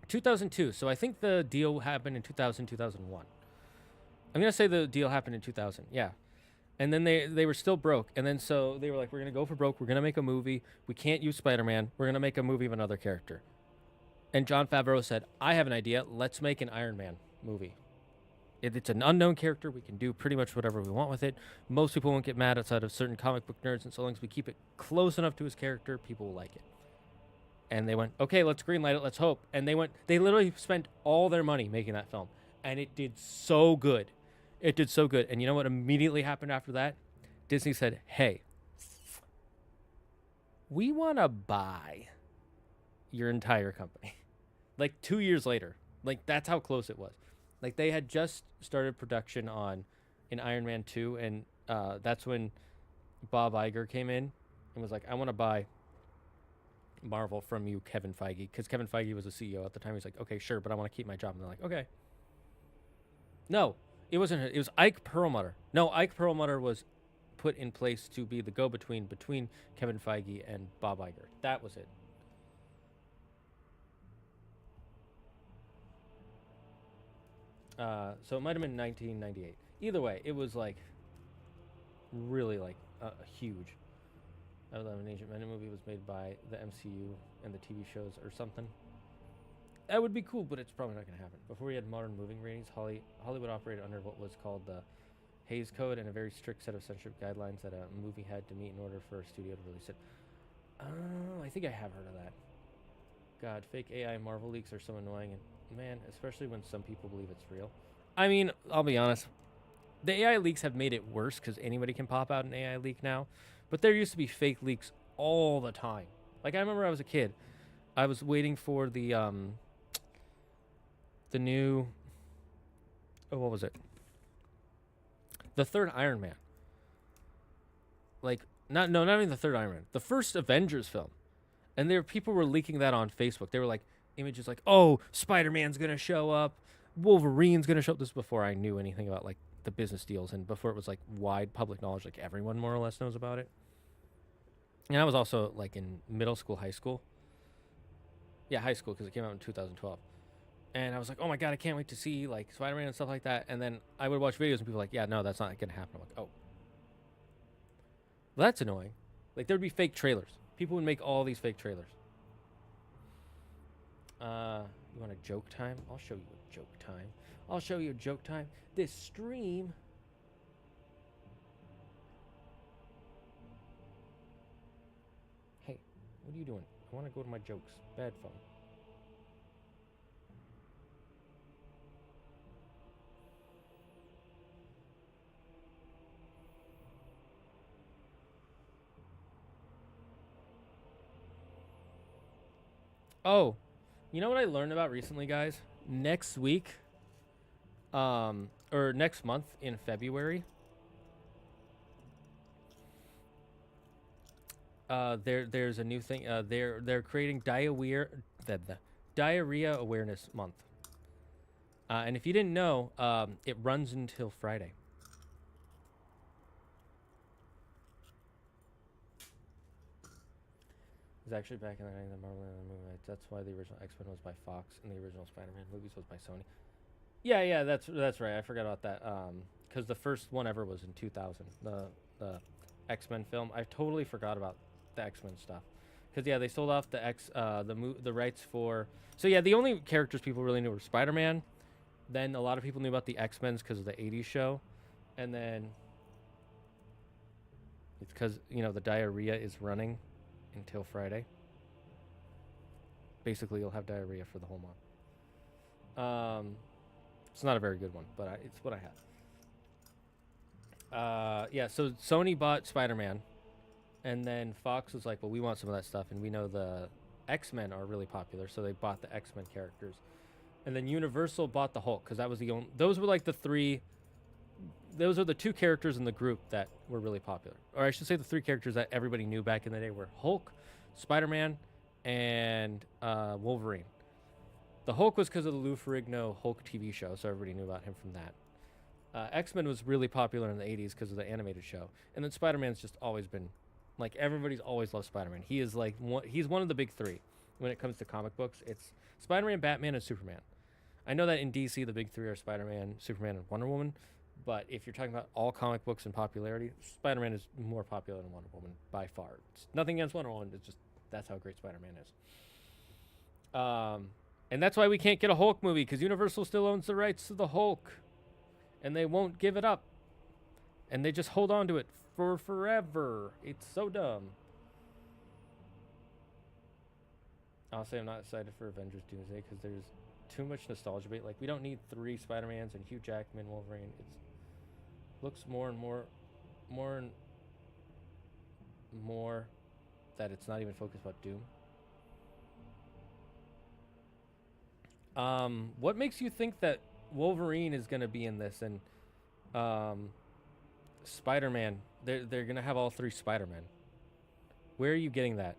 2002. So I think the deal happened in 2000, 2001. I'm going to say the deal happened in 2000. Yeah. And then they were still broke. And then so they were like, we're going to go for broke. We're going to make a movie. We can't use Spider-Man. We're going to make a movie of another character. And Jon Favreau said, I have an idea. Let's make an Iron Man movie. It's an unknown character. We can do pretty much whatever we want with it. Most people won't get mad outside of certain comic book nerds. And so long as we keep it close enough to his character, people will like it. And they went, okay, let's greenlight it. Let's hope. And they literally spent all their money making that film. And it did so good. It did so good. And you know what immediately happened after that? Disney said, hey, we want to buy your entire company. Like 2 years later. Like that's how close it was. Like they had just started production on in Iron Man 2. And that's when Bob Iger came in and was like, I want to buy Marvel from you, Kevin Feige. Because Kevin Feige was the CEO at the time. He's like, okay, sure, but I want to keep my job. And they're like, okay. No. It wasn't her. It was Ike Perlmutter. No, Ike Perlmutter was put in place to be the go-between between Kevin Feige and Bob Iger. That was it. So it might have been 1998. Either way, it was like really like huge. I Love an Ancient Men movie was made by the MCU and the TV shows or something. That would be cool, but it's probably not going to happen. Before we had modern moving ratings, Hollywood operated under what was called the Hays Code and a very strict set of censorship guidelines that a movie had to meet in order for a studio to release it. Oh, I think I have heard of that. God, fake AI Marvel leaks are so annoying, and man, especially when some people believe it's real. I mean, I'll be honest. The AI leaks have made it worse because anybody can pop out an AI leak now. But there used to be fake leaks all the time. Like, I remember I was a kid. I was waiting for the new... Oh, what was it? The third Iron Man. Like, not even the third Iron Man. The first Avengers film. And people were leaking that on Facebook. They were like, images like, oh, Spider-Man's going to show up. Wolverine's going to show up. This was before I knew anything about, like, the business deals and before it was, like, wide public knowledge. Like, everyone more or less knows about it. And I was also, like, in middle school, high school. Yeah, high school, because it came out in 2012. And I was like, oh, my God, I can't wait to see, like, Spider-Man and stuff like that. And then I would watch videos and people were like, yeah, no, that's not going to happen. I'm like, oh. Well, that's annoying. Like, there would be fake trailers. People would make all these fake trailers. You want a joke time? I'll show you a joke time. I'll show you a joke time. This stream... Hey, what are you doing? I want to go to my jokes. Bad phone. Oh, you know what I learned about recently, guys? Next week, or next month in February, there's a new thing. They're creating diarrhea awareness month. And if you didn't know, it runs until Friday. It's actually back in the Marvel movie. That's why the original X-Men was by Fox and the original Spider-Man movies was by Sony. Yeah, that's right. I forgot about that. Because the first one ever was in 2000. The X-Men film. I totally forgot about the X-Men stuff. Because yeah, they sold off the rights for. So yeah, the only characters people really knew were Spider-Man. Then a lot of people knew about the X-Men because of the '80s show, and then it's because the diarrhea is running until Friday. Basically, you'll have diarrhea for the whole month. It's not a very good one, but it's what I had. Yeah, so Sony bought Spider-Man, and then Fox was like, well, we want some of that stuff, and we know the X-Men are really popular, so they bought the X-Men characters. And then Universal bought the Hulk, because that was the only... Those were like the three... Those are the two characters in the group that were really popular. Or I should say the three characters that everybody knew back in the day were Hulk, Spider-Man, and Wolverine. The Hulk was because of the Lou Ferrigno Hulk TV show, so everybody knew about him from that. X-Men was really popular in the 80s because of the animated show. And then Spider-Man's just always been... Like, everybody's always loved Spider-Man. He is like... He's one of the big three when it comes to comic books. It's Spider-Man, Batman, and Superman. I know that in DC, the big three are Spider-Man, Superman, and Wonder Woman. But if you're talking about all comic books and popularity, Spider-Man is more popular than Wonder Woman by far. It's nothing against Wonder Woman. It's just that's how great Spider-Man is. And that's why we can't get a Hulk movie, because Universal still owns the rights to the Hulk. And they won't give it up. And they just hold on to it for forever. It's so dumb. I'll say I'm not excited for Avengers Doomsday because there's too much nostalgia bait. Like, we don't need 3 Spider-Mans and Hugh Jackman, Wolverine. It looks more and more that it's not even focused about Doom. What makes you think that Wolverine is going to be in this and Spider-Man? They're going to have all 3 Spider-Men. Where are you getting that?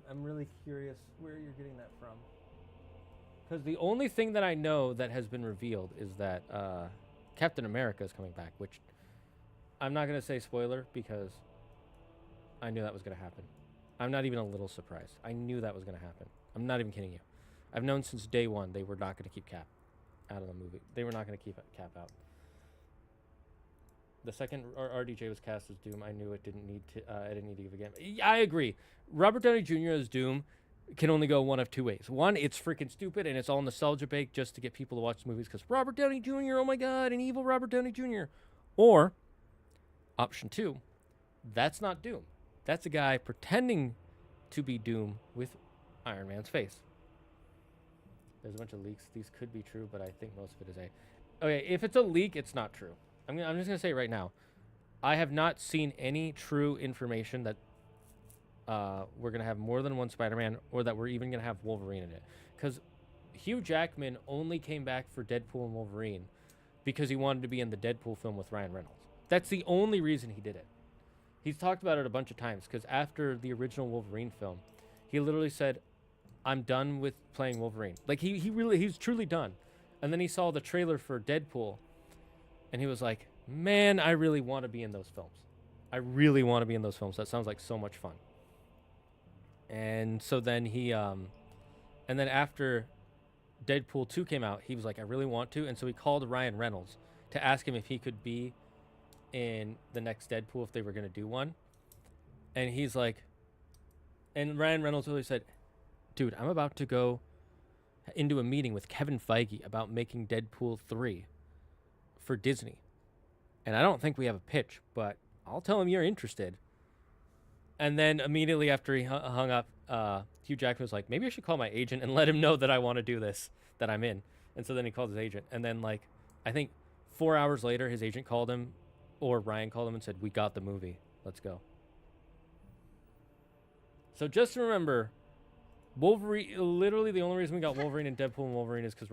I'm really curious where you're getting that from. Because the only thing that I know that has been revealed is that Captain America is coming back, which I'm not going to say spoiler because I knew that was going to happen. I'm not even a little surprised. I knew that was going to happen. I'm not even kidding you. I've known since day one they were not going to keep Cap out of the movie. They were not going to keep Cap out. The second RDJ was cast as Doom, I knew it didn't need to. I didn't need to give a game. I agree. Robert Downey Jr. as Doom can only go one of 2 ways. One, it's freaking stupid and it's all nostalgia bait just to get people to watch the movies because Robert Downey Jr. Oh my God, an evil Robert Downey Jr. Or option 2, that's not Doom. That's a guy pretending to be Doom with Iron Man's face. There's a bunch of leaks. These could be true, but I think most of it is okay, if it's a leak, it's not true. I'm just going to say right now, I have not seen any true information that we're going to have more than one Spider-Man or that we're even going to have Wolverine in it. Because Hugh Jackman only came back for Deadpool and Wolverine because he wanted to be in the Deadpool film with Ryan Reynolds. That's the only reason he did it. He's talked about it a bunch of times because after the original Wolverine film, he literally said, I'm done with playing Wolverine. Like, he's truly done. And then he saw the trailer for Deadpool, and he was like, man, I really want to be in those films. I really want to be in those films. That sounds like so much fun. And so then he, and then after Deadpool 2 came out, he was like, I really want to. And so he called Ryan Reynolds to ask him if he could be in the next Deadpool if they were going to do one. And he's like, and Ryan Reynolds really said, dude, I'm about to go into a meeting with Kevin Feige about making Deadpool 3 for Disney. And I don't think we have a pitch, but I'll tell him you're interested. And then immediately after he hung up, Hugh Jackman was like, maybe I should call my agent and let him know that I want to do this, that I'm in. And so then he called his agent. And then, like, I think 4 hours later, his agent called him, or Ryan called him and said, we got the movie. Let's go. So just remember, Wolverine, literally the only reason we got Wolverine and Deadpool and Wolverine is because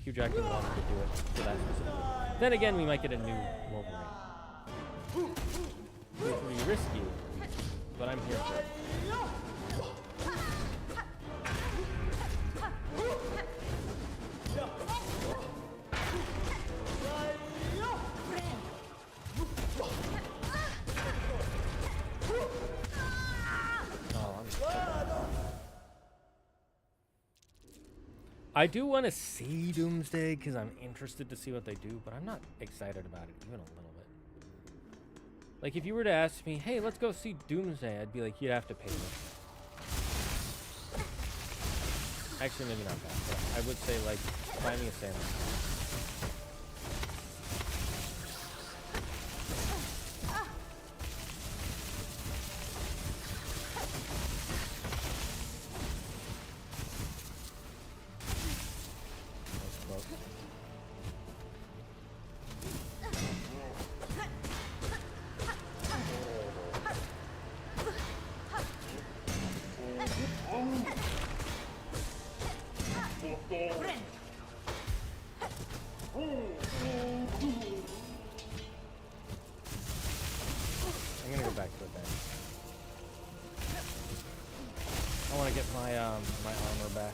Hugh Jackman wanted to do it for that specifically. Then again, we might get a new Wolverine. Which would be risky, but I'm here for it. I do want to see Doomsday because I'm interested to see what they do, but I'm not excited about it even a little bit. Like, if you were to ask me, hey, let's go see Doomsday, I'd be like, you'd have to pay me. Actually, maybe not that, but I would say, like, buy me a sandwich. I'm gonna go back to it then. I want to get my my armor back.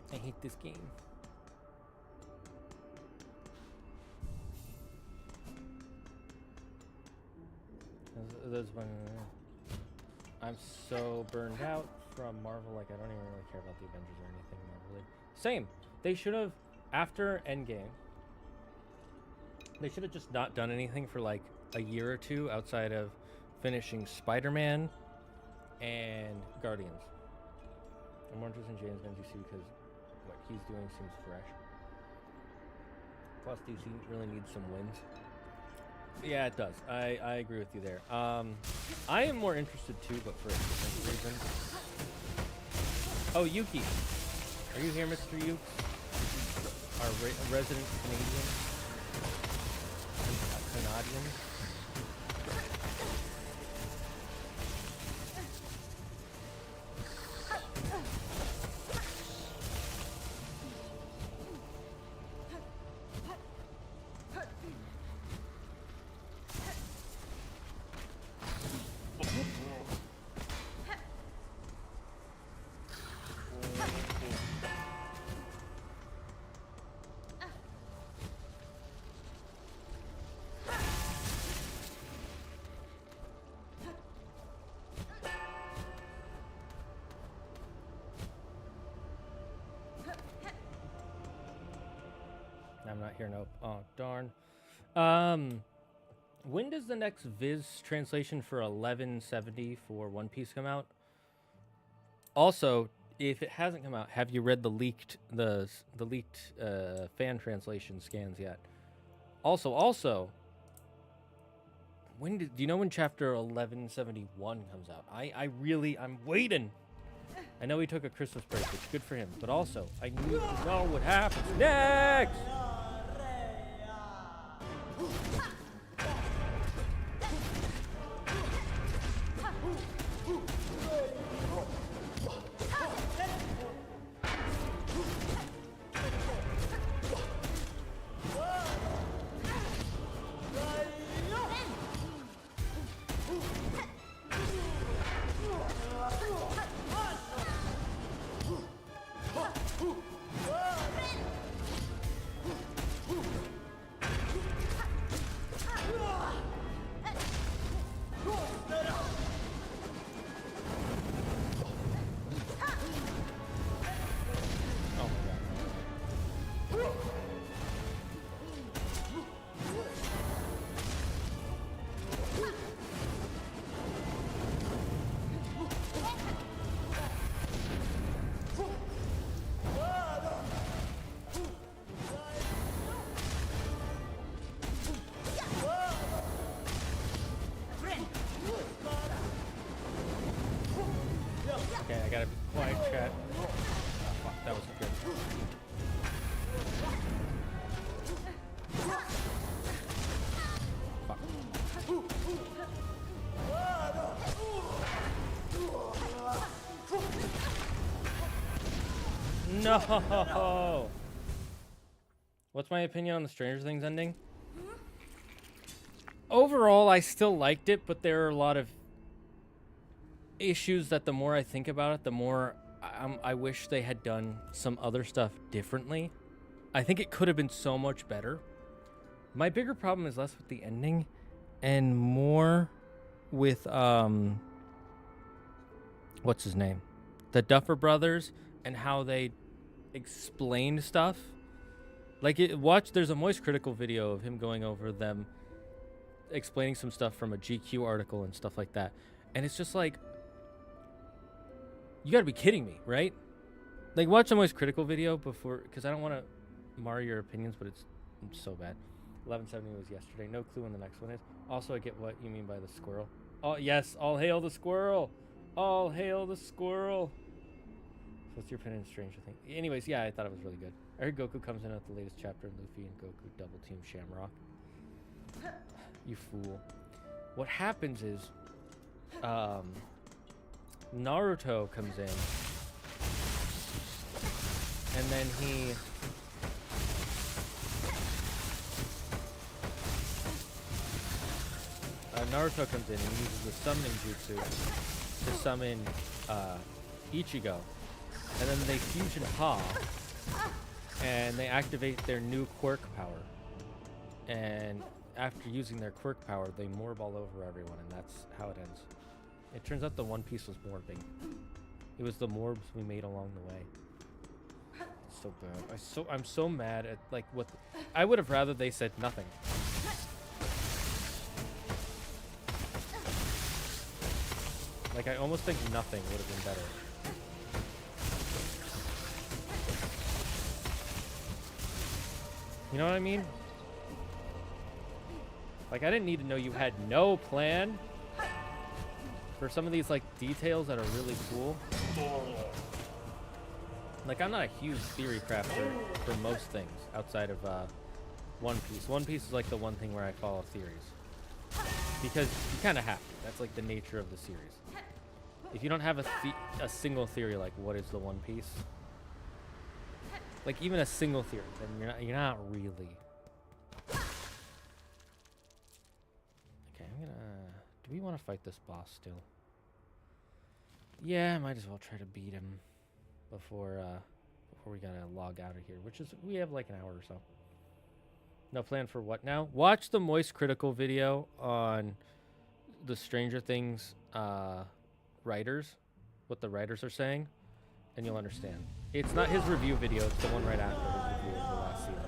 I hate this game. There's one. I'm so burned out from Marvel. Like, I don't even really care about the Avengers or anything Marvel. Same. They should have, after Endgame, they should have just not done anything for like a year or two outside of finishing Spider-Man and Guardians. I'm more interested in James Gunn DC because what he's doing seems fresh. Plus, DC really needs some wins. Yeah, it does. I agree with you there. I am more interested too, but for a different reason. Oh, Yuki. Are you here, Mr. Yuki? Our resident Canadian? Canadian? I'm not here, nope. Oh, darn. When does the next Viz translation for 1170 for One Piece come out? Also, if it hasn't come out, have you read the leaked fan translation scans yet? Also, do you know when chapter 1171 comes out? I'm waiting. I know he took a Christmas break, which is good for him, but also I need to know what happens next. Okay, I gotta be quiet, chat. Oh, fuck, that wasn't good. Fuck. No! What's my opinion on the Stranger Things ending? Overall, I still liked it, but there are a lot of issues that the more I think about it, the more I wish they had done some other stuff differently. I think it could have been so much better. My bigger problem is less with the ending and more with what's his name? The Duffer Brothers and how they explained stuff. Like, there's a Moist Critical video of him going over them explaining some stuff from a GQ article and stuff like that. And it's just like, you gotta be kidding me, right? Like, watch the Moist Critical video before, because I don't want to mar your opinions, but it's so bad. 1170 was yesterday. No clue when the next one is. Also, I get what you mean by the squirrel. Oh, yes. All hail the squirrel. All hail the squirrel. So what's your opinion on Stranger Things? Anyways, yeah, I thought it was really good. I heard Goku comes in at the latest chapter and Luffy and Goku double team Shamrock. You fool. What happens is, Naruto comes in, and then Naruto comes in and uses the summoning jutsu to summon Ichigo, and then they fusion Ha, and they activate their new quirk power, and after using their quirk power, they morb all over everyone, and that's how it ends. It turns out the One Piece was morbing. It was the morbs we made along the way. It's so bad. I'm so mad at, like, what I would have rather they said nothing. Like, I almost think nothing would have been better. You know what I mean? Like, I didn't need to know you had no plan for some of these, like, details that are really cool. Like, I'm not a huge theory crafter for most things outside of One Piece. One Piece is, like, the one thing where I follow theories. Because you kind of have to. That's, like, the nature of the series. If you don't have a single theory, like, what is the One Piece? Like, even a single theory, then you're not really. Okay, I'm gonna. Do we want to fight this boss still? Yeah, I might as well try to beat him before we gotta log out of here. Which is, we have like an hour or so. No plan for what now? Watch the Moist Critical video on the Stranger Things writers, what the writers are saying, and you'll understand. It's not his review video, it's the one right after his review of the last season.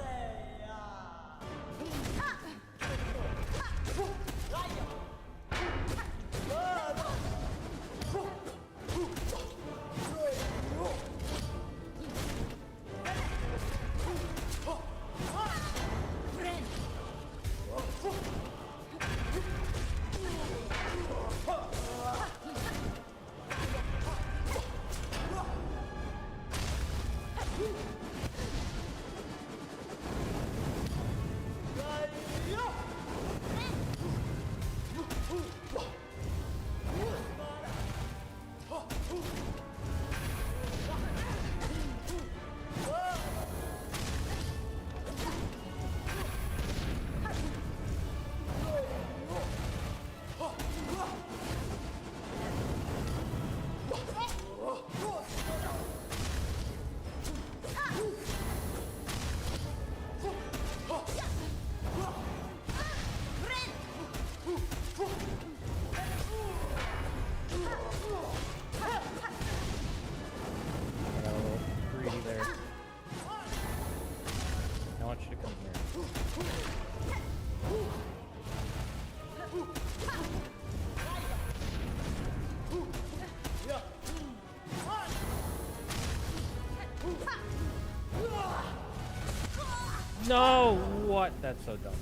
No, what? That's so dumb.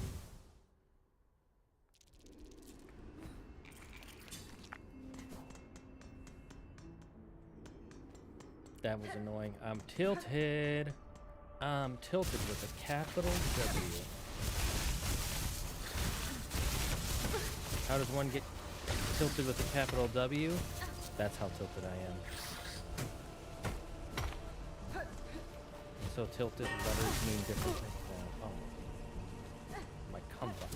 That was annoying. I'm tilted. I'm tilted with a capital W. How does one get tilted with a capital W? That's how tilted I am. So tilted letters mean different things now. Oh. My comeback.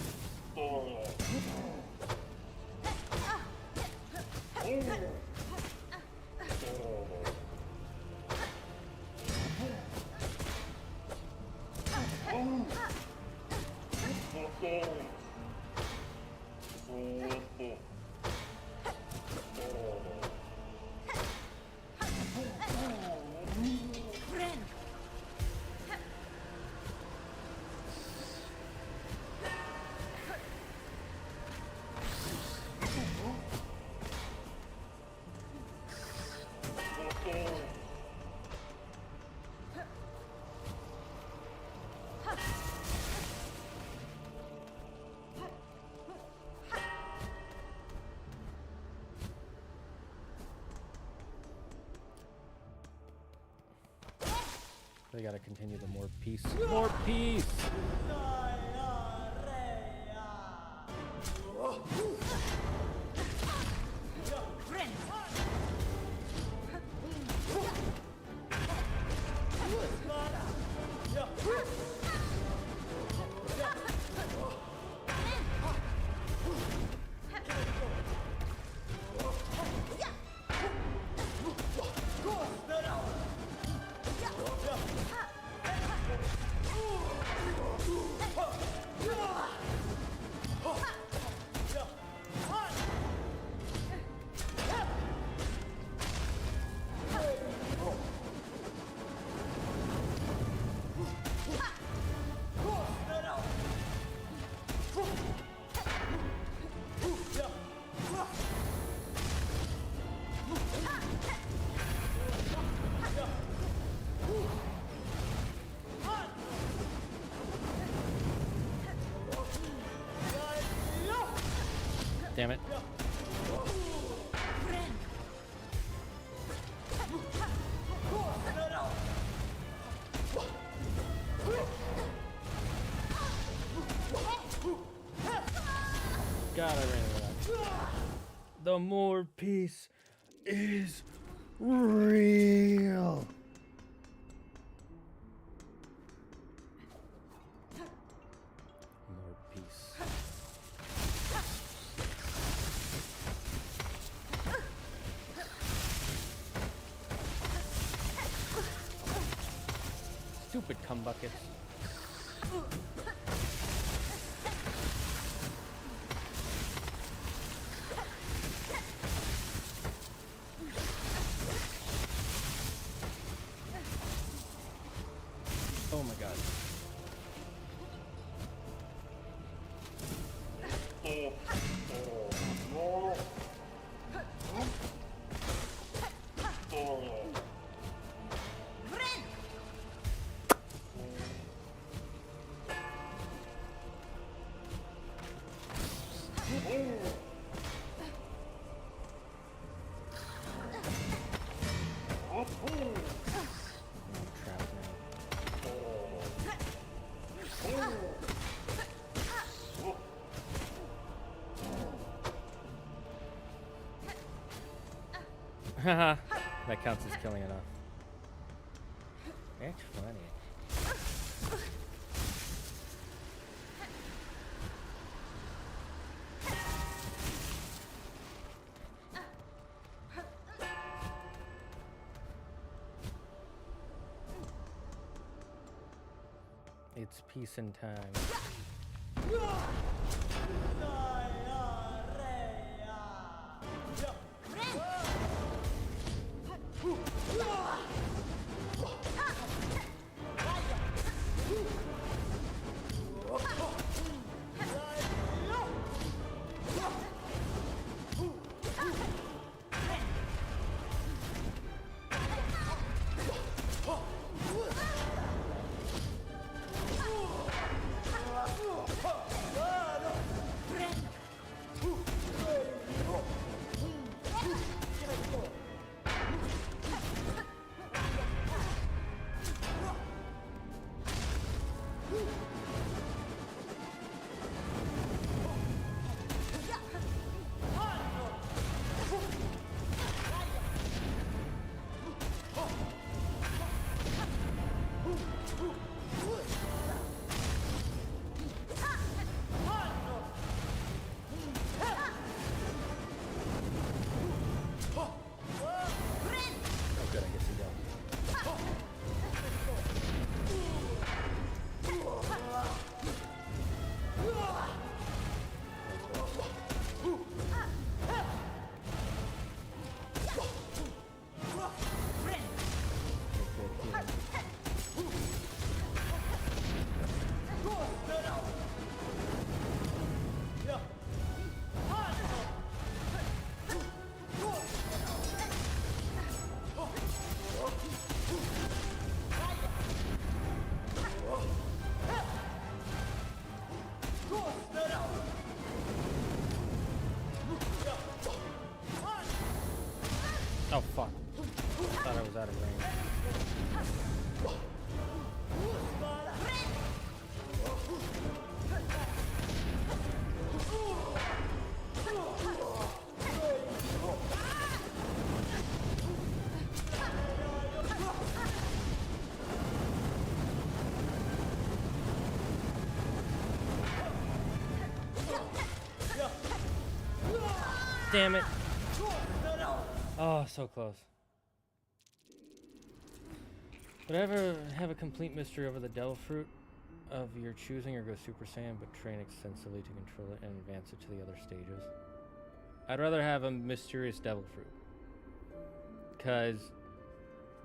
They gotta continue the more peace. More peace! Damn it. God, I ran into that. The more peace is real. More peace. Stupid cum buckets. Oh my god. Haha, that counts as killing enough. That's funny. It's peace and time. was out of range. Damn it. Oh, so close. Would I ever have a complete mystery over the devil fruit of your choosing or go Super Saiyan but train extensively to control it and advance it to the other stages? I'd rather have a mysterious devil fruit. Because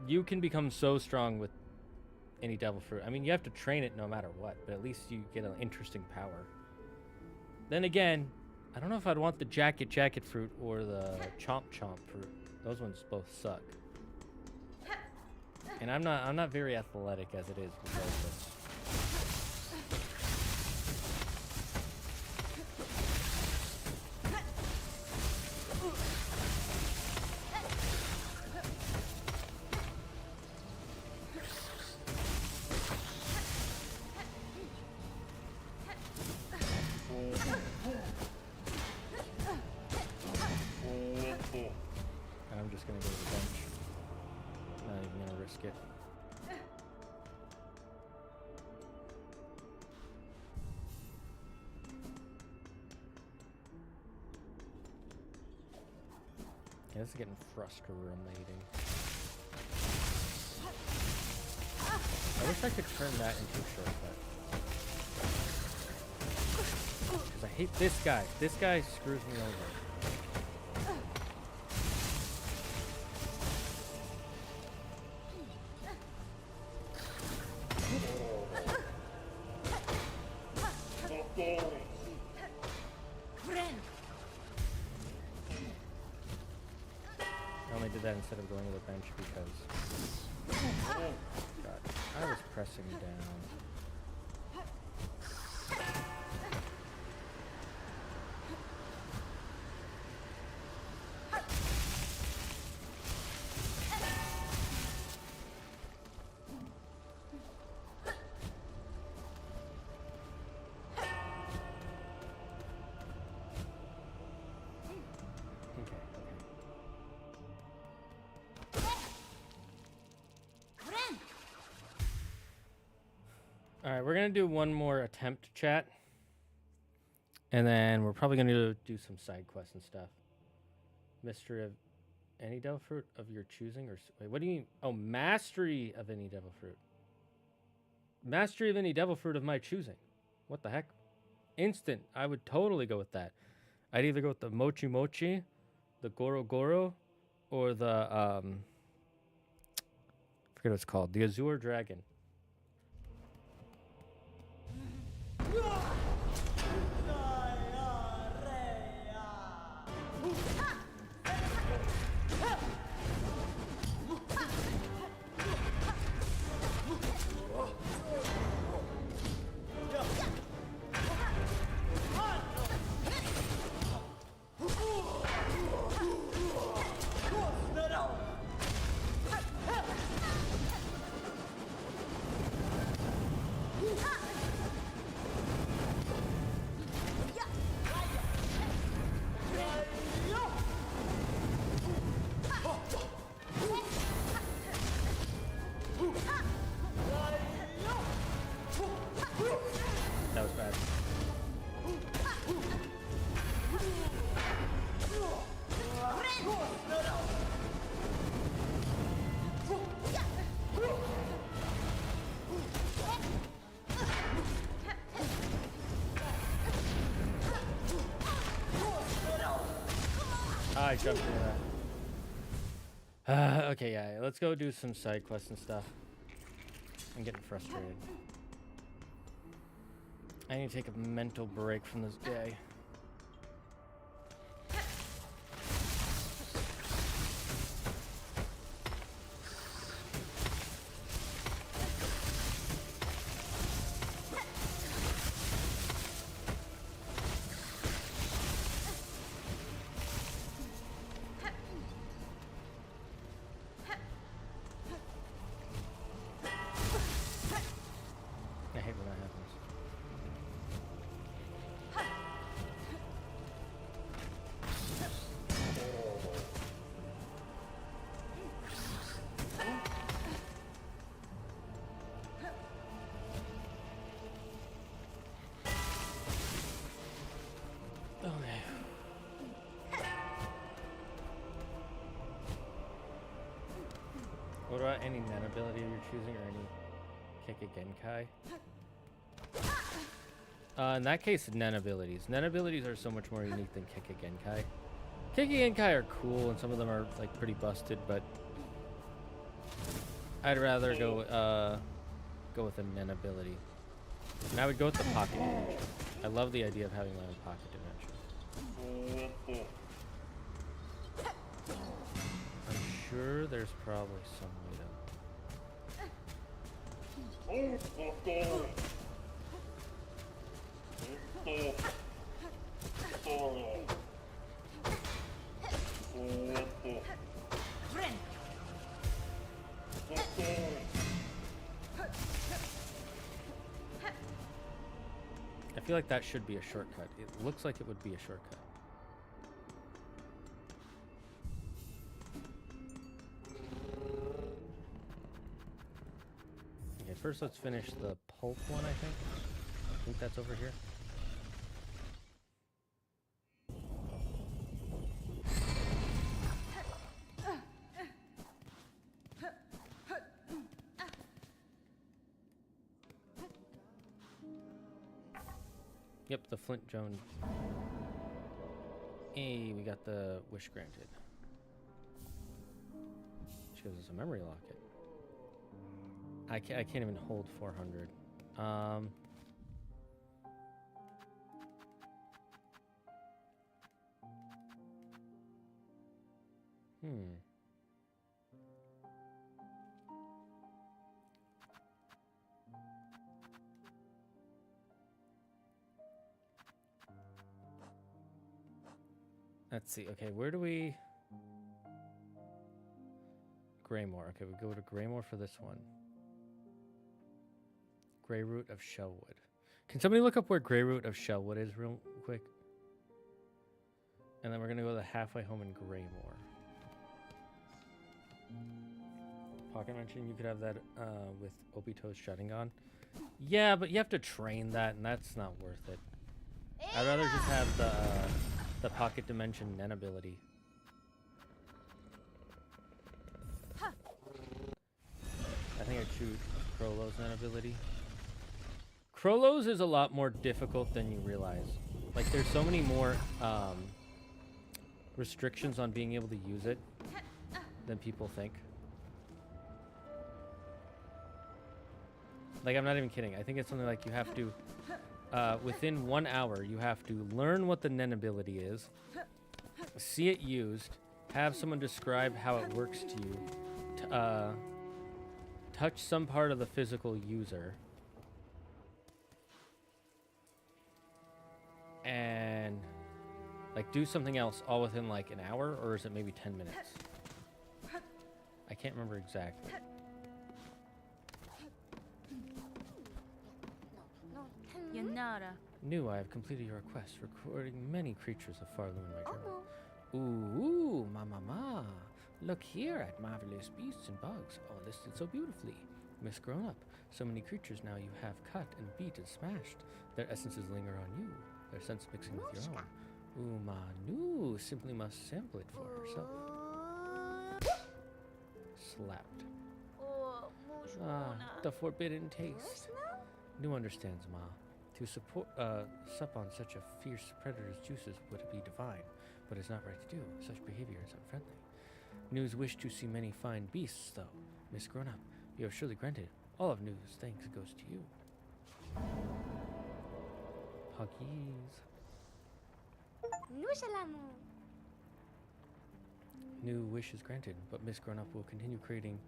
you can become so strong with any devil fruit. I mean, you have to train it no matter what, but at least you get an interesting power. Then again, I don't know if I'd want the jacket fruit or the chomp fruit. Those ones both suck. And I'm not very athletic as it is regardless. I'm just gonna go to the bench. Not even gonna risk it. Yeah, this is getting frustrating. I wish I could turn that into a shortcut. Because I hate this guy. This guy screws me over. I only did that instead of going to the bench because God, I was pressing down. Alright, we're going to do one more attempt chat. And then we're probably going to do some side quests and stuff. Mystery of any devil fruit of your choosing? Or wait, what do you mean? Oh, mastery of any devil fruit. Mastery of any devil fruit of my choosing. What the heck? Instant. I would totally go with that. I'd either go with the mochi mochi, the goro goro, or the, I forget what it's called. The Azure Dragon. That was bad. I jumped into that. Okay, yeah, let's go do some side quests and stuff. I'm getting frustrated. I need to take a mental break from this day. What about any Nen ability you're choosing or any Keke Genkai? In that case, Nen abilities. Nen abilities are so much more unique than Keke Genkai. Keke Genkai are cool and some of them are like pretty busted, but I'd rather go with a Nen ability. And I would go with the pocket dimension. I love the idea of having my own pocket dimension. I'm sure there's probably some way to... I feel like that should be a shortcut. It looks like it would be a shortcut. Okay, first let's finish the pulp one, I think. I think that's over here. Yep, the Flint Joan. Hey, we got the wish granted. Which gives us a memory locket. I can't even hold 400. Let's see. Okay, where do we... Greymore. Okay, we go to Greymore for this one. Grey Root of Shellwood. Can somebody look up where Grey Root of Shellwood is real quick? And then we're going to go to the halfway home in Greymore. Pocket Dimension, you could have that with Obito's Sharingan. Yeah, but you have to train that, and that's not worth it. I'd rather just have the Pocket Dimension Nen ability. I think I'd choose Krollo's Nen ability. Krollo's is a lot more difficult than you realize. Like, there's so many more restrictions on being able to use it than people think. Like, I'm not even kidding. I think it's something like you have to, within 1 hour, you have to learn what the Nen ability is, see it used, have someone describe how it works to you, touch some part of the physical user, and like do something else all within like an hour, or is it maybe 10 minutes? I can't remember exactly. New, I have completed your request, recording many creatures of Farloon in my journal. Ooh, ma. Look here at marvelous beasts and bugs, all listed so beautifully. Miss Grown Up, so many creatures now you have cut and beat and smashed. Their essences linger on you, their scents mixing with your own. Ooh, ma, new, simply must sample it for herself. Slapped. Ah, the forbidden taste. New understands, ma. To sup on such a fierce predator's juices would be divine, but it's not right to do. Such behavior is unfriendly. News wish to see many fine beasts, though. Miss Grown Up, you have surely granted. All of News thanks goes to you. Puggies. New wish is granted, but Miss Grown Up will continue cutting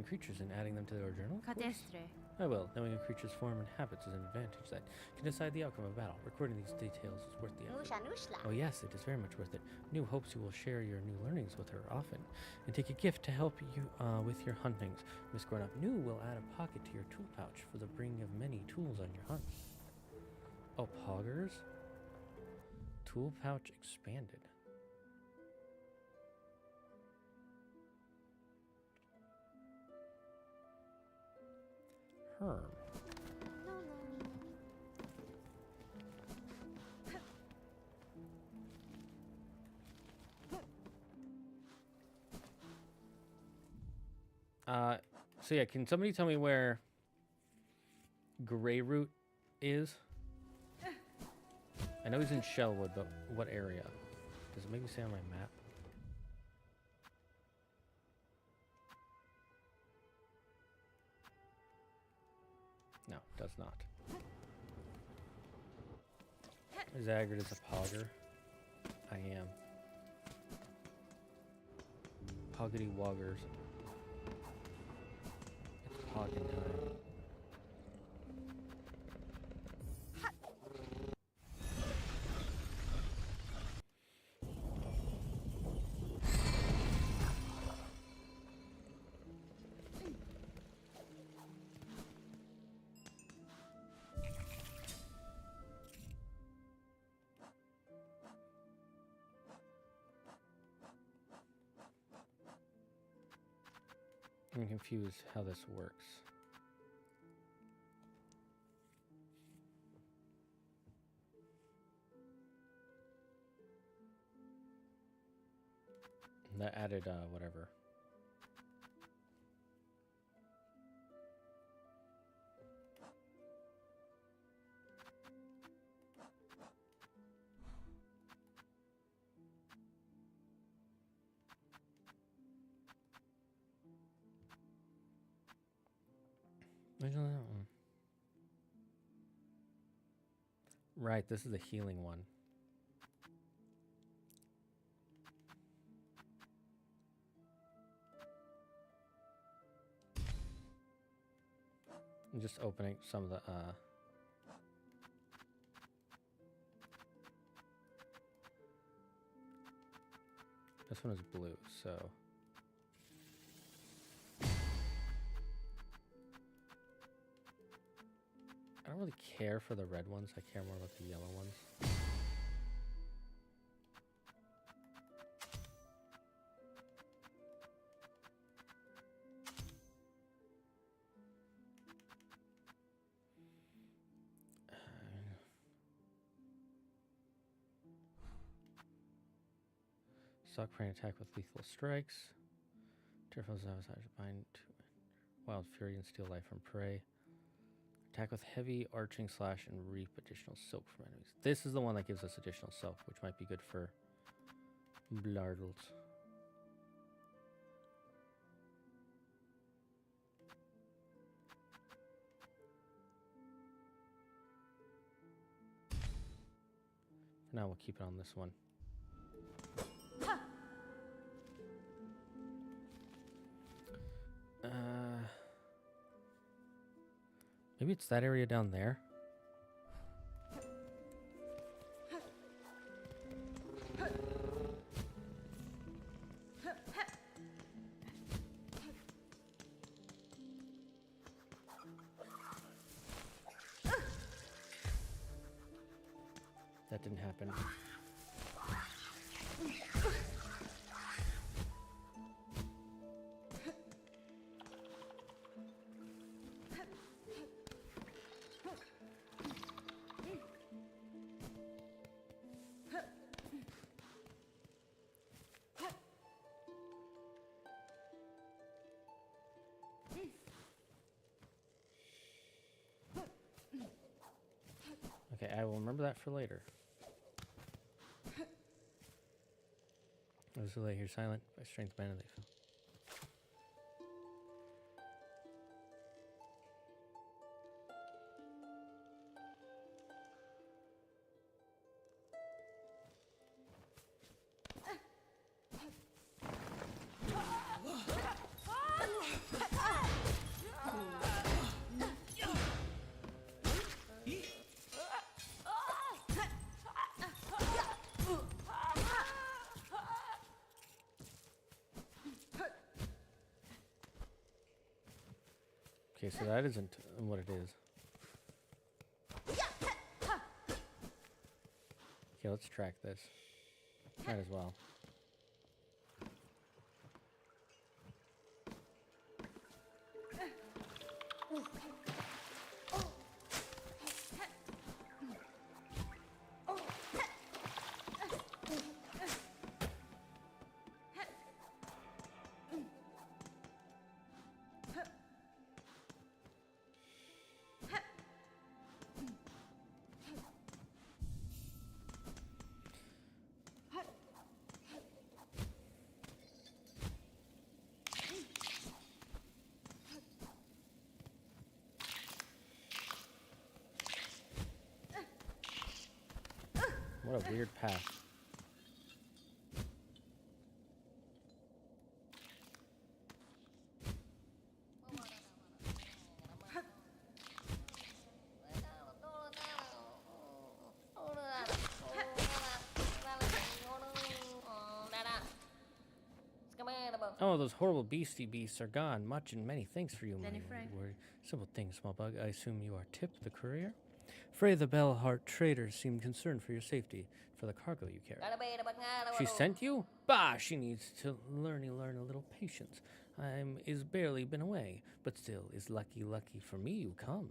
creatures and adding them to their journal. I will. Knowing a creature's form and habits is an advantage that can decide the outcome of battle. Recording these details is worth the effort. Oh yes, it is very much worth it. New hopes you will share your new learnings with her often, and take a gift to help you with your huntings. Miss Grown Up New will add a pocket to your tool pouch for the bringing of many tools on your hunts. Oh, poggers? Tool pouch expanded. Herm. So yeah, can somebody tell me where Greyroot is? I know he's in Shellwood, but what area? Does it maybe say on my map? No, does not. Zagard is a pogger. I am. Poggity woggers. It's pogging time. I'm confused how this works. And that added whatever. Originally that one. Right, this is the healing one. I'm just opening some of the this one is blue, so I don't really care for the red ones. I care more about the yellow ones. Stock prey attack with lethal strikes. Terrifies sabotage, bind to wild fury and steal life from prey. Attack with heavy arching slash and reap additional soap from enemies. This is the one that gives us additional soap, which might be good for blardles. For now, we'll keep it on this one. Maybe it's that area down there. That didn't happen. Okay, I will remember that for later. Those who lay here silent by strength mana they feel. Okay, so that isn't what it is. Okay, let's track this. Might as well. What a weird path. Oh, those horrible beasts are gone. Much and many thanks for you, my word. Simple things, small bug. I assume you are Tip, the courier? Frey the Bellheart trader seemed concerned for your safety, for the cargo you carry. She sent you? Bah, she needs to learn a little patience. Is barely been away, but still is lucky for me you come.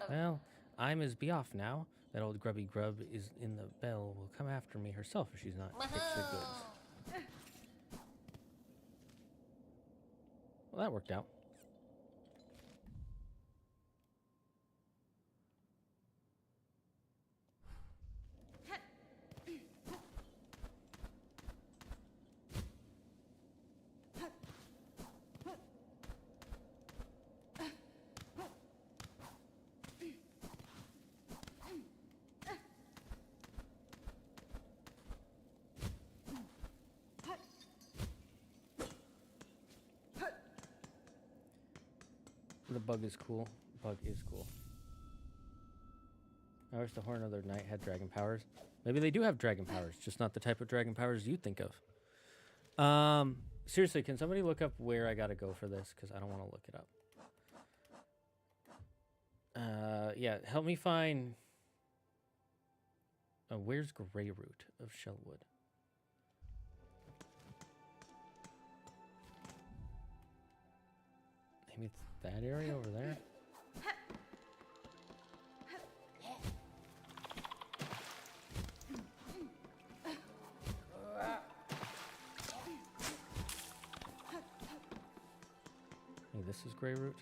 Well, I'm is be off now. That old grubby grub is in the bell will come after me herself if she's not fixed her goods. Well, that worked out. The bug is cool. Bug is cool. I wish the Horn of the Night had dragon powers. Maybe they do have dragon powers, just not the type of dragon powers you think of. Seriously, can somebody look up where I gotta go for this? Because I don't want to look it up. Yeah, help me find... where's Greyroot of Shellwood? Maybe it's that area over there? Hey, this is Greyroot.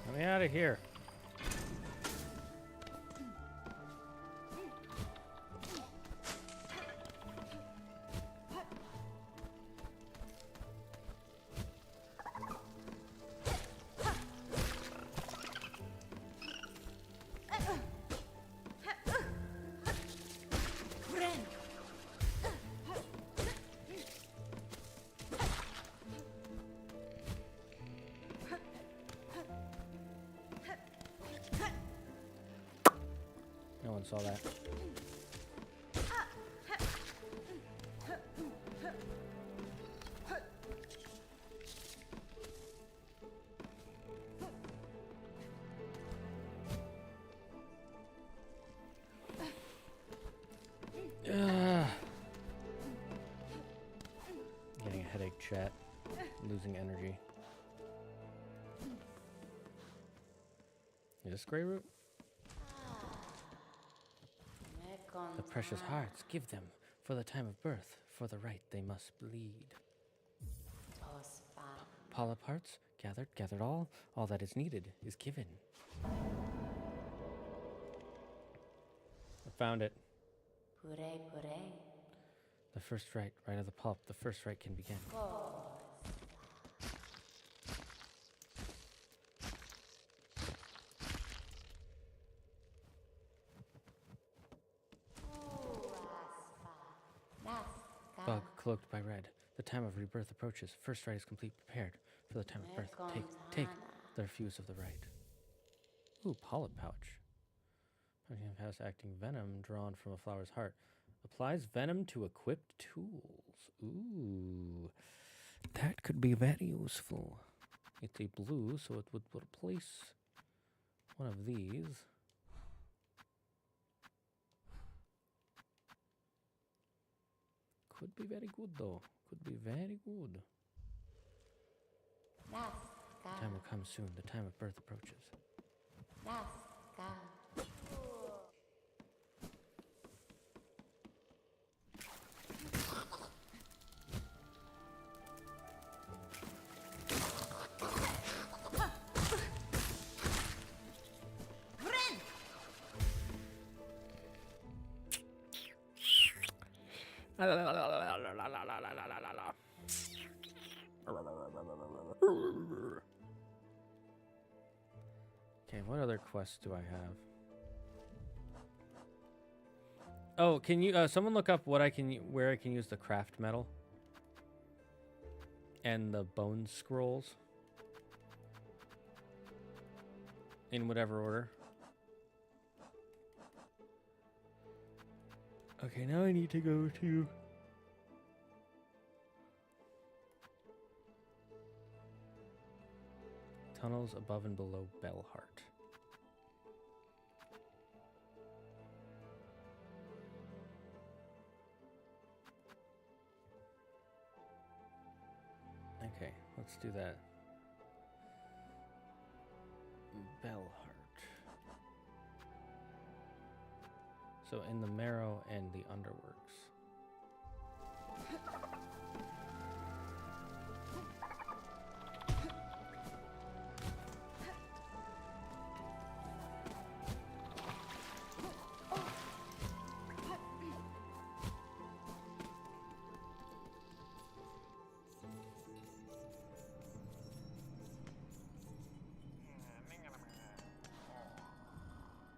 Get me out of here. No one saw that. Getting a headache, chat. Losing energy. Is this Greyroot? The precious hearts, give them, for the time of birth, for the right they must bleed. Polyp hearts, gathered all that is needed is given. I found it. The first right of the polyp, the first right can begin. Bug cloaked by red. The time of rebirth approaches. First right is complete, prepared for the time of birth. Take the refuse of the right. Ooh, polyp pouch. House acting venom drawn from a flower's heart. Applies venom to equipped tools. Ooh. That could be very useful. It's a blue, so it would replace one of these. Could be very good, though. Could be very good. The time will come soon. The time of birth approaches. Okay, what other quests do I have? Oh, can you someone look up what I can where I can use the craft metal and the bone scrolls in whatever order. Okay, now I need to go to tunnels above and below Bellheart. Okay, let's do that. Bellheart. So in the marrow and the underworks.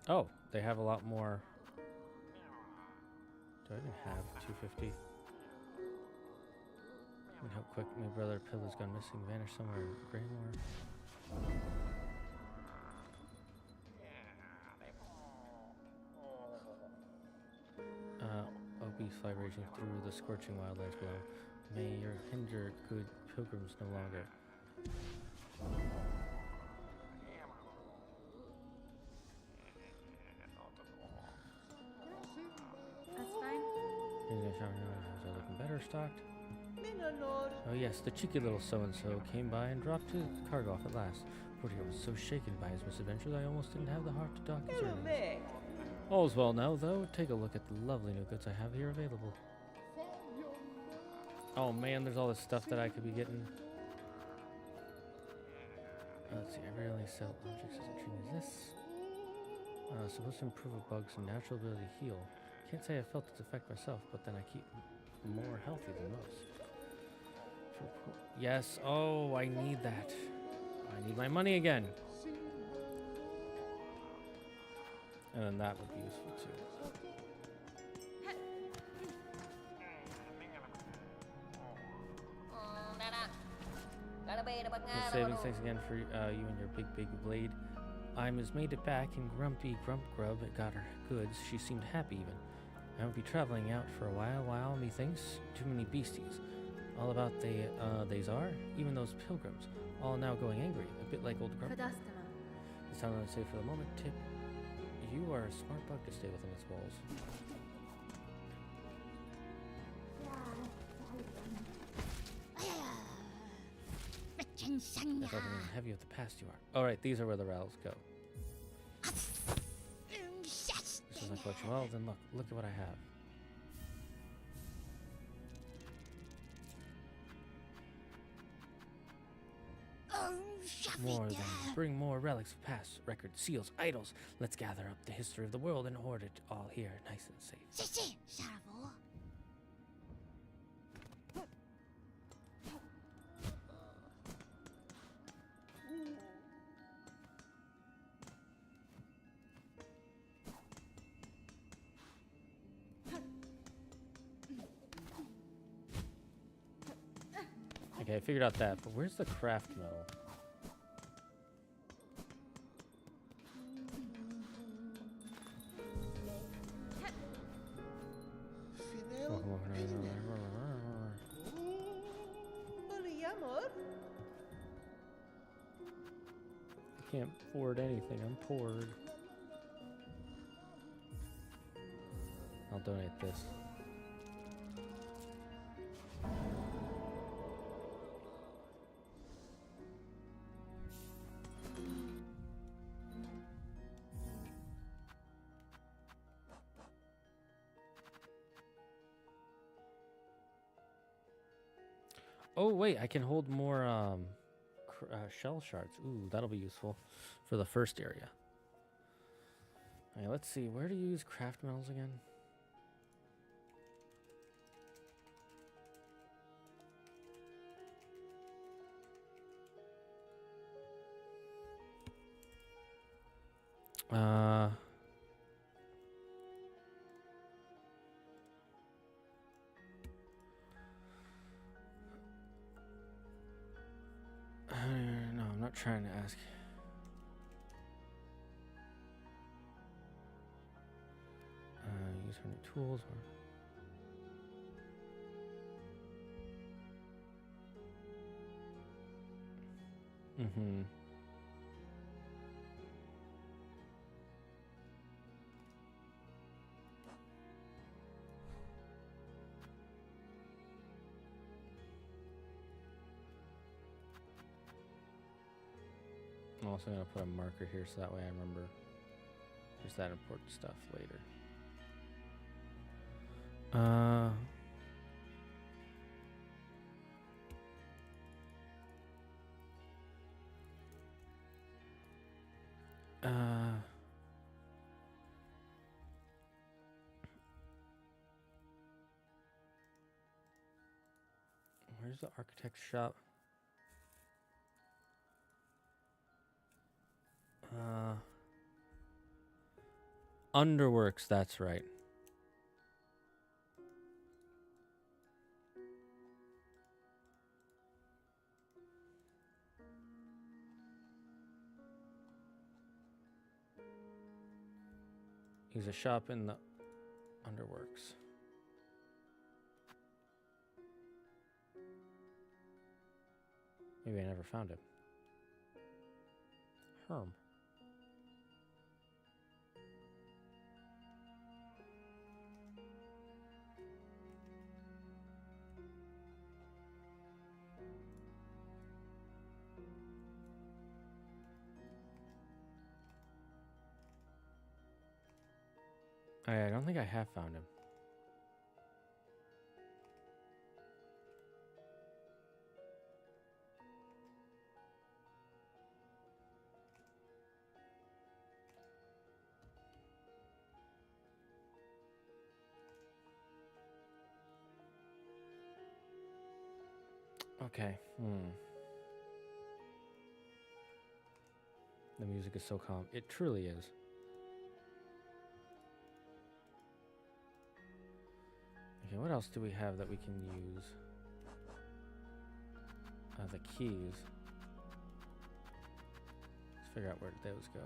Oh, they have a lot more. Do I even have 250? And how quick my brother Pilla's gone missing, vanished somewhere in Greymore. Obese fly raging through the scorching wildlands below. May your hinder good pilgrims no longer. That's fine. Are looking better stocked? Oh yes, the cheeky little so-and-so came by and dropped his cargo off at last. Portier was so shaken by his misadventures, I almost didn't have the heart to dock his earnings. All's well now, though. Take a look at the lovely new goods I have here available. Oh man, there's all this stuff that I could be getting. Let's see, I rarely sell objects as intriguing as this. Supposed to improve a bug's natural ability to heal. Can't say I felt its effect myself, but then I keep more healthy than most. Yes, oh, I need that. I need my money again. And then that would be useful too. The savings, thanks again for you and your big blade. I'm as made it back, and Grumpy Grump Grub got her goods. She seemed happy even. I won't be traveling out for a while, methinks. Too many beasties. All about they's are, even those pilgrims, all now going angry, a bit like old Grump. It's time to say for the moment, Tip, you are a smart bug to stay within its walls. That's other than heavy of the past you are. Alright, these are where the rattles go. This is my collection. Well, then look at what I have. More than bring more relics of past, records, seals, idols. Let's gather up the history of the world and hoard it all here, nice and safe. Okay, I figured out that, but where's the craft metal? can't afford anything. I'm poor. I'll donate this. Oh, wait, I can hold more shell shards. Ooh, that'll be useful for the first area. All right, let's see. Where do you use craft metals again? No, I'm not trying to ask. Use her new tools. Mm-hmm. I'm also going to put a marker here so that way I remember there's that important stuff later. Where's the architect's shop? Underworks, that's right. He's a shop in the Underworks. Maybe I never found him. Herm. I don't think I have found him. Okay. The music is so calm. It truly is. Okay, what else do we have that we can use? The keys. Let's figure out where those go.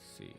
Let's see.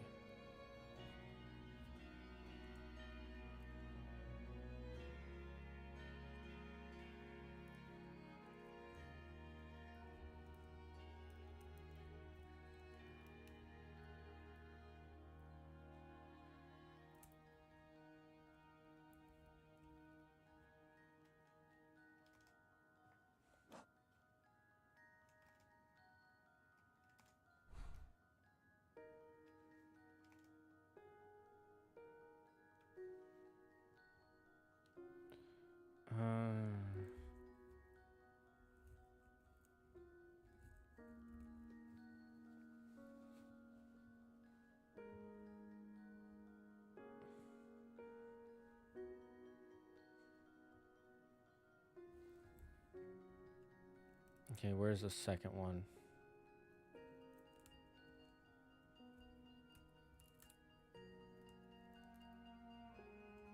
Okay, where's the second one?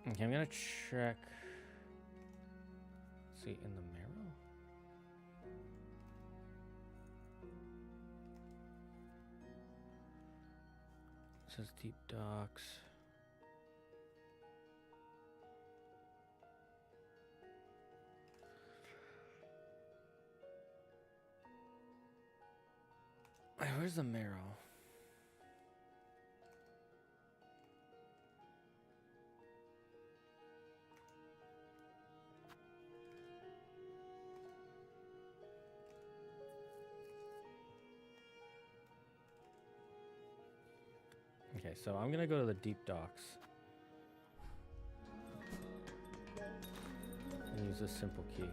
Okay, I'm gonna check. Let's see, in the marrow? It says deep docks. Wait, where's the marrow? Okay, so I'm gonna go to the deep docks and use this simple key.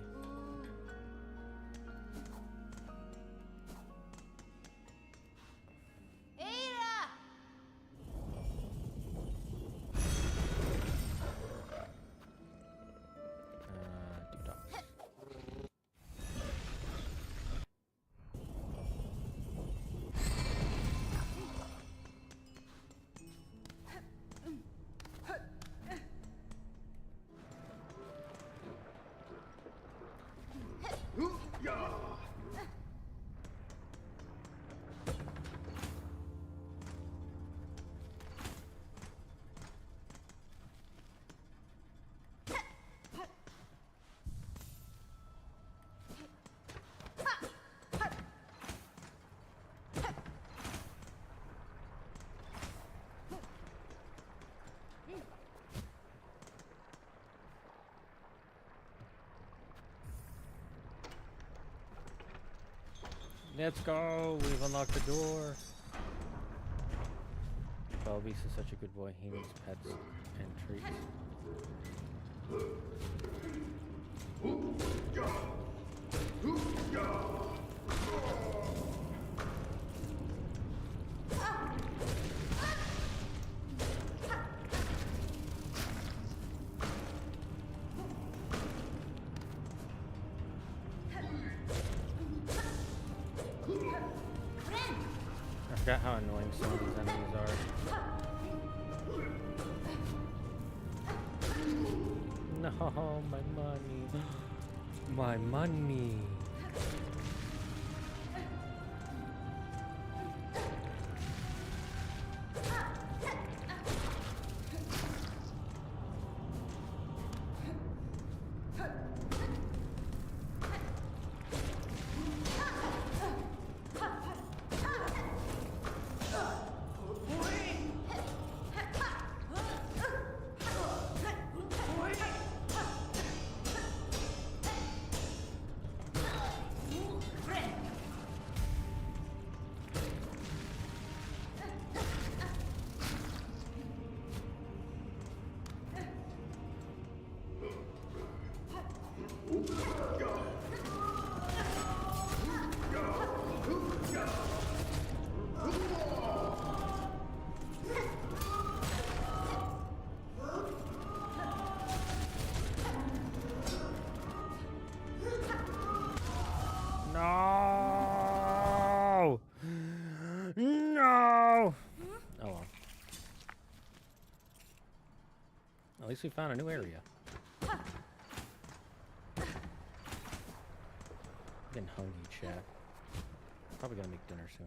Deep docks. Let's go! We've unlocked the door. Belbeast is such a good boy. He needs pets and treats. I forgot how annoying some of these enemies are. No, my money. My money. No! No! Oh well. At least we found a new area. Getting hungry, chat. Probably gonna make dinner soon.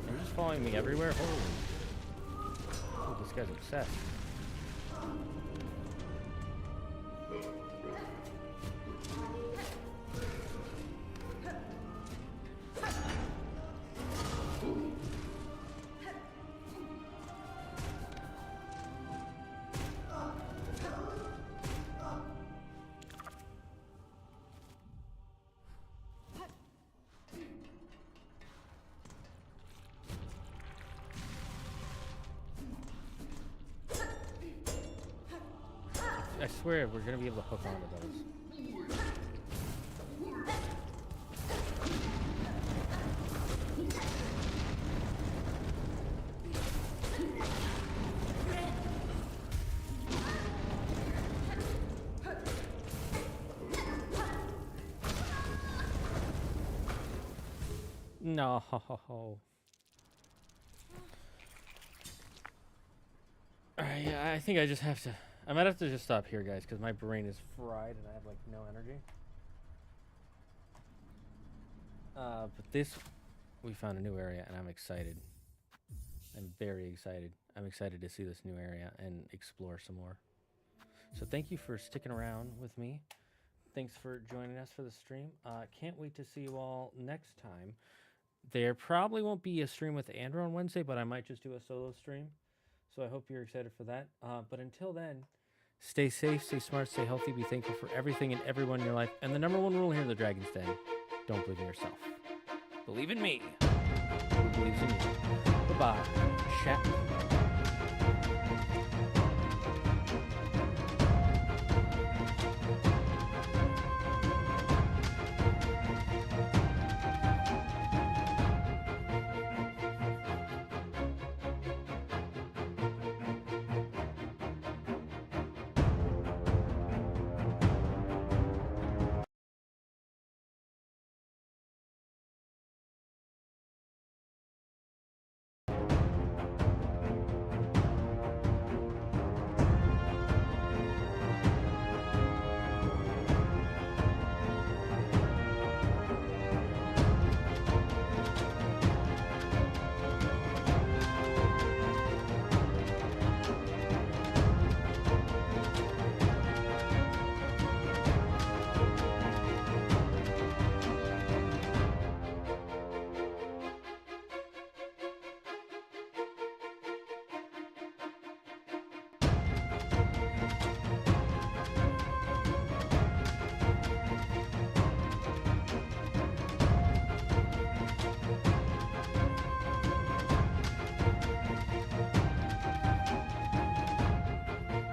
They're just following me everywhere. Holy. Oh, this guy's obsessed. I swear we're gonna be able to hook onto those. No. Alright, yeah, I think I just have to... I might have to just stop here, guys, because my brain is fried and I have, like, no energy. But this... We found a new area, and I'm excited. I'm very excited. I'm excited to see this new area and explore some more. So thank you for sticking around with me. Thanks for joining us for the stream. Can't wait to see you all next time. There probably won't be a stream with Andrew on Wednesday, but I might just do a solo stream. So I hope you're excited for that. But until then, stay safe, stay smart, stay healthy, be thankful for everything and everyone in your life. And the number one rule here in the Dragon's Den, don't believe in yourself. Believe in me. Who believes in you. Bye-bye. Chat.